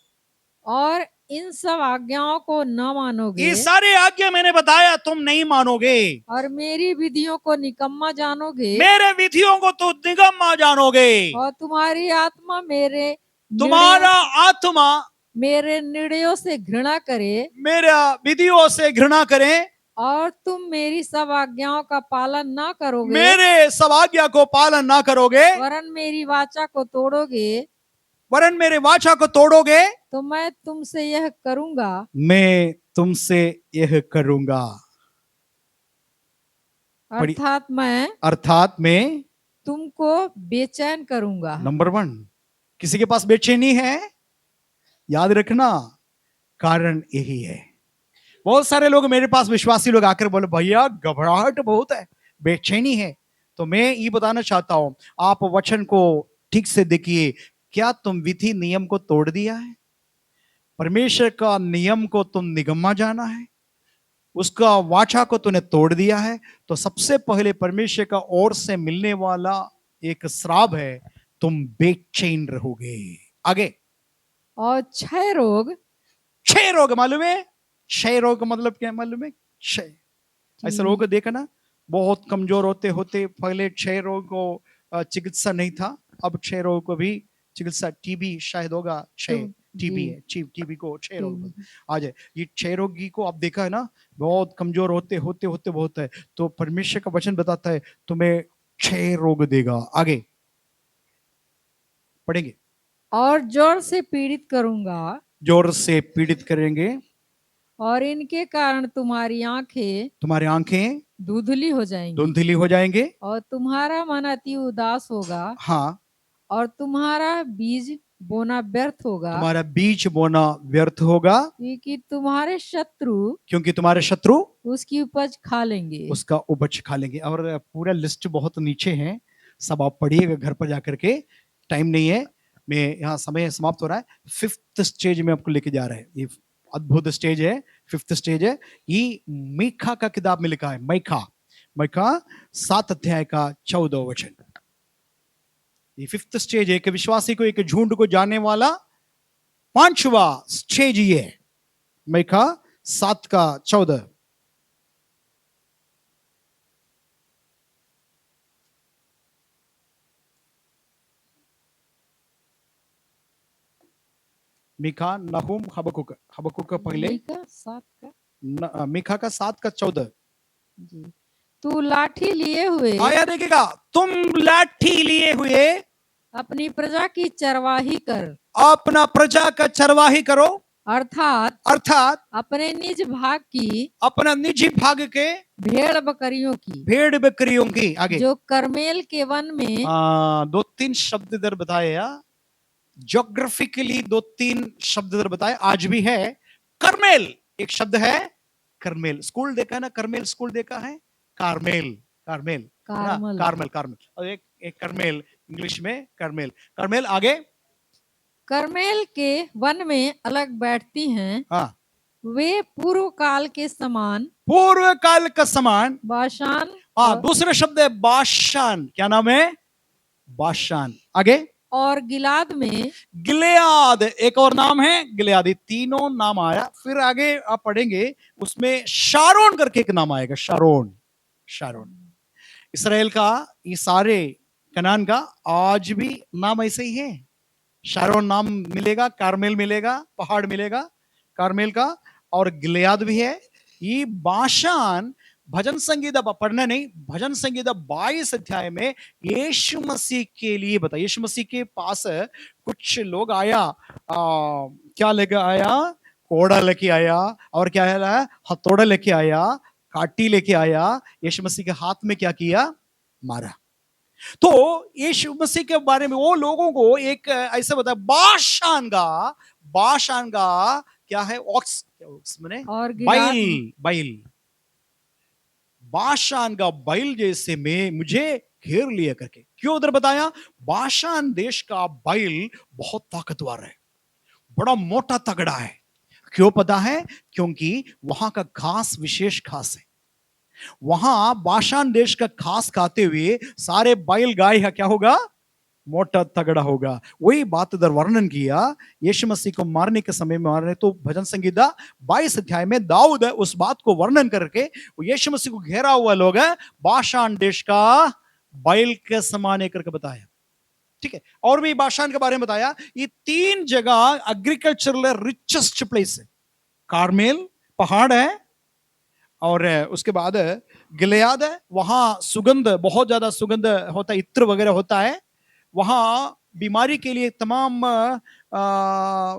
और इन सब आज्ञाओं को न मानोगे, ये सारे आज्ञा मैंने बताया, तुम नहीं मानोगे, और मेरी विधियों को निकम्मा जानोगे, मेरे विधियों को तो निगम्मा जानोगे, और तुम्हारी आत्मा तुम्हारा आत्मा मेरे निर्णयों से घृणा करे, मेरा विधियों से घृणा करें, और तुम मेरी सब आज्ञाओं का पालन ना करोगे, मेरे सब आज्ञा को पालन ना करोगे, वरन मेरी वाचा को तोड़ोगे, वरन मेरे वाचा को तोड़ोगे, तो मैं तुमसे यह करूंगा, मैं तुमसे यह करूंगा। अर्थात मैं मैं तुमको बेचैन करूंगा। नंबर 1, किसी के पास बेचैनी है? याद रखना, कारण यही है। बहुत सारे लोग मेरे पास, विश्वासी लोग आकर बोले, भैया घबराहट बहुत है, बेचैनी है। तो मैं ये बताना चाहता हूं, आप वचन को ठीक से देखिए। क्या तुम विधि नियम को तोड़ दिया है? परमेश्वर का नियम को तुम निगम्मा जाना है, उसका वाचा को तूने तोड़ दिया है, तो सबसे पहले परमेश्वर का ओर से मिलने वाला एक श्राप है, तुम बेचैन रहोगे। आगे, और क्षय रोग मालूम है? क्षय रोग का मतलब क्या है मालूम है? क्षय, ऐसे लोगों को देखा ना, बहुत कमजोर होते होते पहले क्षय रोग को चिकित्सा नहीं था, अब क्षय रोग को भी चिकित्सा, टीबी शायद होगा, क्षय टीबी है, टीबी को क्षय रोग आ जाए। ये क्षय रोगी को आप देखा है ना, बहुत कमजोर होते होते होते बहुत है, तो परमेश्वर का वचन बताता है तुम्हें क्षय रोग देगा। आगे पढ़ेंगे, और जोर से पीड़ित करूंगा, जोर से पीड़ित करेंगे, और इनके कारण तुम्हारी आंखें धुंधली हो जाएंगी, धुंधली हो जाएंगे, और तुम्हारा मन अति उदास होगा, हाँ, और तुम्हारा बीज बोना व्यर्थ होगा, तुम्हारा बीज बोना व्यर्थ होगा, क्योंकि तुम्हारे शत्रु उसकी उपज खा लेंगे। उसका उपज खा लेंगे। और पूरा लिस्ट बहुत नीचे है, सब आप पढ़िएगा घर पर जाकर के, टाइम नहीं है, मैं यहाँ समय समाप्त हो रहा है। 5th स्टेज में आपको लेके जा रहे हैं, ये अद्भुत स्टेज है, 5th स्टेज है। ये मीखा का किताब में लिखा है, मीखा 7 अध्याय का 14 वचन। ये 5th स्टेज है, एक विश्वासी को, एक झुंड को जानने वाला 5वां स्टेज ये है, मीखा 7 का 14। मीखा, नहूम, हबक्कुक का पहले, मीखा का 7 का 14। तू लाठी लिए हुए, आया देखेगा, तुम लाठी लिए हुए अपनी प्रजा की चरवाही कर, अपना प्रजा का चरवाही करो, अर्थात अपने निज भाग की, अपना निजी भाग के भेड़ बकरियों की, आगे जो करमेल के वन में, 2-3 शब्द इधर बताए, ज्योग्राफिकली 2-3 शब्द इधर बताए, आज भी है। करमेल एक शब्द है, करमेल स्कूल देखा है ना, करमेल स्कूल देखा है, कार्मेल और एक करमेल, इंग्लिश में करमेल। आगे, करमेल के वन में अलग बैठती हैं, हाँ, वे पूर्व काल का समान बाशान, दूसरा शब्द है बाशान, क्या नाम है? बाशान। आगे, और गिलाद में गिलियाद एक और नाम है, गिलियादी, तीनों नाम आया। फिर आगे आप पढ़ेंगे, उसमें शारोन करके एक नाम आएगा, शारोन। इसराइल का, ये सारे कनान का आज भी नाम ऐसे ही है, शारोन नाम मिलेगा, कार्मेल मिलेगा, पहाड़ मिलेगा कार्मेल का, और गिलियाद भी है। ये बाशान भजन संगीता पढ़ना नहीं, भजन संगीता 22 अध्याय में यीशु मसीह के लिए बता, यीशु मसीह के पास कुछ लोग आया, क्या लेके आया? कोड़ा लेके आया, और क्या है? हथौड़ा लेके आया, काटी लेके आया, यीशु मसीह के हाथ में क्या किया? मारा। तो यीशु मसीह के बारे में वो लोगों को एक ऐसे बताया, बाशान का क्या है, ऑक्स, ऑक्स मैंने और गिलाद में बैल, बैल, बाशान का बैल जैसे में मुझे घेर लिया करके। क्यों उधर बताया? बाशान देश का बैल बहुत ताकतवर है, बड़ा मोटा तगड़ा है। क्यों पता है? क्योंकि वहां का घास विशेष घास है। वहां बाशान देश का घास खाते हुए सारे बैल गाय का क्या होगा? मोटा तगड़ा होगा। वही बात इधर वर्णन किया यीशु मसीह को मारने के समय में। मारने तो भजन संगीता 22 अध्याय में दाऊद उस बात को वर्णन करके वो यीशु मसीह को घेरा हुआ लोग है बाशान देश का बैल के समान करके बताया। ठीक है, और भी बाशान के बारे में बताया। ये 3 जगह एग्रीकल्चरल रिचेस्ट प्लेस है। कार्मेल पहाड़ है, और उसके बाद गिलियाद है, वहां सुगंध, बहुत ज्यादा सुगंध होता है, इत्र वगैरह होता है। वहां बीमारी के लिए तमाम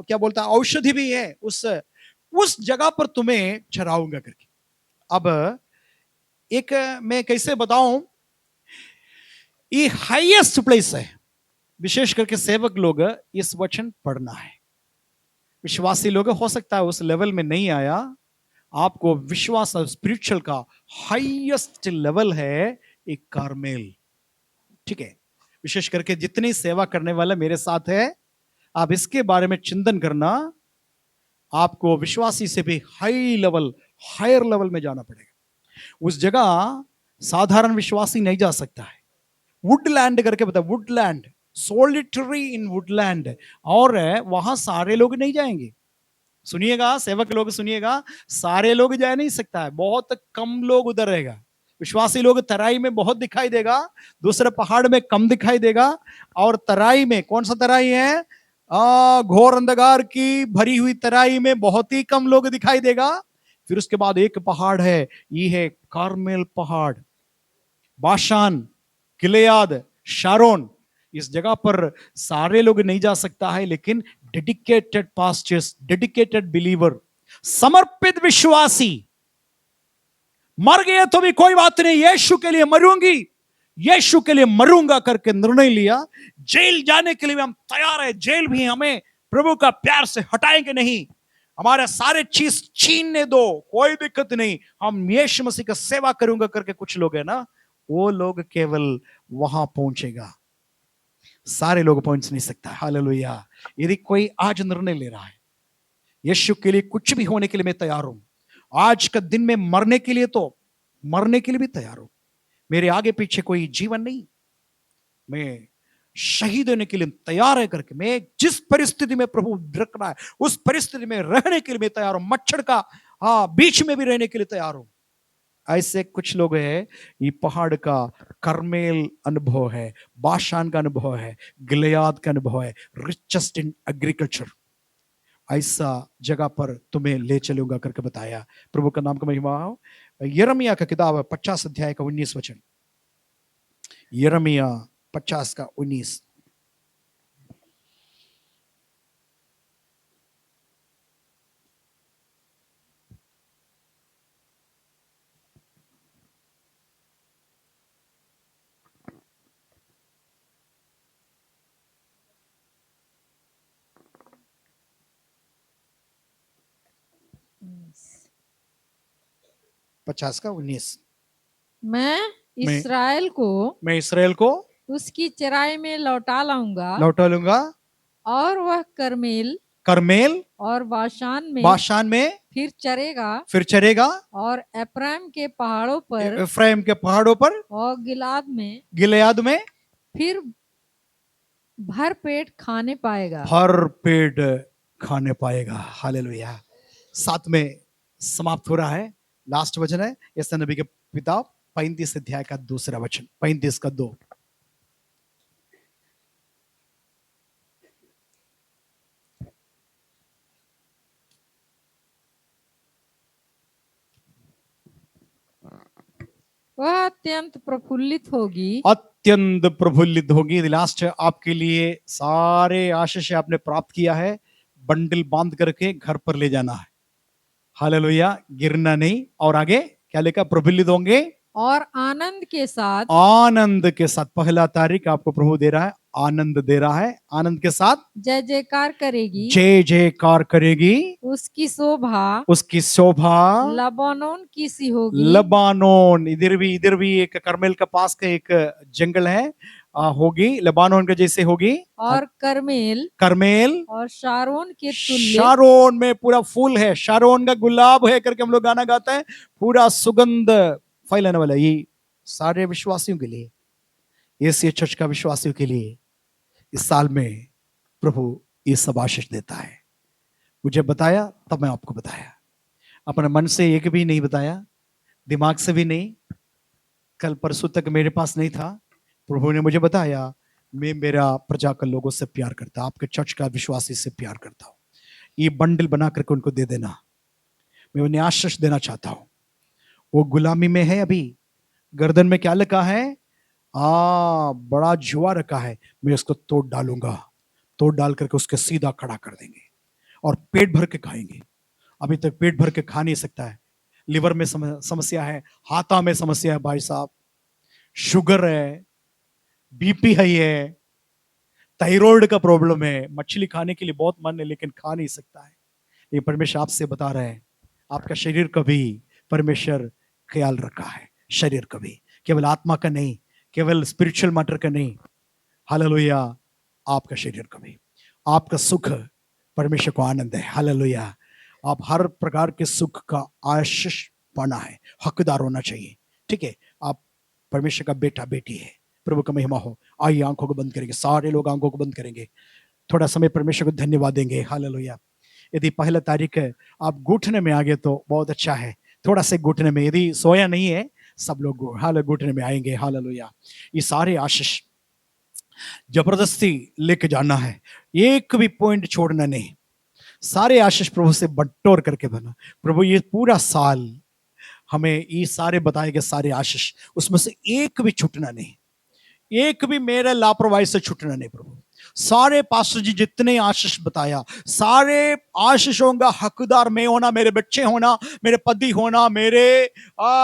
क्या बोलता है, औषधि भी है। उस जगह पर तुम्हें चराऊंगा करके। अब एक मैं कैसे बताऊं, ये हाईएस्ट प्लेस है। विशेष करके सेवक लोग इस वचन पढ़ना है। विश्वासी लोग हो सकता है उस लेवल में नहीं आया, आपको विश्वास स्पिरिचुअल का हाईएस्ट लेवल है एक कार्मेल। ठीक है, विशेष करके जितनी सेवा करने वाला मेरे साथ है, आप इसके बारे में चिंतन करना। आपको विश्वासी से भी हायर लेवल में जाना पड़ेगा। उस जगह साधारण विश्वासी नहीं जा सकता है। वुडलैंड करके बता, वुडलैंड, सोलिटरी इन वुडलैंड, और वहां सारे लोग नहीं जाएंगे। सुनिएगा सेवक लोग, सुनिएगा, सारे लोग जा नहीं सकता है, बहुत कम लोग उधर रहेगा। विश्वासी लोग तराई में बहुत दिखाई देगा, दूसरे पहाड़ में कम दिखाई देगा, और तराई में, कौन सा तराई है? घोर अंधकार की भरी हुई तराई में बहुत ही कम लोग दिखाई देगा। फिर उसके बाद एक पहाड़ है, ये है कार्मेल पहाड़, बाशान, गिलियाद, शारोन। इस जगह पर सारे लोग नहीं जा सकता है, लेकिन डेडिकेटेड पास्टर्स, डेडिकेटेड बिलीवर, समर्पित विश्वासी, मर गए तो भी कोई बात नहीं, यीशु के लिए मरूंगी, यीशु के लिए मरूंगा करके निर्णय लिया। जेल जाने के लिए हम तैयार है, जेल भी हमें प्रभु का प्यार से हटाएंगे नहीं, हमारे सारे चीज छीनने दो, कोई दिक्कत नहीं, हम यीशु मसीह का सेवा करूंगा करके कुछ लोग है ना, वो लोग केवल वहां पहुंचेगा, सारे लोग पहुंच नहीं सकता। हालेलुया। यदि कोई आज निर्णय ले रहा है यीशु के लिए कुछ भी होने के लिए मैं तैयार हूं, आज का दिन में मरने के लिए, तो मरने के लिए भी तैयार हूं, मेरे आगे पीछे कोई जीवन नहीं, मैं शहीद होने के लिए तैयार है करके, मैं जिस परिस्थिति में प्रभु रख रहा है उस परिस्थिति में रहने के लिए मैं तैयार हूं, मच्छर का बीच में भी रहने के लिए तैयार हूं। ऐसे कुछ लोग हैं, ये पहाड़ का कर्मेल अनुभव है, बाशान का अनुभव है, गिलियाद का अनुभव है, रिचेस्ट इन एग्रीकल्चर, ऐसा जगह पर तुम्हें ले चलूंगा करके बताया। प्रभु का नाम का महिमा हो। यिर्मयाह का किताब 50 अध्याय का 19 वचन, यिर्मयाह 50 का 19। पचास का 19। मैं इसराइल को मैं इसराइल को उसकी चराई में लौटा लौटा लूंगा, और वह कर्मेल और बाशान में फिर चरेगा, और एफ्राइम के पहाड़ों पर एफ्राइम के पहाड़ों पर, और गिलियाद में फिर भर पेट खाने पाएगा, भर पेट खाने पाएगा। हालेलुया। 7 में समाप्त हो रहा है, लास्ट वचन है यशायाह नबी के पिता 35 अध्याय का दूसरा वचन, 35 का 2। वह अत्यंत प्रफुल्लित होगी, अत्यंत प्रफुल्लित होगी। लास्ट आपके लिए सारे आशीष आपने प्राप्त किया है, बंडल बांध करके घर पर ले जाना है। हालेलुया, गिरना नहीं। और आगे क्या लिखा? प्रफुल्लित होंगे, और आनंद के साथ आनंद के साथ, पहला तारीख आपको प्रभु दे रहा है, आनंद दे रहा है, आनंद के साथ जय जयकार करेगी। जय जयकार करेगी। उसकी शोभा उसकी शोभा लबानोन की सी होगी। लबानोन, इधर भी एक करमेल के पास का एक जंगल है, होगी, लबानोन के जैसे होगी। और करमेल करमेल और शारोन के तुल्य शारोन में पूरा फूल है, शारोन का गुलाब है करके हम लोग गाना गाते हैं, पूरा सुगंध फैलाने वाला। ये सारे विश्वासियों के लिए, एशिया चर्च का विश्वासियों के लिए इस साल में प्रभु ये सब आशीष देता है। मुझे बताया तब मैं आपको बताया, अपने मन से एक भी नहीं बताया, दिमाग से भी नहीं, कल परसों तक मेरे पास नहीं था, प्रभु ने मुझे बताया। मैं मेरा प्रजा के लोगों से प्यार करता, आपके चर्च का विश्वासी से प्यार करता हूँ। ये बंडल बना करके उनको दे देना, मैं उन्हें आशीष देना चाहता हूँ। वो गुलामी में है, अभी गर्दन में क्या लगा है, बड़ा जुआ रखा है, मैं उसको तोड़ डालूंगा, तोड़ डाल करके उसके सीधा खड़ा कर देंगे और पेट भर के खाएंगे। अभी तक पेट भर के खा नहीं सकता है, लिवर में समस्या है, हाथा में समस्या है भाई साहब, शुगर है, बीपी है, थायराइड का प्रॉब्लम है, मछली खाने के लिए बहुत मन है लेकिन खा नहीं सकता है। ये परमेश्वर आपसे बता रहे हैं, आपका शरीर का भी परमेश्वर ख्याल रखा है, शरीर का भी, केवल आत्मा का नहीं, केवल स्पिरिचुअल मैटर का नहीं, हालेलुया, आपका शरीर का भी। आपका सुख परमेश्वर को आनंद है, हालेलुया। आप हर प्रकार के सुख का आशीष पाना है, हकदार होना चाहिए, ठीक है। आप परमेश्वर का बेटा बेटी है, प्रभु का महिमा हो। आइए आंखों को बंद करेंगे, सारे लोग आंखों को बंद करेंगे, थोड़ा समय परमेश्वर को धन्यवाद देंगे, हालेलुया। यदि पहला तारीख है आप घुटने में आ गए तो बहुत अच्छा है, थोड़ा से घुटने में, यदि सोया नहीं है सब लोग हाल घुटने में आएंगे, हालेलुया। ये सारे आशीष जबरदस्ती लेके जाना है, एक भी पॉइंट छोड़ना नहीं, सारे आशीष प्रभु से बटोर करके बना। प्रभु ये पूरा साल हमें ये सारे बताए गए सारे आशीष, उसमें से एक भी छूटना नहीं, एक भी मेरे लापरवाही से छूटना नहीं। प्रभु सारे पास्टर जी जितने आशीष बताया, सारे आशीषों का हकदार मैं होना, मेरे बच्चे होना, मेरे पति होना, मेरे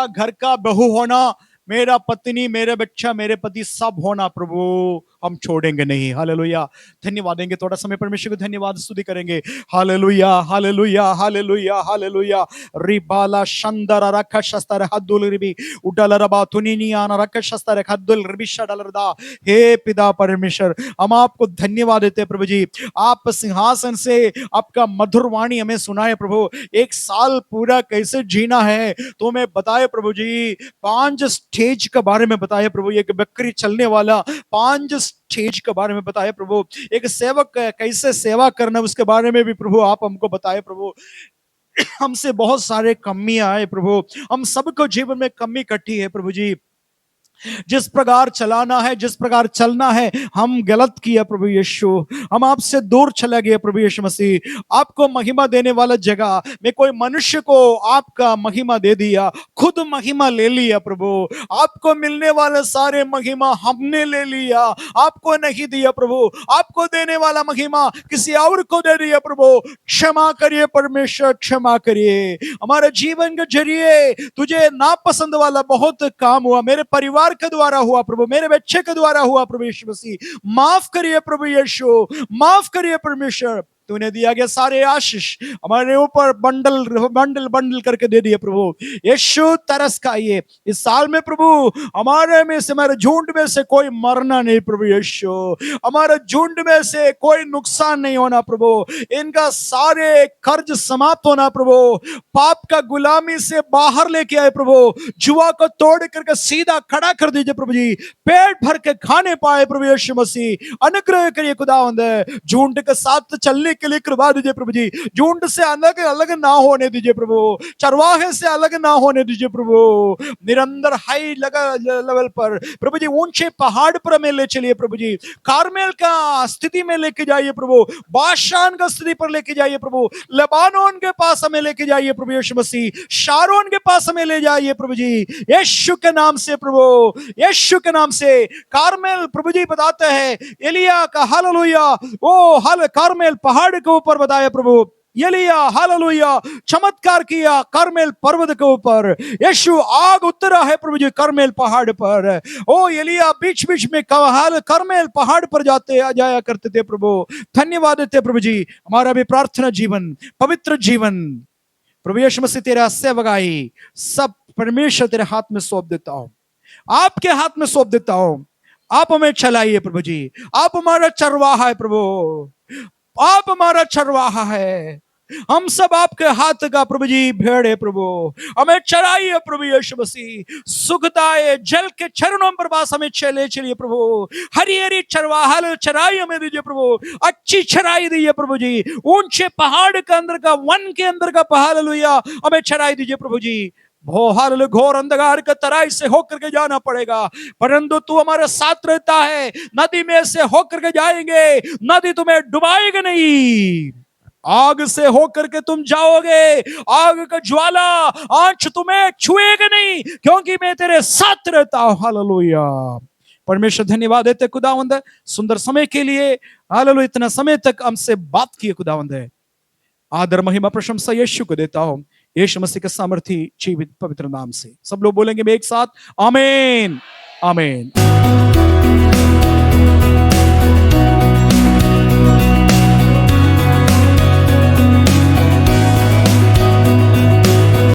घर का बहू होना, मेरा पत्नी, मेरे बच्चा, मेरे पति सब होना, प्रभु हम छोड़ेंगे नहीं, हालेलुया। धन्यवाद देंगे, थोड़ा समय परमेश्वर को धन्यवाद स्तुति करेंगे, हालेलुया हालेलुया हालेलुया हालेलुया। रिबाला शंदर रख शस्तर हद्दुल रिबी उडल रबा तुनिनियाना रख शस्तर हद्दुल रिबी शडलरदा। हे पिता परमेश्वर, हम आपको धन्यवाद देते हैं प्रभु जी, आप सिंहासन से आपका मधुर वाणी हमें सुनाए प्रभु, एक साल पूरा कैसे जीना है तो मैं बताए प्रभु जी, 5 स्टेज के बारे में बताया प्रभु, एक बकरी चलने वाला 5 स्टेज के बारे में बताया प्रभु, एक सेवक कैसे सेवा करना उसके बारे में भी प्रभु आप हमको बताए प्रभु। हमसे बहुत सारे कमियां आए प्रभु, हम सबको जीवन में कमी कटी है प्रभु जी, जिस प्रकार चलाना है, जिस प्रकार चलना है हम गलत किया प्रभु यीशु, हम आपसे दूर चला गया प्रभु यीशु मसीह। आपको महिमा देने वाला जगह में कोई मनुष्य को आपका महिमा दे दिया, खुद महिमा ले लिया प्रभु, आपको मिलने वाले सारे महिमा हमने ले लिया, आपको नहीं दिया प्रभु, आपको देने वाला महिमा किसी और को दे दिया प्रभु। क्षमा करिए परमेश्वर, क्षमा करिए, हमारे जीवन के जरिए तुझे नापसंद वाला बहुत काम हुआ, मेरे परिवार के द्वारा हुआ प्रभु, मेरे बच्चे के द्वारा हुआ प्रभु यीशु मसीह, माफ करिए प्रभु यीशु, माफ करिए परमेश्वर। तूने दिया गया सारे आशीष हमारे ऊपर बंडल बंडल बंडल करके दे दिए प्रभु यीशु। तरस खाइए इस साल में प्रभु, हमारे में से, हमारे झुंड में से कोई मरना नहीं प्रभु यीशु, हमारे झुंड में से कोई नुकसान नहीं होना प्रभु, इनका सारे कर्ज समाप्त होना प्रभु, पाप का गुलामी से बाहर लेके आए प्रभु, जुआ को तोड़ करके सीधा खड़ा कर दीजिए प्रभु जी, पेट भर के खाने पाए प्रभु यीशु मसीह। अनुग्रह करिए खुदावंद, झुंड के साथ चलने के लिए कृपा दीजिए प्रभु जी, झुंड से अलग अलग ना होने दीजिए प्रभु, चरवाहे से अलग ना होने दीजिए प्रभु, निरंतर हाई लेवल पर प्रभु जी, ऊंचे पहाड़ पर हमें ले चलिए प्रभु जी, कार्मेल का स्थिति में लेके जाइए प्रभु, बाशान का स्थिति पर लेके जाइए प्रभु, लेबानोन के पास हमें लेके जाइए प्रभु यीशु मसीह, शारोन के पास हमें ले जाइए प्रभु जी, यीशु के नाम से प्रभु, यीशु के नाम से। कार्मेल प्रभु जी बताते हैं एलिया का, हालेलुया, वो हाल कार्मेल पहाड़ के ऊपर बताया प्रभु, एलिया हालेलुया चमत्कार किया करमेल पर्वत के ऊपर। यीशु आग उतरा है प्रभु जी करमेल पहाड़ पर। ओ एलिया बीच बीच में करमेल पहाड़ पर जाते आ जाया करते थे प्रभु। धन्यवाद देते प्रभु जी। हमारा भी प्रार्थना जीवन, पवित्र जीवन प्रभु यीशु मसीह तेरा सेवकाई सब परमेश्वर तेरे हाथ में सौंप देता हूं, आपके हाथ में सौंप देता हूं। आप हमें चलाइए प्रभु जी। आप हमारा चरवाहा है प्रभु, आप हमारा चरवाहा है। हम सब आपके हाथ का प्रभु जी भेड़ है प्रभु। हमें चराइए प्रभु यीशु मसीह। सुखदाय जल के चरणों पर बास हमें चले चलिए प्रभु। हरी हरी चरवाहा चराई हमें दीजिए प्रभु। अच्छी चराई दीजिए प्रभु जी। ऊंचे पहाड़ के अंदर का, वन के अंदर का पहाड़ हालेलुया हमें चराई दीजिए प्रभु जी। भोहाल घोर अंधकार के तराई से होकर के जाना पड़ेगा, परंतु तू हमारे साथ रहता है। नदी में से होकर के जाएंगे, नदी तुम्हें डुबाएगी नहीं। आग से होकर के तुम जाओगे, आग का ज्वाला आंच तुम्हें छुएगा नहीं, क्योंकि मैं तेरे साथ रहता हूं। हालेलुया। परमेश्वर धन्यवाद देते खुदावंद सुंदर समय के लिए। हालेलुया इतना समय तक हमसे बात किए खुदावंद है। आदर महिमा प्रशंसा यीशु को देता हूं, यीशु मसीह के सामर्थी जीवित पवित्र नाम से। सब लोग बोलेंगे मैं एक साथ आमीन आमीन।